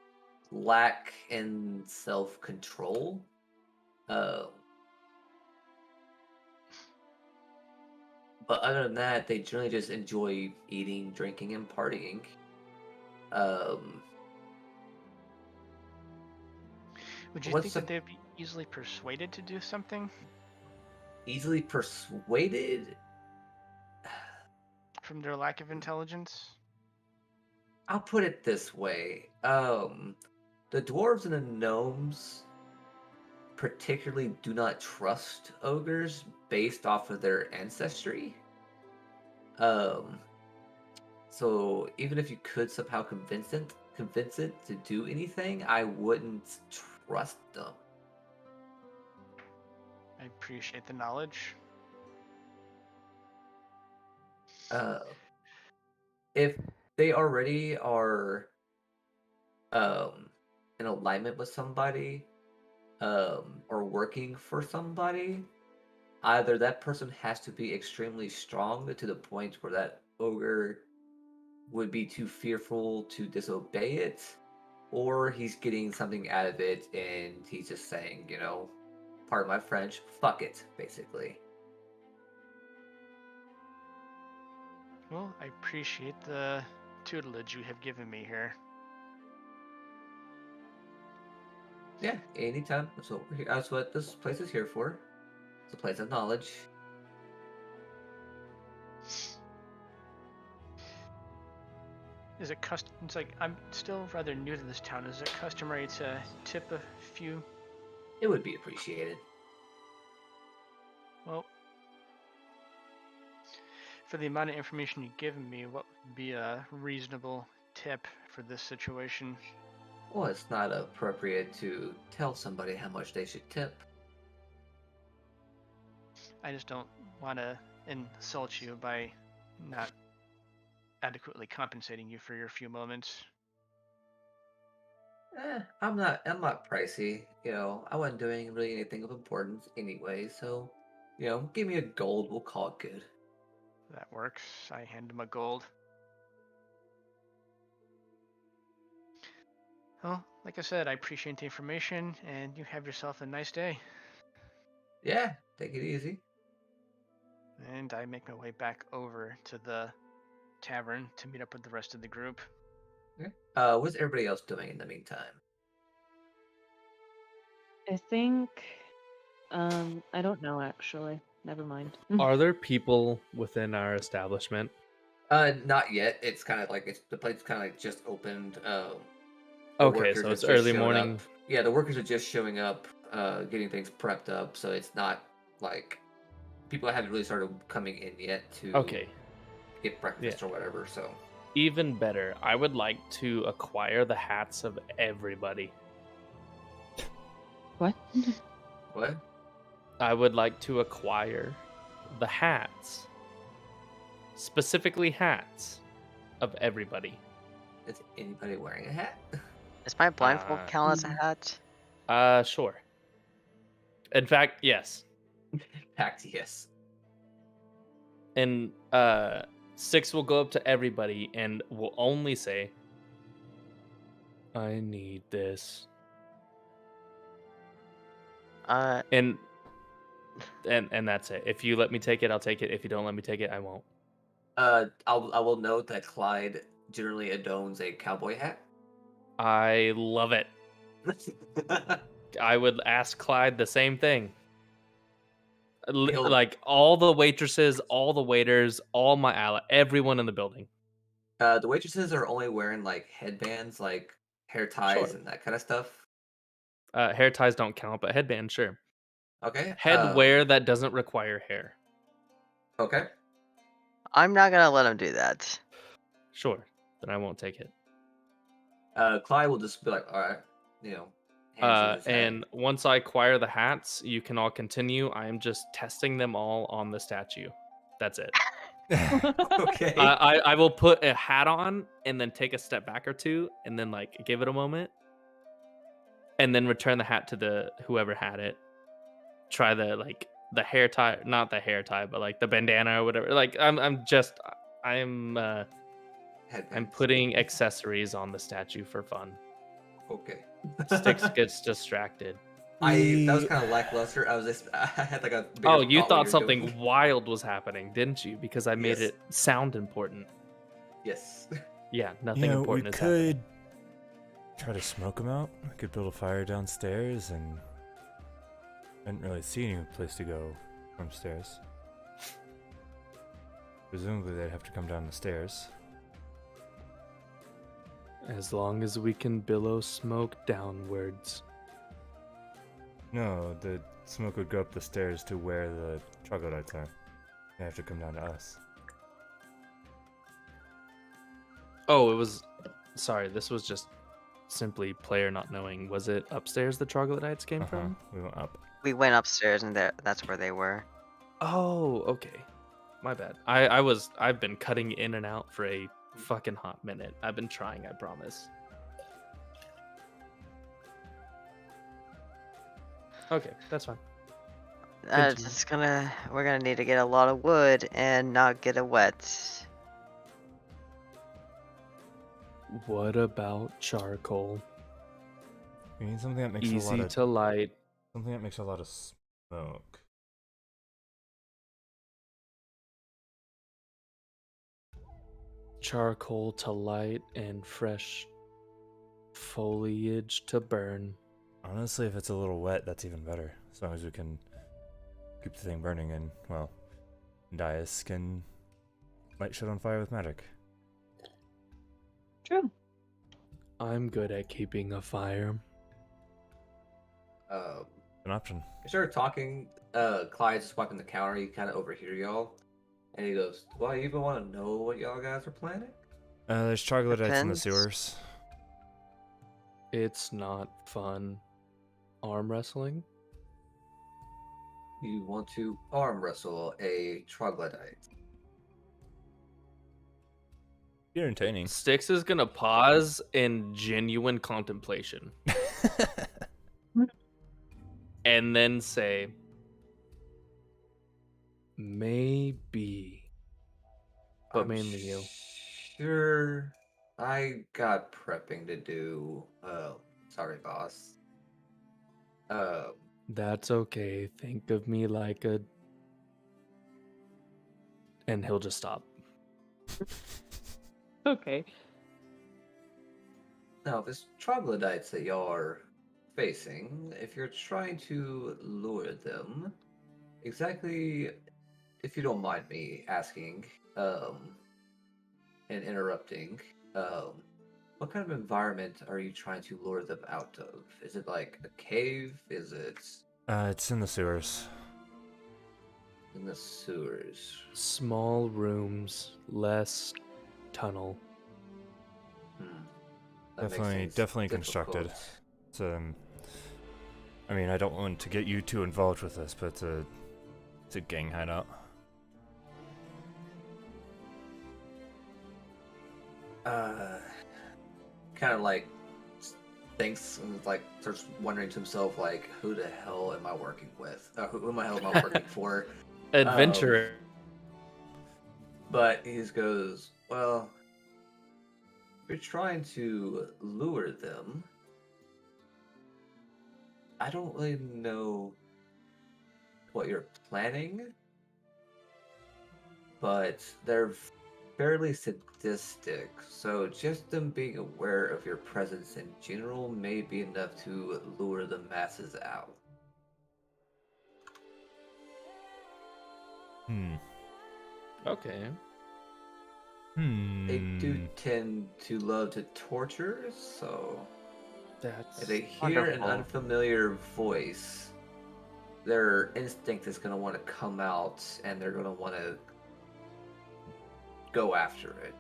lack in self-control. But other than that, they generally just enjoy eating, drinking, and partying. Um, Would you what's think that they'd be easily persuaded to do something? easily persuaded? From their lack of intelligence? I'll put it this way. The dwarves and the gnomes particularly do not trust ogres based off of their ancestry. Um, so even if you could somehow convince it to do anything, I wouldn't trust them. I appreciate the knowledge. Uh, if they already are in alignment with somebody, or working for somebody, either that person has to be extremely strong to the point where that ogre would be too fearful to disobey it, or he's getting something out of it and he's just saying, pardon my French, fuck it, basically. Well, I appreciate the tutelage you have given me here. Yeah, anytime. That's what this place is here for. It's a place of knowledge. Is it It's like I'm still rather new to this town. Is it customary to tip a few? It would be appreciated. Well, for the amount of information you've given me, what would be a reasonable tip for this situation? Well, it's not appropriate to tell somebody how much they should tip. I just don't want to insult you by not adequately compensating you for your few moments. I'm not pricey. I wasn't doing really anything of importance anyway, so give me a gold, we'll call it good. That works. I hand him a gold. Well, like I said, I appreciate the information, and you have yourself a nice day. Yeah, take it easy. And I make my way back over to the tavern to meet up with the rest of the group. Okay. What's everybody else doing in the meantime? I think. I don't know actually. Never mind. Are there people within our establishment? Not yet. It's kind of like the place kind of like just opened. The Okay, workers so have it's just early shown morning. up. Yeah, the workers are just showing up, getting things prepped up. So it's not like people haven't really started coming in yet to Okay, get breakfast or whatever. So even better. I would like to acquire the hats of everybody. What? what? I would like to acquire the hats, specifically hats of everybody. Is anybody wearing a hat? Does my blindfold Uh, count as a hat? Sure. In fact, yes. Packed, yes. And 6 will go up to everybody and will only say, "I need this." And that's it. If you let me take it, I'll take it. If you don't let me take it, I won't. I will note that Clyde generally adorns a cowboy hat. I love it. I would ask Clyde the same thing. Like all the waitresses, all the waiters, all my everyone in the building. The waitresses are only wearing like headbands, like hair ties Sure. and that kind of stuff. Hair ties don't count, but headband, sure. Okay. Headwear that doesn't require hair. Okay. I'm not gonna let him do that. Sure. Then I won't take it. Clyde will just be like, all right, hands you his hat. And once I acquire the hats, you can all continue. I am just testing them all on the statue. That's it. Okay. I will put a hat on and then take a step back or two and then like give it a moment and then return the hat to the whoever had it. Try the hair tie, not the hair tie, but like the bandana or whatever. Like I'm Headbands. putting accessories on the statue for fun. Okay. Sticks gets distracted. That was kind of lackluster. I had like a. Oh, you what thought were something doing. wild was happening, didn't you? Because I made Yes. it sound important. Yes. Yeah, nothing important we is could happening. try to smoke them out. We could build a fire downstairs, and I didn't really see any place to go from stairs. Presumably, they'd have to come down the stairs. As long as we can billow smoke downwards. No, the smoke would go up the stairs to where the troglodytes are. They have to come down to us. Oh, it was. Sorry, this was just simply player not knowing. Was it upstairs the troglodytes came from? We went up. We went upstairs and that's where they were. Oh, okay. My bad. I've been cutting in and out for a fucking hot minute. I've been trying, I promise. Okay, that's fine. Continue. We're gonna need to get a lot of wood and not get it wet. What about charcoal? We need something that makes a lot Easy of to light. something that makes a lot of smoke. Charcoal to light and fresh foliage to burn. Honestly, if it's a little wet, that's even better. As long as we can keep the thing burning and, well, Dias can light shit on fire with magic. True. I'm good at keeping a fire. An option. You start talking. Clyde's just wiping the counter. You kind of overhear y'all, and he goes, "Well, you even want to know what y'all guys are planning?" There's troglodytes in the Depends. sewers. It's not fun. Arm wrestling? You want to arm wrestle a troglodyte. Be entertaining. Styx is gonna pause in genuine contemplation and then say, maybe. But I'm mainly you. Sure. I got prepping to do. Sorry, boss. That's okay. Think of me like a. And he'll just stop. Okay. Now, this troglodytes that y'all are facing, if you're trying to lure them, exactly, if you don't mind me asking, and interrupting, what kind of environment are you trying to lure them out of? Is it like a cave? Is it It's in the sewers. in the sewers? Small rooms, less tunnel. That makes Definitely, things definitely constructed. difficult. It's, I mean, I don't want to get you too involved with this, but it's a gang hideout. Kind of like thinks and like starts wondering to himself like, who the hell am I working with? Who the hell am I working for? Adventure. But he just goes, well, if you're trying to lure them, I don't really know what you're planning, but they're fairly sadistic, so just them being aware of your presence in general may be enough to lure the masses out. Okay. They do Hmm. tend to love to torture, so That's. if they hear an Wonderful. unfamiliar voice, their instinct is going to want to come out and they're going to want to go after it.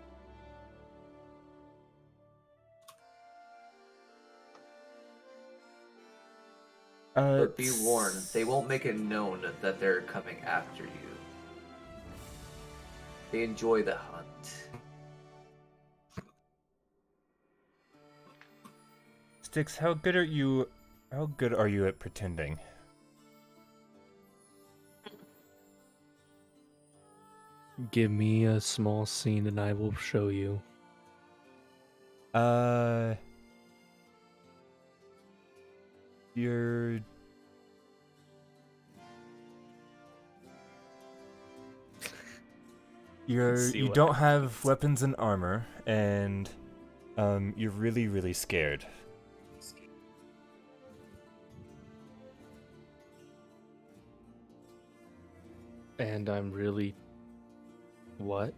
But be warned, they won't make it known that they're coming after you. They enjoy the hunt. Styx, how good are you? How good are you at pretending? Give me a small scene and I will show you. You're. See You what don't have weapons and armor, and you're really, really scared. And I'm really. What?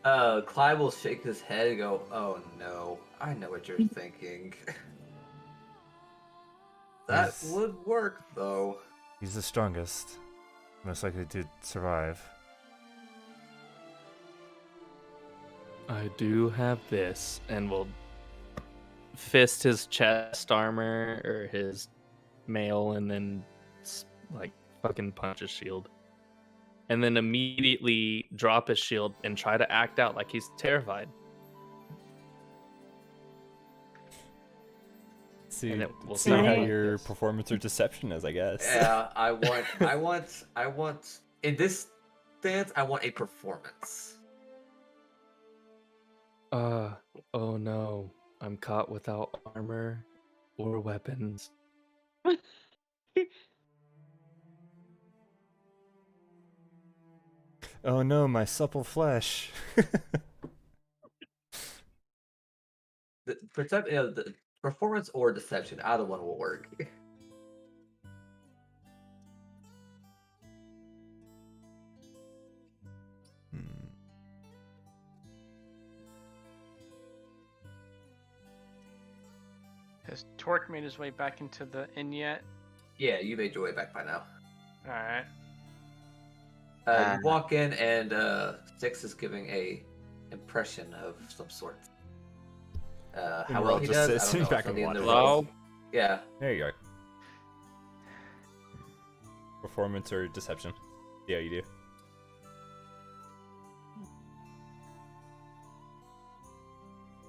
Clyde will shake his head and go, "Oh no, I know what you're thinking." That He's- would work, though. He's the strongest, most likely to survive. I do have this, and will fist his chest armor or his mail, and then like fucking punch his shield, and then immediately drop his shield and try to act out like he's terrified. See, And it will see sound how like your this. performance or deception is, I guess. Yeah, I want. In this stance, I want a performance. Oh no, I'm caught without armor or weapons. Oh no, my supple flesh. The performance or deception, either one will work. Has Torque made his way back into the inn yet? Yeah, you made your way back by now. Alright. You walk in, and Six is giving a impression of some sort. And How we're well all he just does, I sitting don't know. back It's and on the end of watching. the Hello? roll. Yeah. There you go. Performance or deception? Yeah, you do.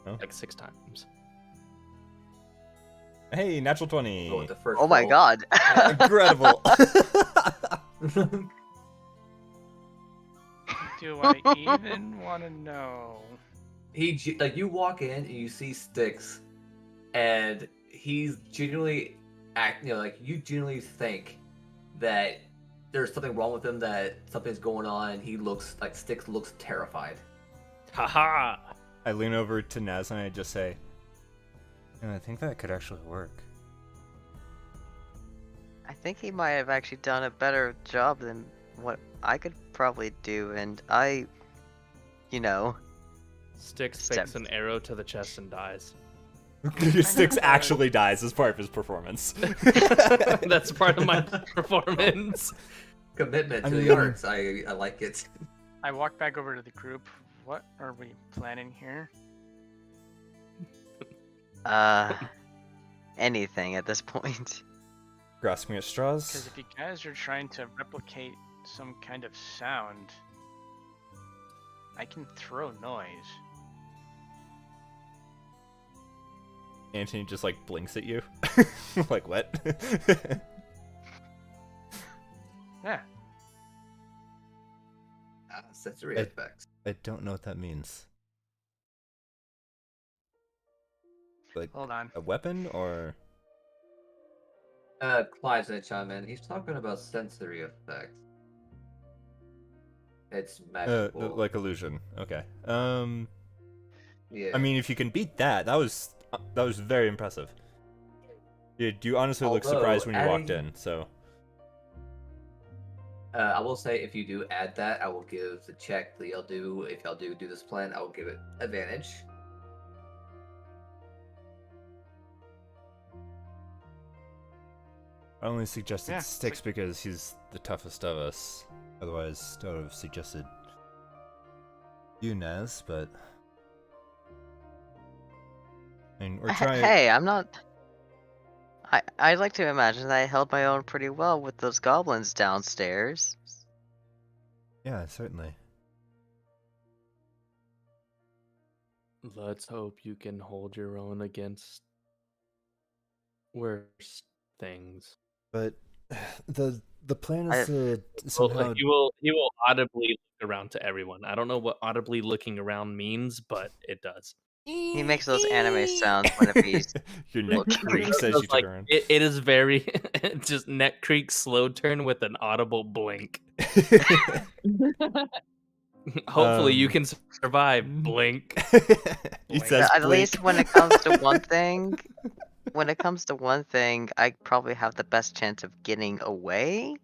Like 6 times. Hey, natural Go 20. with the first Oh my roll. god. Incredible. Do I even want to know? Like you walk in and you see Styx, and he's genuinely like you genuinely think that there's something wrong with him, that something's going on, and he looks like Styx looks terrified. Haha! I lean over to Naz and I just say, And I think that could actually work. I think he might have actually done a better job than what I could probably do, and I, you know, Styx fakes an arrow to the chest and dies. Styx actually dies as part of his performance. That's part of my performance. Commitment I to mean- the arts. I like it. I walk back over to the group. What are we planning here? anything at this point. Grasping at Because straws. if you guys are trying to replicate some kind of sound, I can throw noise. Anthony just like blinks at you. Like what? Yeah. Sensory It- effects. I don't know what that means. Like Hold on. a weapon or? Clyde's gonna chime in. He's talking about sensory effects. It's magical. Like illusion. Okay. Yeah. I mean, if you can beat that, that was very impressive. You honestly look Although, surprised when you walked adding- in. So I will say, if you do add that, I will give the check that y'all do. If y'all do this plan, I will give it advantage. I only suggested Yeah, Styx because he's the toughest of us. Otherwise, I would have suggested you, Naz, but... I mean, we're trying... Hey, I'm not. I'd like to imagine that I held my own pretty well with those goblins downstairs. Yeah, certainly. Let's hope you can hold your own against worse things. But the plan I- is to Well, somehow... he will audibly look around to everyone. I don't know what audibly looking around means, but it does. He makes those anime sounds whenever he's your neck looking. creaks as So, you like, turn around. it is very just neck creak slow turn with an audible blink. Hopefully you Um, can survive. Blink. He Blink. says At blink. least when it comes to one thing, I probably have the best chance of getting away.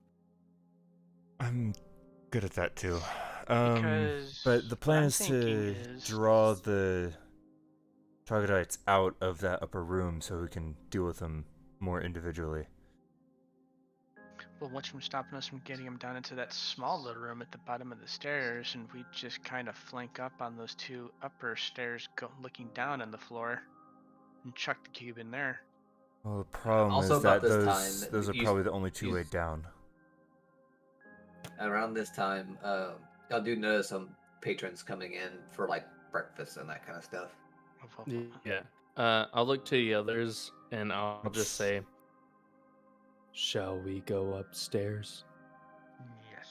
I'm good at that too. Because But the what plan I'm is to thinking is- draw the troglodytes out of that upper room so we can deal with them more individually. Well, what's from stopping us from getting him down into that small little room at the bottom of the stairs, and we just kind of flank up on those two upper stairs, looking down on the floor, and chuck the cube in there. Well, the problem Also is that about this those time, those are you- probably the only two you- way down. Around this time, y'all do notice some patrons coming in for like breakfast and that kind of stuff. Yeah. I'll look to the others and I'll just say, shall we go upstairs? Yes.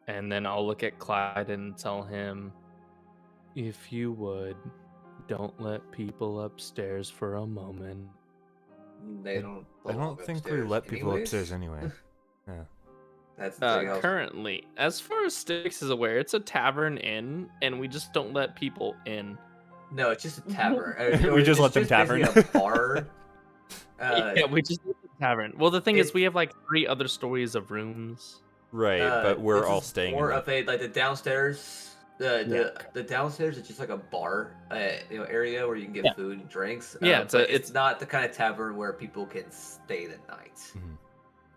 And then I'll look at Clyde and tell him, if you would, don't let people upstairs for a moment. They I- don't. I belong don't think we upstairs let people anyways. upstairs anyway. Yeah. That's the thing else. Currently, as far as Styx is aware, it's a tavern inn, and we just don't let people in. No, it's just a tavern. We just let them it's basically tavern. a bar. Yeah, we just let the tavern. Well, the thing is, it- we have like 3 other stories of rooms. Right, but we're this all is staying in more the... of a like the downstairs The downstairs is just like a bar, area where you can get Yeah. food and drinks. Yeah, but it's it's not the kind of tavern where people can stay the night. Mhm.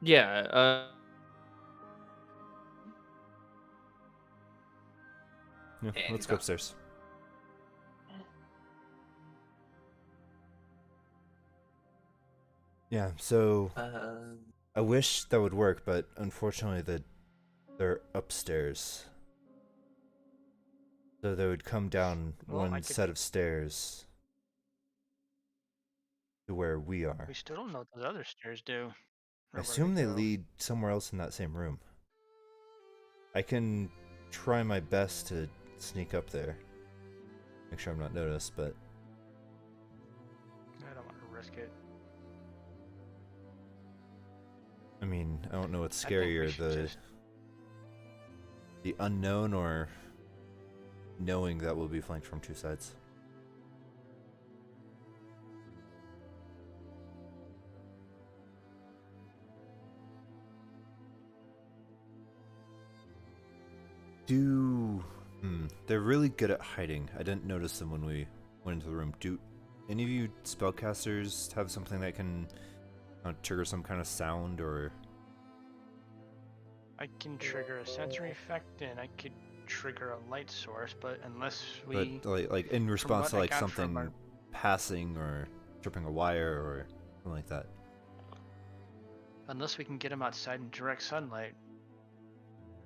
yeah. Yeah, And let's he's go not- upstairs. Yeah, so Uh, I wish that would work, but unfortunately they're upstairs. So they would come down Well, I one could- set of stairs to where we are. We still don't know what those other stairs do. I or where assume they go. lead somewhere else in that same room. I can try my best to sneak up there. Make sure I'm not noticed, but I don't want to risk it. I mean, I don't know what's I think we scarier, should the just- the unknown or knowing that we'll be flanked from two sides. They're really good at hiding. I didn't notice them when we went into the room. Do any of you spellcasters have something that can trigger some kind of sound or? I can trigger a sensory effect, and I could trigger a light source, but unless we... But like in response to what I like got from something our- passing or tripping a wire or something like that. Unless we can get them outside in direct sunlight,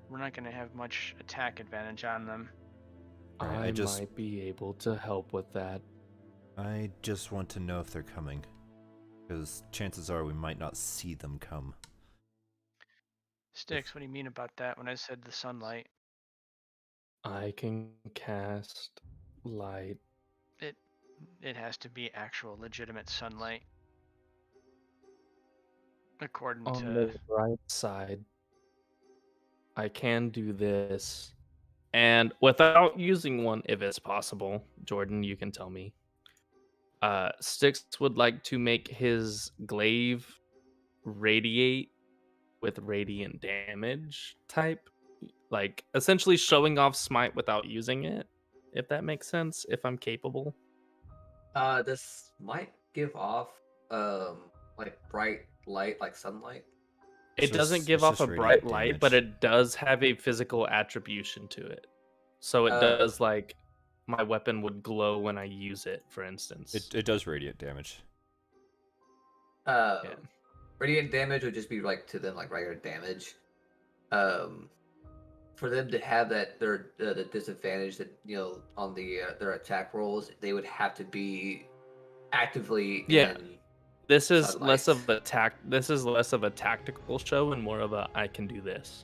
we're not going to have much attack advantage on them. Right, I just- might be able to help with that. I just want to know if they're coming, because chances are we might not see them come. Sticks, what do you mean about that when I said the sunlight? I can cast light It has to be actual legitimate sunlight. According on to... the right side. I can do this. And without using one, if it's possible, Jordan, you can tell me. Styx would like to make his glaive radiate with radiant damage type. Like, essentially showing off smite without using it, if that makes sense, if I'm capable. this might give off like bright light, like sunlight. It So doesn't it's give off just a radiant bright light, but damage. it does have a physical attribution to it. So it Oh. does, like, my weapon would glow when I use it, for instance. It does radiant damage. Yeah. Yeah. Radiant damage would just be like to them like regular damage. For them to have that the disadvantage that on the their attack rolls, they would have to be actively Yeah. in. This is Sunlight. less of a This is less of a tactical show and more of a I can do this.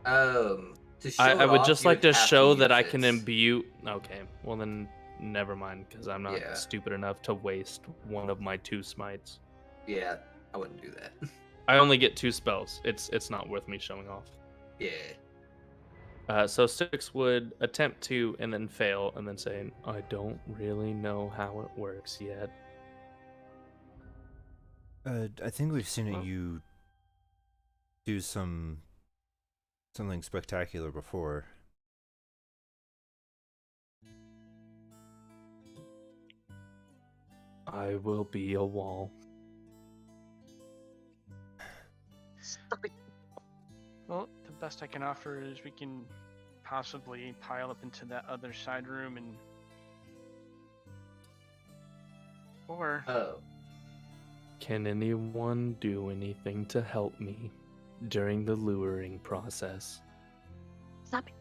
To show I it would off, just you like to have show that use I can it. imbue. Okay, well then, never mind, because I'm not Yeah. stupid enough to waste one of my 2 smites. Yeah, I wouldn't do that. I only get 2 spells. It's not worth me showing off. Yeah. So Styx would attempt to and then fail and then say, I don't really know how it works yet. I think we've seen Well- you do something spectacular before. I will be a wall. Well, the best I can offer is we can possibly pile up into that other side room and... Or... Oh. Can anyone do anything to help me during the luring process? Stop it.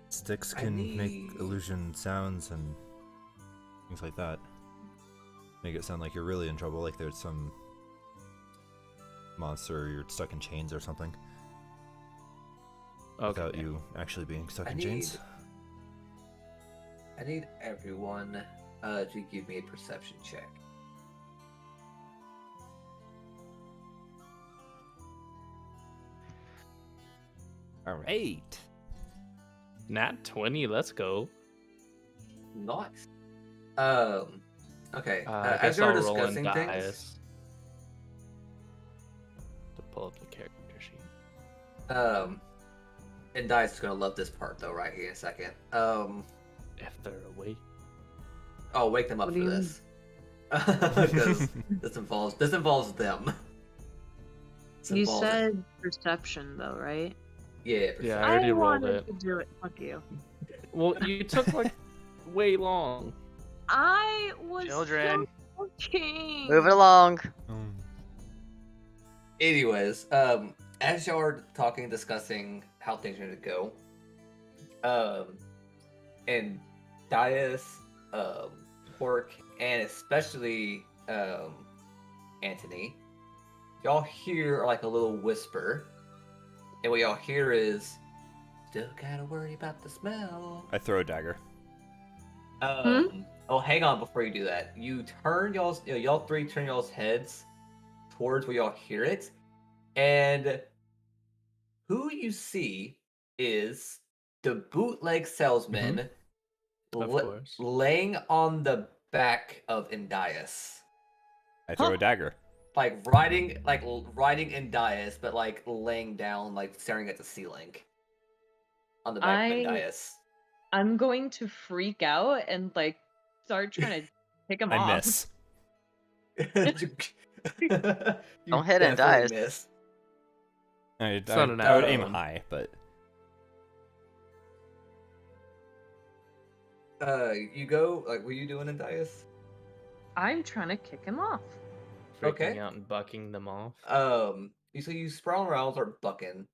Sticks I can make need- illusion sounds and things like that. Make it sound like you're really in trouble, like there's some monster or you're stuck in chains or something. Okay. Without you actually being stuck I in chains. need everyone to give me a perception check. All right. Nat 20, let's go. Nice. Okay. I As guess you're I'll roll in discussing things, dice to pull up the character sheet. And Dice is gonna love this part though, right here in a second. If they're awake. I'll wake them up What for do you mean? this. Because this involves them. This You involves said perception, though, right? yeah, Yeah, I I already rolled wanted it. to do it. Fuck you. Well, you took like way long. I was Children. so fucking. Move it along. Anyways, as y'all are talking, discussing how things are gonna go, and Dias, Pork, and especially Anthony, y'all hear like a little whisper, and what y'all hear is, "Still gotta worry about the smell." I throw a dagger. Oh, hang on before you do that. You turn y'all three turn y'all's heads towards where y'all hear it, and who you see is the bootleg salesman Of course. laying on the back of Indias. I throw a dagger. Like riding Indias, but like laying down, like staring at the ceiling. On the back of Indias. I'm going to freak out and like start trying to pick him I off. miss. You Don't hit and definitely die. miss. I not an would aim outcome. high, but You go like, what are you doing, Indias? I'm trying to kick him off. Freaking Okay. out and bucking them off. You sprawl around, start bucking.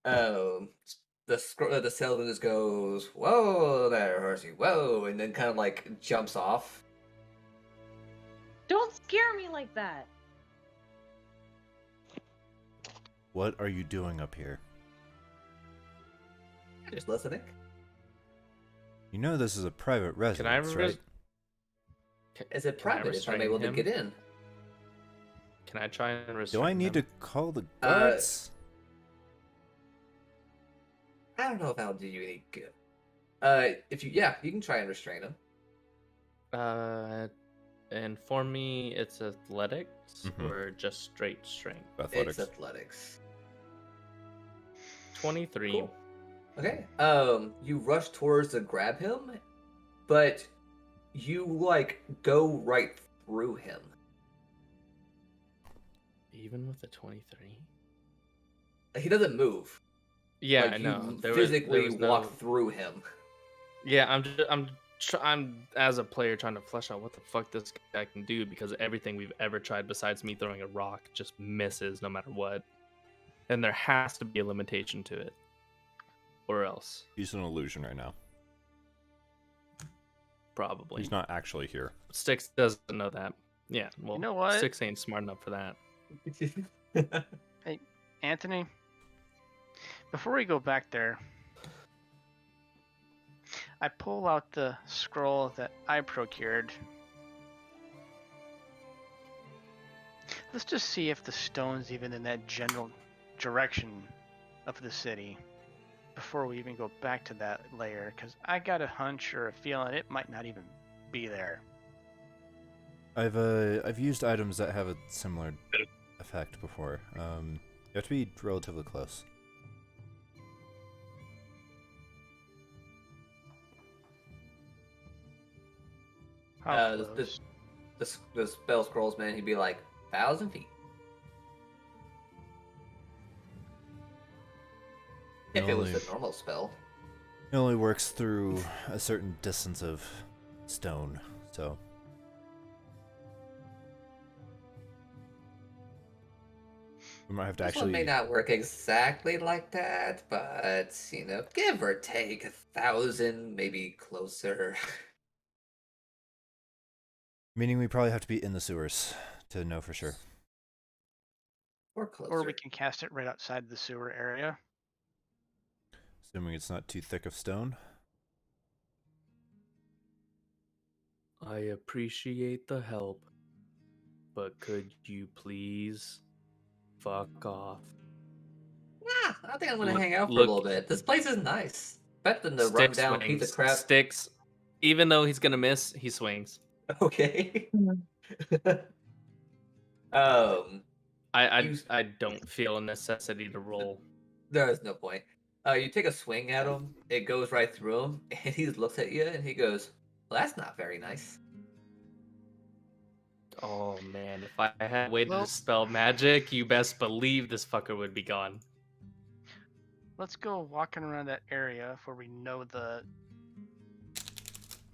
The salesman just goes, "Whoa there, horsey, whoa," and then kind of like jumps off. Don't scare me like that. What are you doing up here? Just listening. You know this is a private residence, right? Is it Can I private if I'm restrain able to him? get in? Can I try and restrain Do I need them? to call the guards? I don't know if that'll do you any good. You can try and restrain him. And for me, it's athletics Mhm. or just straight strength. athletics. It's athletics. 23. Cool. Okay. You rush towards to grab him, but you like go right through him. Even with a 23? He doesn't move. Yeah, like, I know. You There physically was walk no... through him. Yeah, I'm as a player trying to flesh out what the fuck this guy can do, because everything we've ever tried besides me throwing a rock just misses no matter what. And there has to be a limitation to it. Or else, He's an illusion right now. probably. He's not actually here. Styx doesn't know that. Yeah, well, know what? Styx ain't smart enough for that. Hey, Anthony, before we go back there, I pull out the scroll that I procured. Let's just see if the stone's even in that general direction of the city before we even go back to that layer, because I got a hunch or a feeling it might not even be there. I've used items that have a similar effect before. You have to be relatively close. How The, close? the spell scrolls, man, he'd be like 1,000 feet. If it was Only- a normal spell. It only works through a certain distance of stone, so. We might have to This one may actually. not work exactly like that, but give or take 1,000, maybe closer. Meaning we probably have to be in the sewers to know for sure. Or closer. Or we can cast it right outside the sewer area. Assuming it's not too thick of stone. I appreciate the help, but could you please fuck off? Yeah, I think I'm gonna Look- hang out for a look- little bit. This place is nice. Better than the Styx rundown piece of swings. crap. Styx, even though he's gonna miss, he swings. Okay. I You- I don't feel a necessity to roll. There is no point. You take a swing at him, it goes right through him, and he looks at you and he goes, "Well, that's not very nice." Oh man, if I had a way to Well- dispel magic, you best believe this fucker would be gone. Let's go walking around that area where we know the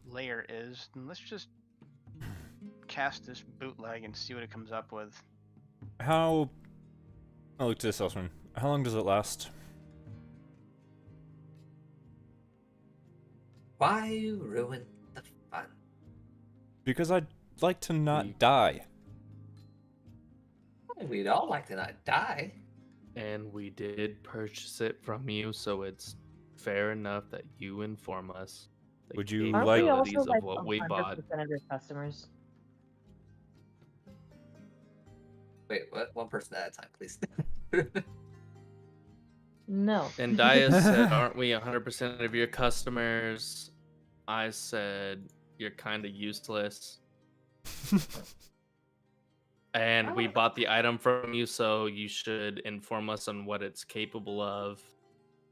layer is, and let's just cast this bootleg and see what it comes up with. How... I'll look to this else one. How long does it last? Why ruin the fun? Because I'd like to not We- die. We'd all like to not die. And we did purchase it from you, so it's fair enough that you inform us the Would you Aren't we capabilities also of like what we bought. 100% of your customers? Wait, what? One person at a time, please. No. And Dia said, "Aren't we 100% of your customers?" I said, "You're kind of useless." And we bought the item from you, so you should inform us on what it's capable of.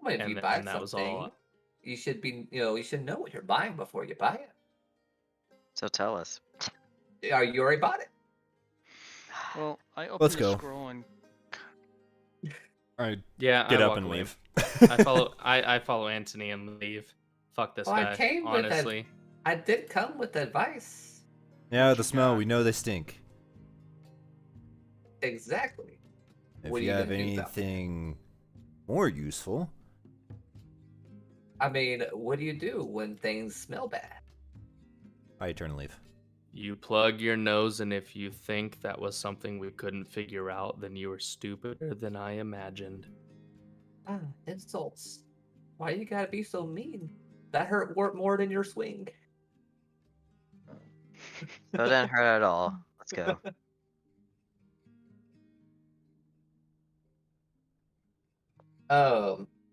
Well, if And you then buy that was something, all. you should be, you should know what you're buying before you buy it. So tell us. You already bought it. Well, I opened Let's the go. scroll and Alright, Yeah, get I up walk and away. leave. I follow Anthony and leave. Fuck this Well, I guy. came with that- Honestly, I did come with advice. Yeah, What the you smell. got? We know they stink. Exactly. If What are you you have gonna do about it? anything more useful, I mean, what do you do when things smell bad? I turn and leave. you plug your nose, and if you think that was something we couldn't figure out, then you were stupider than I imagined. Ah, insults. Why you gotta be so mean? That hurt more than your swing. So it didn't hurt at all. Let's go.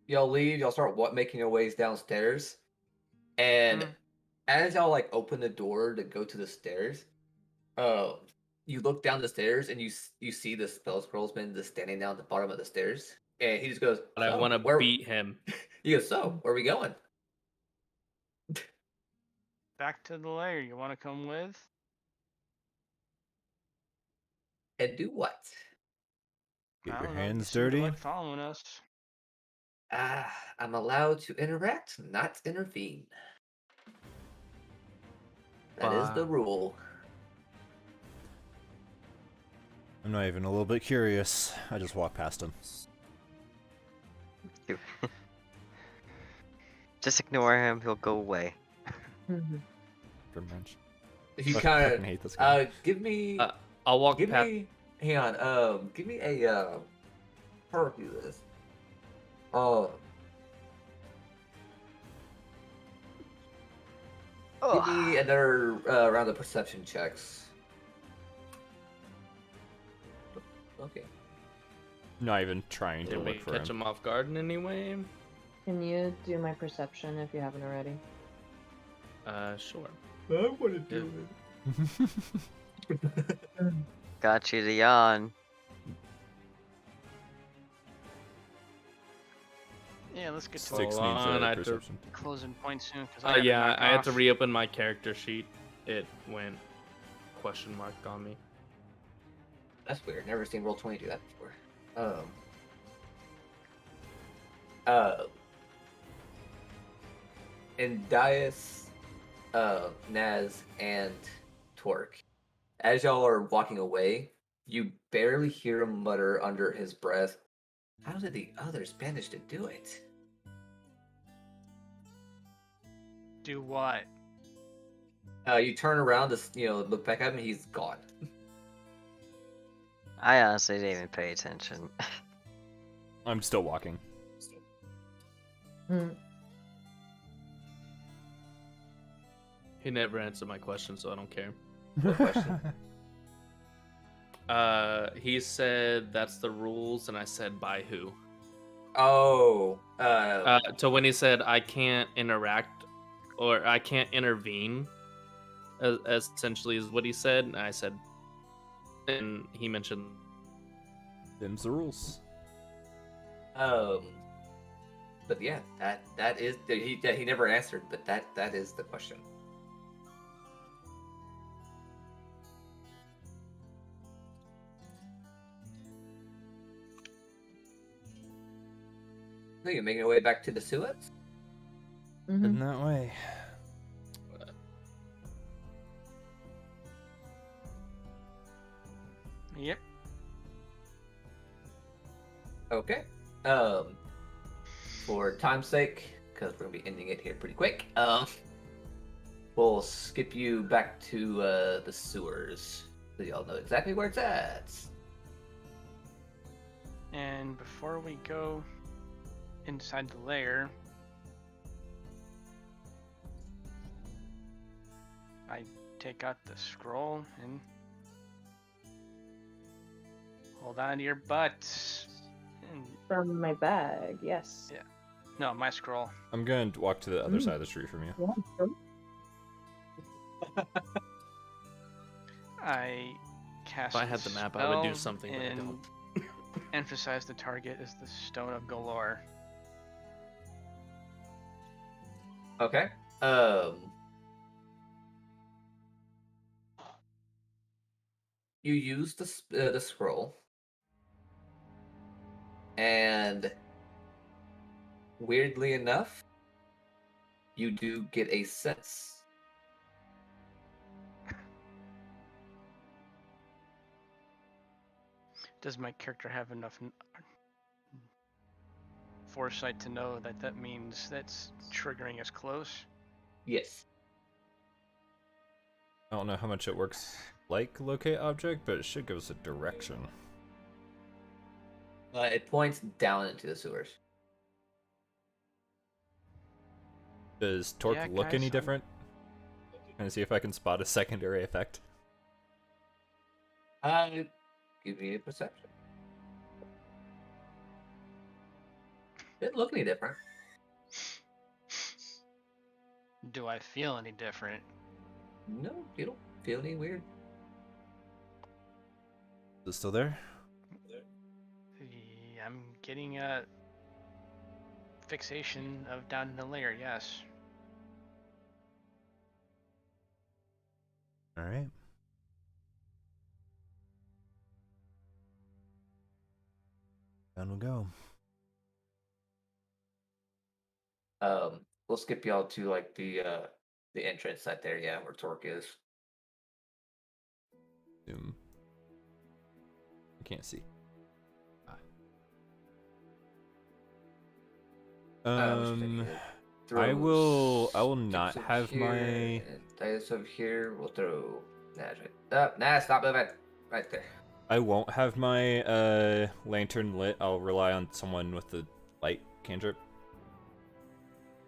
Y'all leave. Y'all start making your ways downstairs, and as y'all like open the door to go to the stairs, you look down the stairs and you see the spell scrollsman just standing down at the bottom of the stairs, and he just goes, But I "So, want to where?" beat him. He goes, "So, where are we going?" back to the lair. You want to come with? And do what? Get I your don't know, you hands seem to dirty. like following us. I'm allowed to interact, not intervene. That is the Wow. rule. I'm not even a little bit curious. I just walk past him. Just ignore him. He'll go away. Pretty much. If you I kind fucking hate this guy. of give me I'll walk give past. me hang on, give me a how do I do this? Give me another round of perception checks. Okay. Not even trying to Did we look for catch him. him off guard in any way? Can you do my perception if you haven't already? Sure. I want to do Got you to yawn. Yeah, let's get to 6 Hold needs on, I a had to- perception. the closing point soon. Cause Yeah, I had to reopen my character sheet. It went question mark on me. That's weird. Never seen Roll20 do that before. And Dias, Naz, and Torque, as y'all are walking away, you barely hear him mutter under his breath, "How did the others manage to do it?" Do what? You turn around to look back at him, and he's gone. I honestly didn't even pay attention. I'm still walking. He never answered my question, so I don't care. What question? He said that's the rules, and I said by who? Oh, So when he said I can't interact or I can't intervene, as essentially is what he said, and I said, and he mentioned Them's the rules. But yeah, that is he never answered, but that is the question. So you're making your way back to the sewers? Heading that way. Yep. Okay. For time's sake, because we're gonna be ending it here pretty quick, we'll skip you back to the sewers, so y'all know exactly where it's at. And before we go inside the lair, I take out the scroll and hold on to your butts. And, From my bag, yes. yeah. No, my scroll. I'm going to walk to the other side of the street from you. Yeah, sure. I cast If I had the map, I would do spell something, but I and don't. emphasize the target as the Stone of Galore. Okay. You use the scroll, and weirdly enough, you do get a sense. Does my character have enough foresight to know that that means that's triggering us close? Yes. I don't know how much it works like locate object, but it should give us a direction. It points down into the sewers. Does Torque Yeah, look guys, any I'm- different? And see if I can spot a secondary effect. Give me a perception. Didn't look any different. Do I feel any different? No, you don't feel any weird. Is it still there? Yeah, I'm getting a fixation of down in the lair, yes. Alright. Down we'll go. We'll skip y'all to like the entrance site there, yeah, where Torque is. Zoom. I can't see. I will not have my. Dice over here. We'll throw. Stop moving. Right there. I won't have my lantern lit. I'll rely on someone with the light cantrip.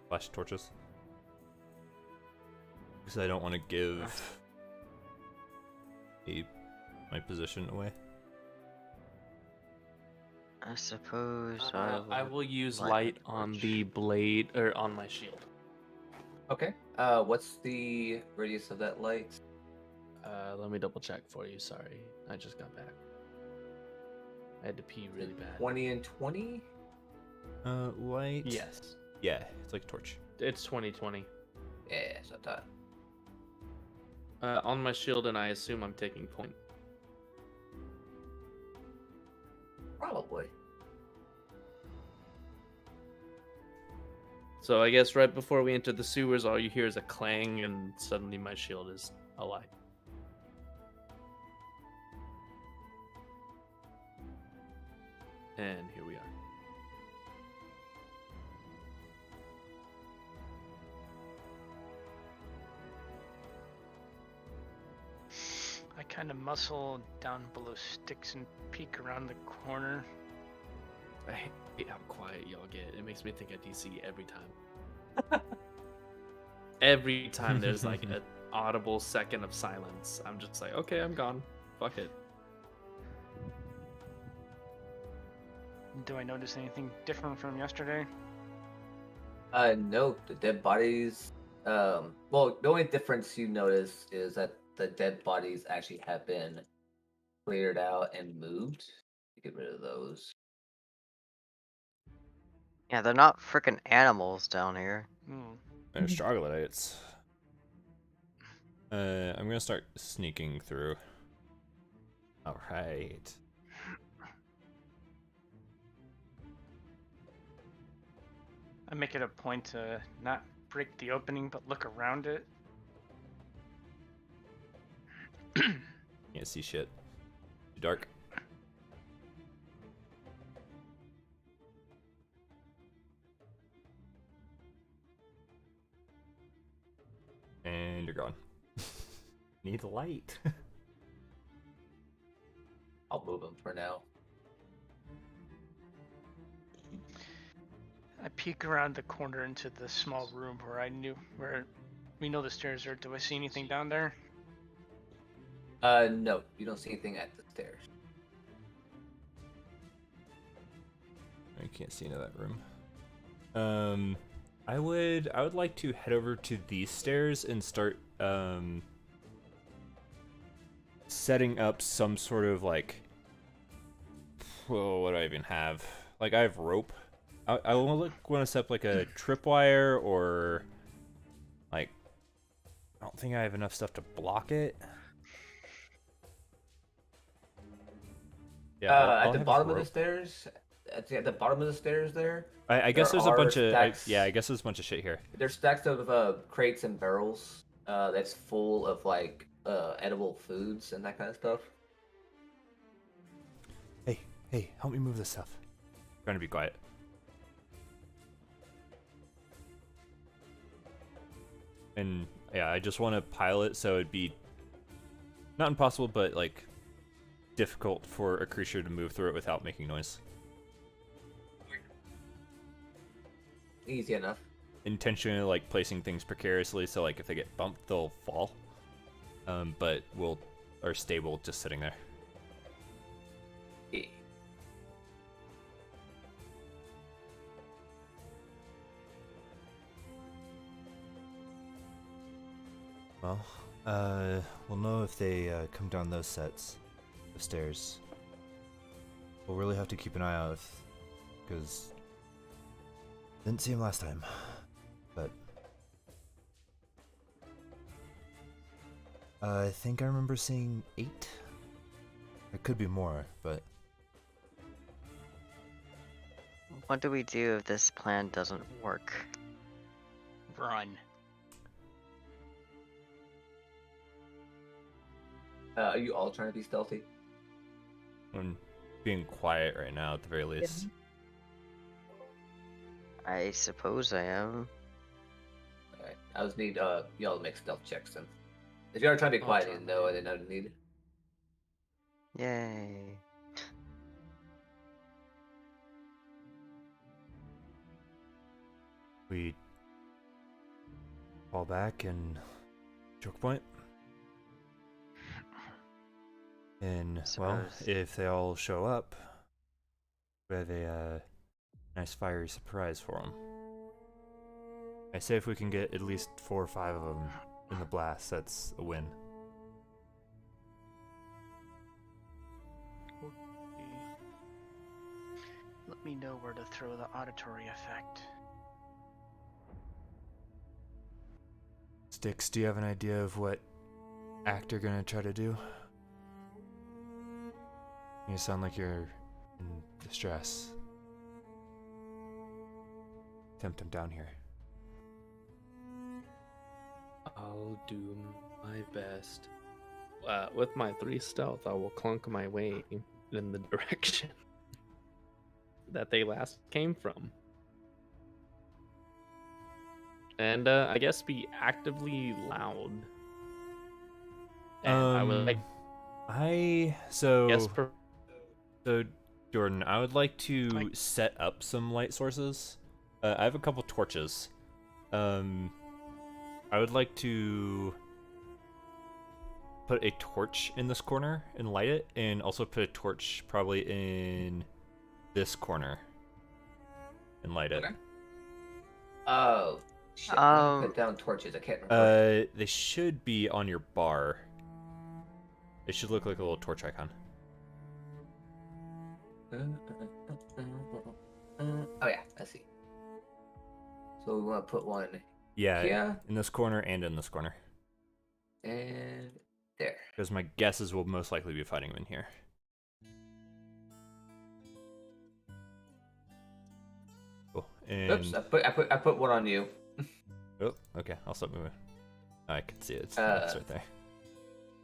Flash torches. Because I don't want to give my position away. I suppose I will use light light the on torch. the blade or on my shield. Okay. What's the radius of that light? Let me double check for you. Sorry, I just got back. I had to pee really bad. 20 and 20. Light. Yes, Yeah, it's like a torch. it's 20/20. Yeah, so I thought. On my shield, and I assume I'm taking point. Probably. So I guess right before we enter the sewers, all you hear is a clang, and suddenly my shield is alive. And here we are. I kind of muscle down below sticks and peek around the corner. I hate how quiet y'all get. It makes me think of DC every time. Every time there's like an audible second of silence, I'm just like, okay, I'm gone. Fuck it. Do I notice anything different from yesterday? No, the dead bodies. Well, the only difference you notice is that the dead bodies actually have been cleared out and moved to get rid of those. Yeah, they're not freaking animals down here. Hmm. There's troglodytes. I'm gonna start sneaking through. All right. I make it a point to not break the opening, but look around it. Can't see shit. Too dark. And you're gone. Need light. I'll move them for now. I peek around the corner into the small room where we know the stairs are. Do I see anything down there? No, you don't see anything at the stairs. I can't see into that room. I would like to head over to these stairs and start setting up some sort of like, well, what do I even have? Like I have rope. I want to set up like a tripwire or like I don't think I have enough stuff to block it. Yeah, At the bottom of the stairs, at the bottom of the stairs there. I guess there's a bunch of stacks, I guess there's a bunch of shit here. There's stacks of crates and barrels that's full of like edible foods and that kind of stuff. Hey, help me move this stuff. I'm trying to be quiet. And yeah, I just want to pile it so it'd be not impossible, but like difficult for a creature to move through it without making noise. Easy enough. Intentionally like placing things precariously so like if they get bumped they'll fall. But are stable just sitting there. Yeah. Well, we'll know if they come down those sets of stairs. We'll really have to keep an eye out because didn't see him last time, but I think I remember seeing 8. It could be more, but What do we do if this plan doesn't work? Run. Are you all trying to be stealthy? I'm being quiet right now at the very least. I suppose I am. Alright, I just need y'all to make stealth checks then. If you are trying to be I'll quiet, try. you know I didn't need. Yay. we fall back and choke point. And well, Suppose. if they all show up, we have a nice fiery surprise for them. I say if we can get at least 4 or 5 of them in the blast, that's a win. Let me know where to throw the auditory effect. Sticks, do you have an idea of what act you're gonna try to do? You sound like you're in distress. Tempt him down here. I'll do my best. With my 3 stealth, I will clunk my way in the direction that they last came from. And I guess be actively loud. And I would like. So Jordan, I would like to Like- set up some light sources. I have a couple torches. I would like to put a torch in this corner and light it, and also put a torch probably in this corner and light it. Okay. Oh, shit. I put down torches. I can't remember. They should be on your bar. It should look like a little torch icon. Oh yeah, I see. So we want to put one Yeah, here in this corner and in this corner. and there. Because my guess is we'll most likely be fighting him in here. Cool. And Oops, I put one on you. oh, okay, I'll stop moving. I can see it. It's right there.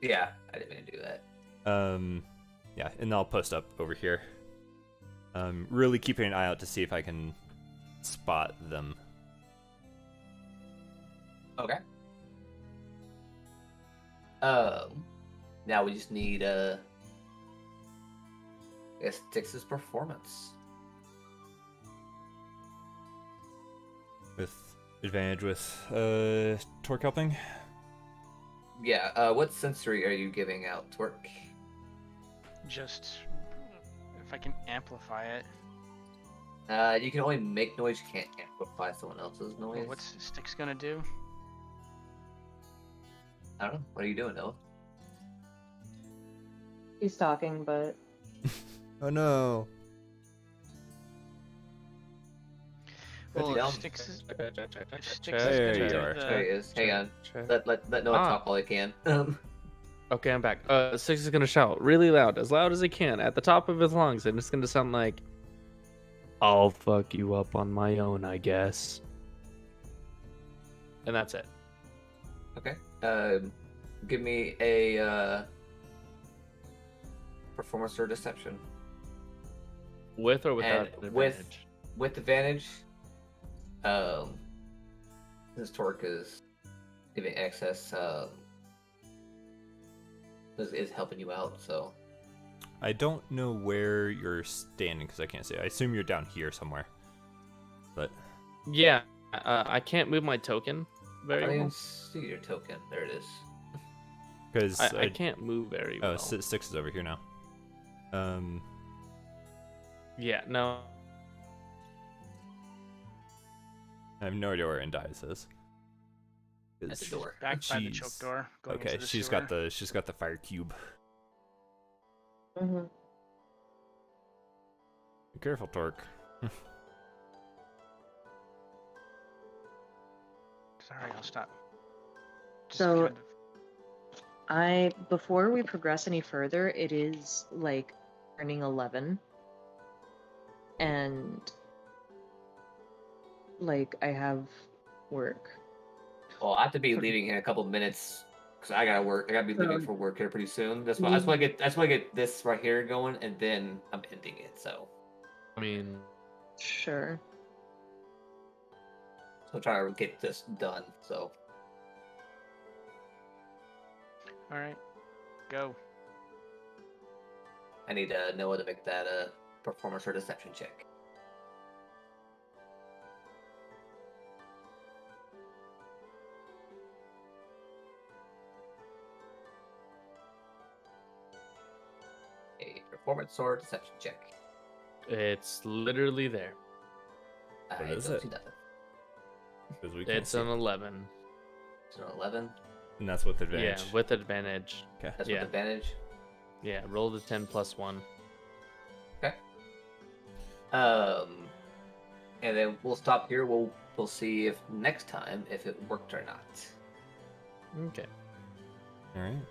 Yeah, I didn't mean to do that. Yeah, and I'll post up over here. Really keeping an eye out to see if I can spot them. Okay. Now we just need I guess Tix's performance. With advantage with torque helping. Yeah. What sensory are you giving out, Twerk? Just if I can amplify it. You can only make noise. You can't amplify someone else's noise. Well, what's Sticks gonna do? I don't know. What are you doing, Noah? He's talking, but Oh no. Well, down. if Sticks is There gonna you do are. There he is. Hang on. Check. Let Noah Ah. talk all he can. Okay, I'm back. Six is gonna shout really loud as he can, at the top of his lungs, and it's gonna sound like, "I'll fuck you up on my own, I guess." And that's it. Okay. Give me a performance or deception. With or without And advantage? with advantage. This torque is giving excess. Is helping you out. So I don't know where you're standing because I can't see. I assume you're down here somewhere. But Yeah, I can't move my token I very didn't well. see your token. There it is. because I can't move very well. oh, Six is over here now. Yeah, no. I have no idea where Indias is. At the door. back by the choke She's- door. Going Okay, into the she's sewer. got the fire cube. mm-hmm. Be careful, Torque. Sorry, I'll stop. Just So- kind of- Before we progress any further, it is like turning 11, and like I have work. Well, I have to be leaving in a couple of minutes because I gotta work. I gotta be leaving for work here pretty soon. That's why I get this right here going, and then I'm ending it. So I mean, Sure. I'm trying to get this done. So All right, go. I need Noah to make that performance or deception check. A performance or deception check. it's literally there. I What is don't it? see nothing. 'Cause we can't It's see. an 11. So 11. And that's with advantage. Yeah, with advantage. Okay. That's Yeah. with advantage. Yeah, roll the 10 plus 1. Okay. And then we'll stop here. We'll see if next time if it worked or not. Okay. All right.